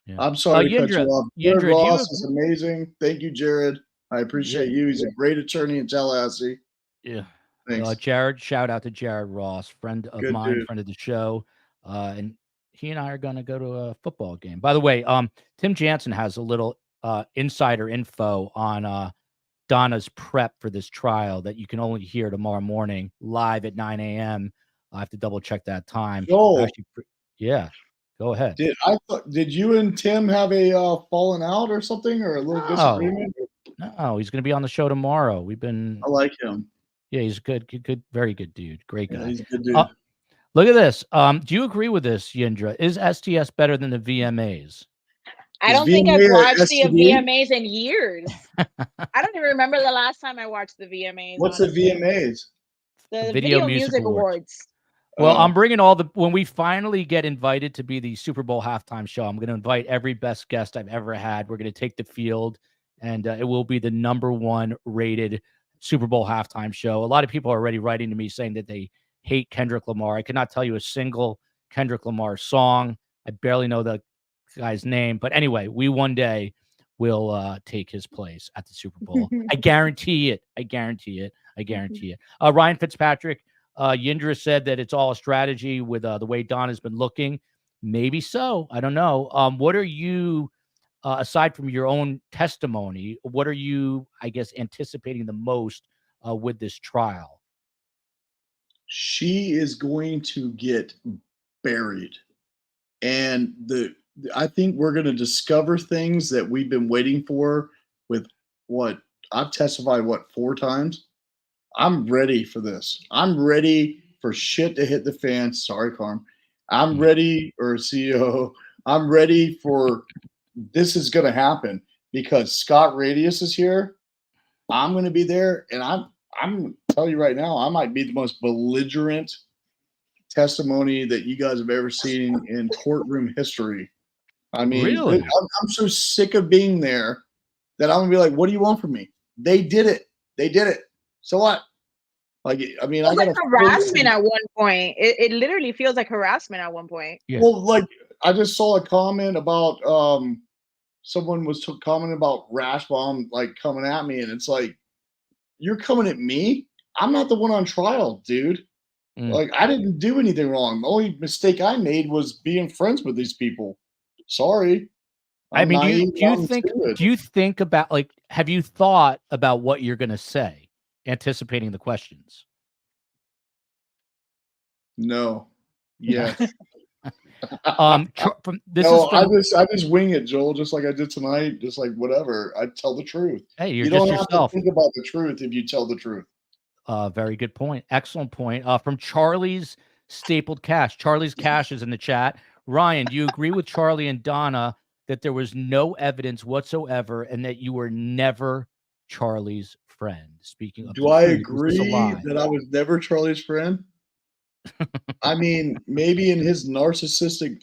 S4: Yeah. I'm sorry to cut you off. Jared
S2: Yindra,
S4: Ross is amazing. Thank you, Jared. I appreciate you. He's a great attorney in Tallahassee.
S2: Yeah.
S4: Thanks.
S2: Jared, shout out to Jared Ross, friend of mine,
S4: dude.
S2: friend of the show. And he and I are going to go to a football game. By the way, Tim Jansen has a little insider info on Donna's prep for this trial that you can only hear tomorrow morning live at 9 a.m. I have to double check that time.
S4: Joel.
S2: Yeah, go ahead.
S4: Did you and Tim have a falling out or something, or a little disagreement?
S2: No, he's going to be on the show tomorrow.
S4: I like him.
S2: Yeah, he's a good, very good dude. Great guy.
S4: Yeah, he's a good dude.
S2: Look at this. Do you agree with this, Yindra? Is STS better than the VMAs?
S3: I don't think I've watched the VMAs in years. I don't even remember the last time I watched the VMAs.
S4: What's the VMAs?
S3: The Video Music Awards.
S2: Well, I'm bringing when we finally get invited to be the Super Bowl halftime show, I'm going to invite every best guest I've ever had. We're going to take the field, and it will be the #1 rated Super Bowl halftime show. A lot of people are already writing to me saying that they hate Kendrick Lamar. I could not tell you a single Kendrick Lamar song. I barely know the guy's name, but anyway, we one day will take his place at the Super Bowl. I guarantee it. Ryan Fitzpatrick, Yindra said that it's all a strategy with the way Donna's been looking. Maybe so. I don't know. What are you, aside from your own testimony, what are you, I guess, anticipating the most with this trial?
S4: She is going to get buried. And I think we're going to discover things that we've been waiting for with I've testified, 4 times? I'm ready for this. I'm ready for shit to hit the fan. Sorry, Carm. I'm ready, or CEO. I'm ready for this is going to happen because Scott Radius is here. I'm going to be there, and I'm going to tell you right now, I might be the most belligerent testimony that you guys have ever seen in courtroom history. I mean,
S2: Really?
S4: I'm so sick of being there that I'm going to be like, what do you want from me? They did it. They did it. So what? Like, I mean, I got
S3: harassment at one point. It literally feels like harassment at one point.
S2: Yeah.
S4: Well, like I just saw a comment about someone was commenting about Rash Bomb like coming at me, and it's like, you're coming at me? I'm not the one on trial, dude. Like, I didn't do anything wrong. The only mistake I made was being friends with these people. Sorry.
S2: I mean, do you think about, like, have you thought about what you're going to say, anticipating the questions?
S4: No. Yeah.
S2: I
S4: just wing it, Joel, just like I did tonight. Just like whatever. I tell the truth.
S2: Hey,
S4: you don't have to think about the truth if you tell the truth.
S2: Very good point. Excellent point. From Charlie's Stapled Cash. Charlie's Cash is in the chat. Ryan, do you agree with Charlie and Donna that there was no evidence whatsoever and that you were never Charlie's friend? Speaking of,
S4: do I agree that I was never Charlie's friend? I mean, maybe in his narcissistic,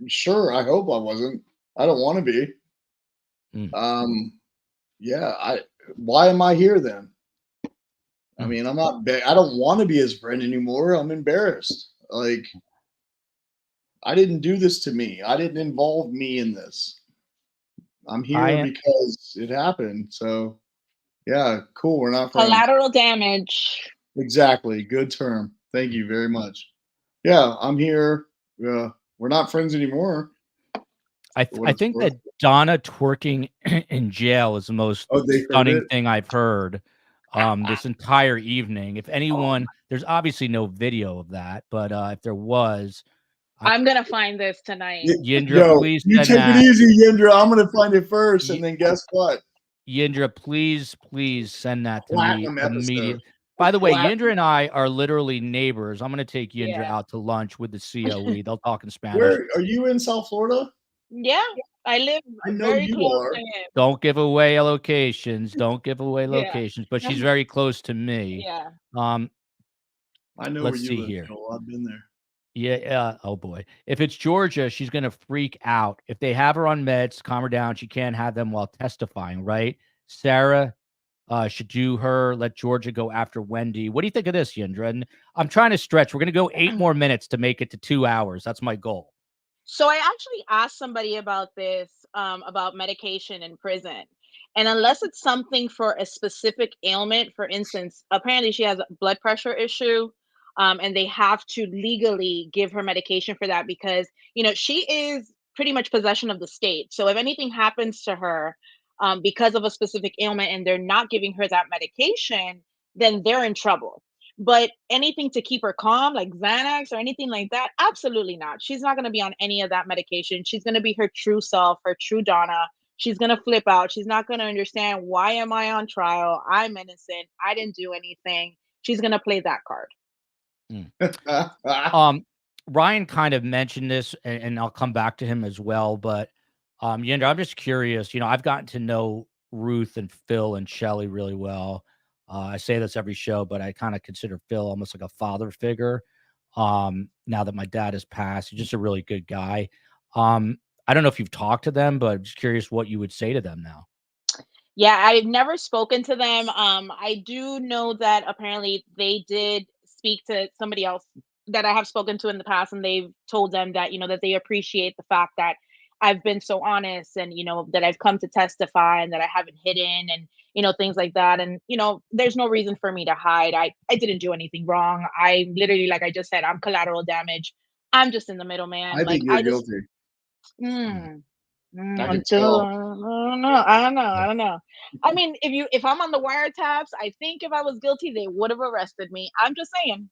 S4: sure, I hope I wasn't. I don't want to be. Yeah, why am I here then? I mean, I'm not, I don't want to be his friend anymore. I'm embarrassed. Like, I didn't do this to me. I didn't involve me in this. I'm here because it happened. So, yeah, cool. We're not friends.
S3: Collateral damage.
S4: Exactly. Good term. Thank you very much. Yeah, I'm here. We're not friends anymore.
S2: I think that Donna twerking in jail is the most stunning thing I've heard this entire evening. If anyone, there's obviously no video of that, but if there was,
S3: I'm gonna find this tonight.
S2: Yindra, please.
S4: You take it easy, Yindra. I'm gonna find it first, and then guess what?
S2: Yindra, please send that to me immediately. By the way, Yindra and I are literally neighbors. I'm going to take Yindra out to lunch with the COE. They'll talk in Spanish.
S4: Where are you in South Florida?
S3: Yeah, I live very close to him.
S2: Don't give away locations. Don't give away locations. But she's very close to me.
S3: Yeah.
S4: I know
S2: let's
S4: where you
S2: see
S4: live,
S2: here.
S4: Joel. I've been there.
S2: Yeah. Oh boy. If it's Georgia, she's going to freak out. If they have her on meds, calm her down. She can't have them while testifying, right? Sarah should do her. Let Georgia go after Wendy. What do you think of this, Yindra? And I'm trying to stretch. We're going to go 8 more minutes to make it to 2 hours. That's my goal.
S3: So I actually asked somebody about this, about medication in prison. And unless it's something for a specific ailment, for instance, apparently she has a blood pressure issue, and they have to legally give her medication for that because, she is pretty much possession of the state. So if anything happens to her, because of a specific ailment and they're not giving her that medication, then they're in trouble. But anything to keep her calm, like Xanax or anything like that, absolutely not. She's not going to be on any of that medication. She's going to be her true self, her true Donna. She's going to flip out. She's not going to understand, why am I on trial? I'm innocent. I didn't do anything. She's going to play that card.
S2: Ryan kind of mentioned this, and I'll come back to him as well, but Yindra, I'm just curious. I've gotten to know Ruth and Phil and Shelly really well. I say this every show, but I kind of consider Phil almost like a father figure. Now that my dad has passed, he's just a really good guy. I don't know if you've talked to them, but I'm just curious what you would say to them now.
S3: Yeah, I've never spoken to them. I do know that apparently they did speak to somebody else that I have spoken to in the past, and they've told them that, that they appreciate the fact that I've been so honest and, that I've come to testify and that I haven't hidden and, things like that. And, there's no reason for me to hide. I didn't do anything wrong. I literally, like I just said, I'm collateral damage. I'm just in the middle, man.
S4: I think you're guilty.
S3: I don't know. I mean, if I'm on the wiretaps, I think if I was guilty, they would have arrested me. I'm just saying.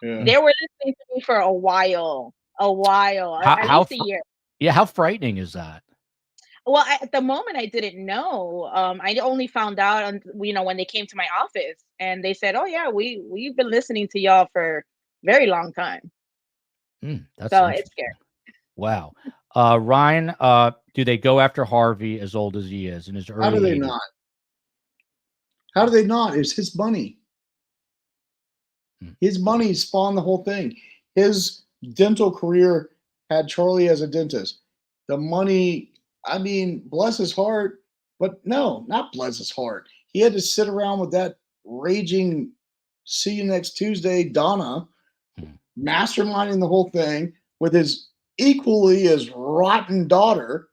S3: Yeah. They were listening to me for a while, at least a year.
S2: Yeah, how frightening is that?
S3: Well, at the moment, I didn't know. I only found out, when they came to my office and they said, "Oh yeah, we've been listening to y'all for a very long time."
S2: That's
S3: So it's
S2: interesting.
S3: scary.
S2: Wow. Ryan, do they go after Harvey as old as he is in his
S4: How do
S2: early
S4: they
S2: 80s?
S4: not? How do they not? It's his money. His money spawned the whole thing. His dental career had Charlie as a dentist. The money, I mean, bless his heart, but no, not bless his heart. He had to sit around with that raging, see you next Tuesday, Donna, masterminding the whole thing with his equally as rotten daughter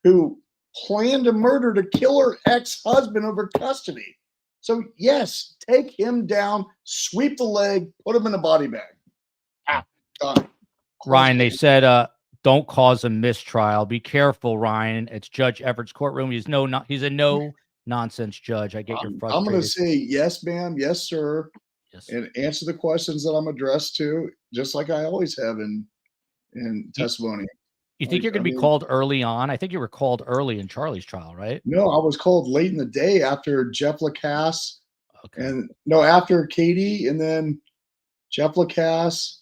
S4: who planned a murder to kill her ex-husband over custody. So yes, take him down, sweep the leg, put him in a body bag. Done.
S2: Ryan, they said, don't cause a mistrial. Be careful, Ryan. It's Judge Everett's courtroom. He's a no nonsense judge. I get you're
S4: I'm
S2: frustrated.
S4: going to say yes, ma'am, yes, sir,
S2: Yes.
S4: and answer the questions that I'm addressed to, just like I always have in testimony.
S2: You think you're going to be called early on? I think you were called early in Charlie's trial, right?
S4: No, I was called late in the day after Jeff Lacasse,
S2: Okay.
S4: after Katie, and then Jeff Lacasse.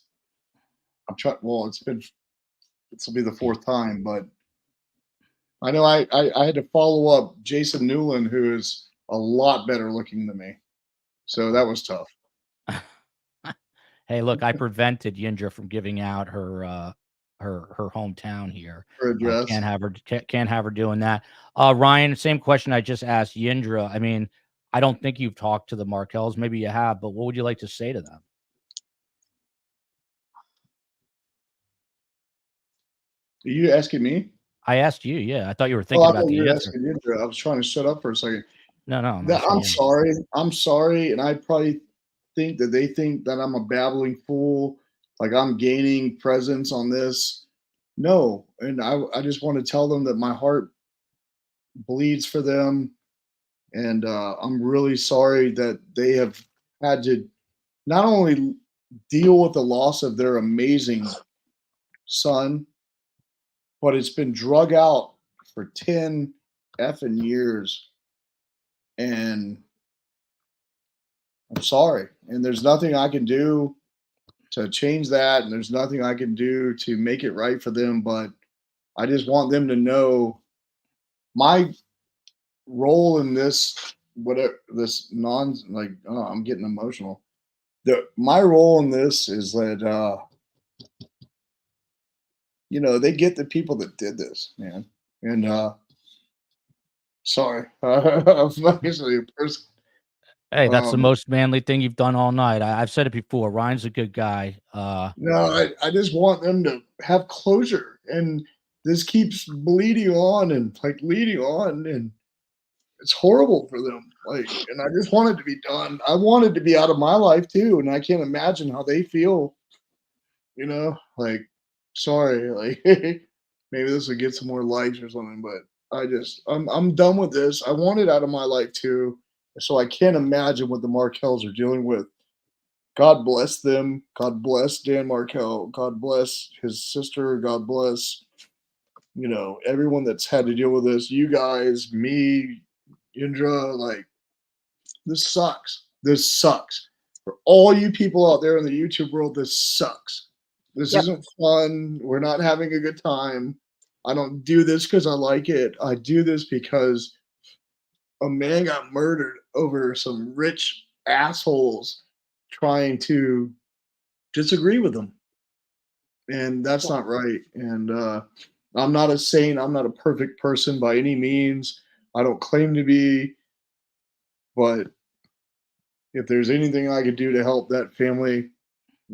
S4: I'm trying. Well, this will be the fourth time, but I know I had to follow up Jason Newland, who is a lot better looking than me, so that was tough.
S2: Hey, look, I prevented Yindra from giving out her hometown here.
S4: Her address.
S2: Can't have her doing that. Ryan, same question I just asked Yindra. I mean, I don't think you've talked to the Markels. Maybe you have, but what would you like to say to them?
S4: Are you asking me?
S2: I asked you. Yeah, I thought you were thinking about the answer.
S4: I was trying to shut up for a second.
S2: No.
S4: I'm sorry. I'm sorry, and I probably think that they think that I'm a babbling fool, like I'm gaining presence on this. No, and I just want to tell them that my heart bleeds for them, and I'm really sorry that they have had to not only deal with the loss of their amazing son, but it's been drug out for 10 effing years. And I'm sorry. And there's nothing I can do to change that. And there's nothing I can do to make it right for them. But I just want them to know my role in this, I'm getting emotional. My role in this is that, they get the people that did this, man. And sorry, I'm actually a person.
S2: Hey, that's the most manly thing you've done all night. I've said it before. Ryan's a good guy.
S4: No, I just want them to have closure, and this keeps bleeding on and leading on, and it's horrible for them. And I just want it to be done. I want it to be out of my life too, and I can't imagine how they feel. Sorry, maybe this will get some more likes or something, but I'm done with this. I want it out of my life too. So I can't imagine what the Markels are dealing with. God bless them. God bless Dan Markel. God bless his sister. God bless, everyone that's had to deal with this. You guys, me, Yindra, this sucks. This sucks. For all you people out there in the YouTube world, this sucks. This isn't fun. We're not having a good time. I don't do this because I like it. I do this because a man got murdered over some rich assholes trying to disagree with him. And that's not right. And I'm not a saint. I'm not a perfect person by any means. I don't claim to be. But if there's anything I could do to help that family,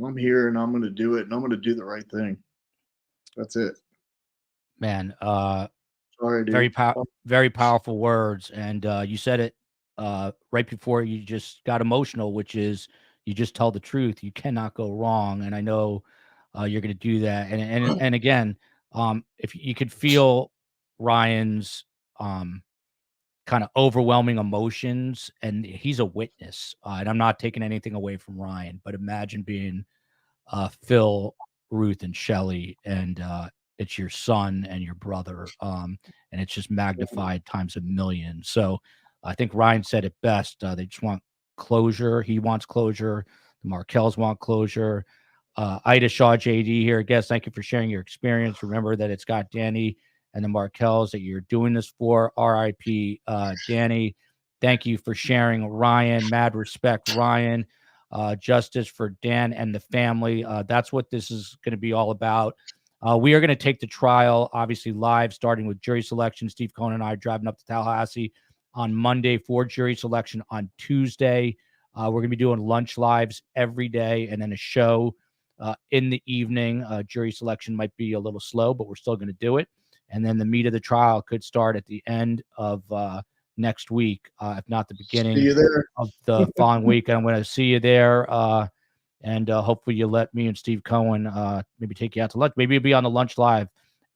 S4: I'm here and I'm going to do it. And I'm going to do the right thing. That's it.
S2: Man,
S4: sorry, dude.
S2: Very powerful words. And you said it right before you just got emotional, which is you just tell the truth. You cannot go wrong. And I know you're going to do that. And again, if you could feel Ryan's kind of overwhelming emotions, and he's a witness. And I'm not taking anything away from Ryan, but imagine being Phil, Ruth, and Shelley, and it's your son and your brother. And it's just magnified times a million. So I think Ryan said it best. They just want closure. He wants closure. The Markels want closure. Ida Shaw JD here. I guess thank you for sharing your experience. Remember that it's got Danny and the Markels that you're doing this for. RIP Danny. Thank you for sharing, Ryan. Mad respect, Ryan. Justice for Dan and the family. That's what this is going to be all about. We are going to take the trial, obviously, live, starting with jury selection. Steve Cohen and I are driving up to Tallahassee on Monday for jury selection on Tuesday. We're going to be doing lunch lives every day and then a show in the evening. Jury selection might be a little slow, but we're still going to do it. And then the meat of the trial could start at the end of next week, if not the beginning of the following week. I'm going to see you there. And hopefully you let me and Steve Cohen maybe take you out to lunch. Maybe you'll be on the lunch live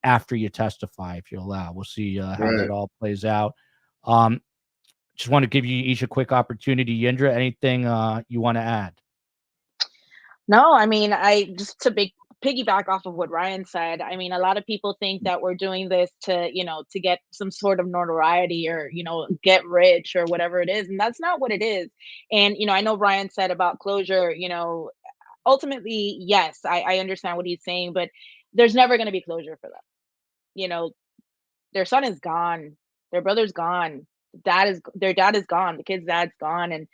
S2: after you testify, if you allow. We'll see how that all plays out. Just want to give you each a quick opportunity. Yindra, anything you want to add?
S3: No, I mean, just to piggyback off of what Ryan said. I mean, a lot of people think that we're doing this to, to get some sort of notoriety or, get rich or whatever it is. And that's not what it is. And, I know Ryan said about closure, ultimately, yes, I understand what he's saying, but there's never going to be closure for them. Their son is gone. Their brother's gone. Their dad is gone. The kid's dad's gone. And,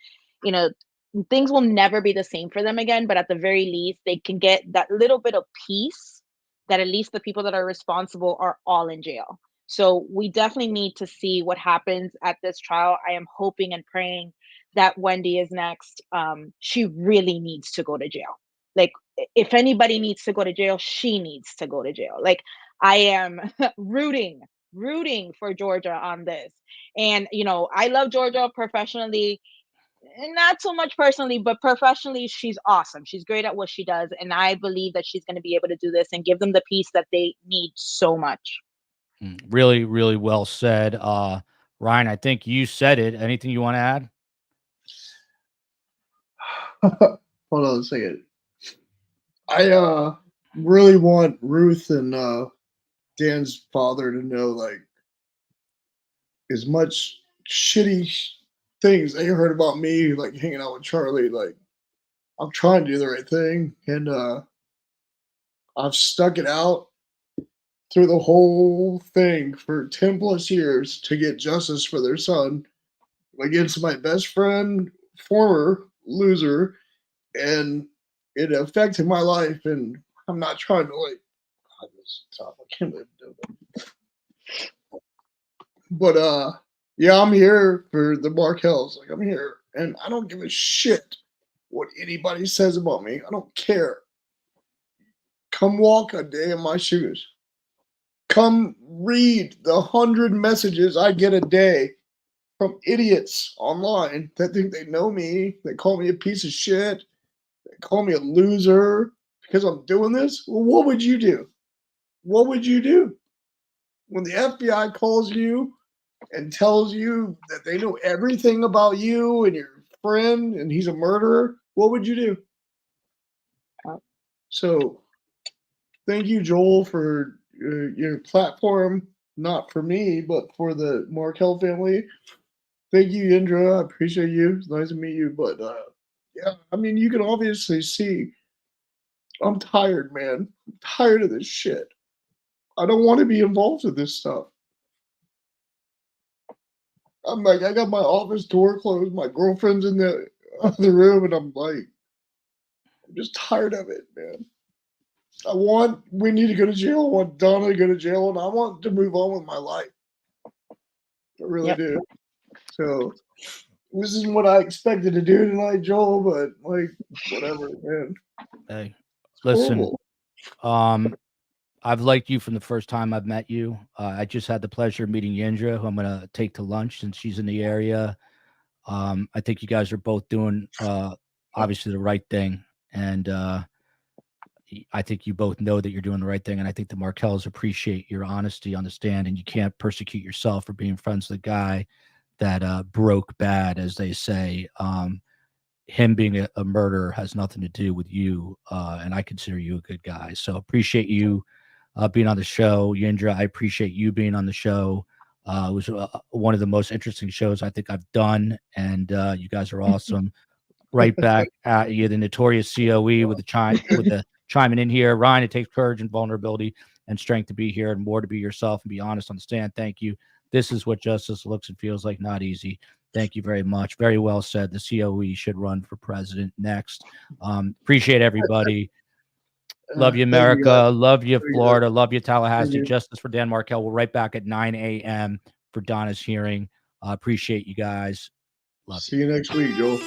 S3: things will never be the same for them again, but at the very least, they can get that little bit of peace that at least the people that are responsible are all in jail. So we definitely need to see what happens at this trial. I am hoping and praying that Wendy is next. She really needs to go to jail. Like, if anybody needs to go to jail, she needs to go to jail. Like, I am rooting for Georgia on this. And, I love Georgia professionally. Not so much personally, but professionally, she's awesome. She's great at what she does. And I believe that she's going to be able to do this and give them the peace that they need so much.
S2: Really, really well said. Ryan, I think you said it. Anything you want to add?
S4: Hold on a second. I really want Ruth and Dan's father to know, like, as much shitty things they heard about me, like hanging out with Charlie, like, I'm trying to do the right thing, and I've stuck it out through the whole thing for 10 plus years to get justice for their son against my best friend, former loser, and it affected my life. And I'm not trying to, like, God, this is tough. I can't believe I'm doing that. But yeah, I'm here for the Markels. Like, I'm here, and I don't give a shit what anybody says about me. I don't care. Come walk a day in my shoes. Come read the 100 messages I get a day from idiots online that think they know me. They call me a piece of shit. They call me a loser because I'm doing this. Well, what would you do? What would you do when the FBI calls you and tells you that they know everything about you and your friend and he's a murderer? What would you do? So thank you, Joel, for your platform, not for me, but for the Markel family. Thank you, Yindra. I appreciate you. It's nice to meet you. But yeah, I mean, you can obviously see I'm tired, man. I'm tired of this shit. I don't want to be involved with this stuff. I'm like, I got my office door closed. My girlfriend's in the other room, and I'm like, I'm just tired of it, man. I want Wendy to go to jail. I want Donna to go to jail, and I want to move on with my life. I really do. So this isn't what I expected to do tonight, Joel, but like, whatever, man.
S2: Hey,
S4: It's
S2: listen,
S4: horrible.
S2: I've liked you from the first time I've met you. I just had the pleasure of meeting Yindra, who I'm going to take to lunch since she's in the area. I think you guys are both doing, obviously, the right thing. And I think you both know that you're doing the right thing. And I think the Markels appreciate your honesty on the stand. And you can't persecute yourself for being friends with the guy that broke bad, as they say. Him being a murderer has nothing to do with you. And I consider you a good guy. So appreciate you being on the show. Yindra, I appreciate you being on the show. It was one of the most interesting shows I think I've done, and you guys are awesome. Right back at you, the notorious COE with the chiming in here. Ryan, it takes courage and vulnerability and strength to be here, and more to be yourself and be honest on the stand. Thank you. This is what justice looks and feels like. Not easy. Thank you very much. Very well said. The COE should run for president next. Appreciate everybody. Love you, America. Love you, Florida. Love you, Tallahassee. Justice for Dan Markel. We're right back at 9 a.m. for Donna's hearing. Appreciate you guys. Love you.
S4: See you next week, Joel.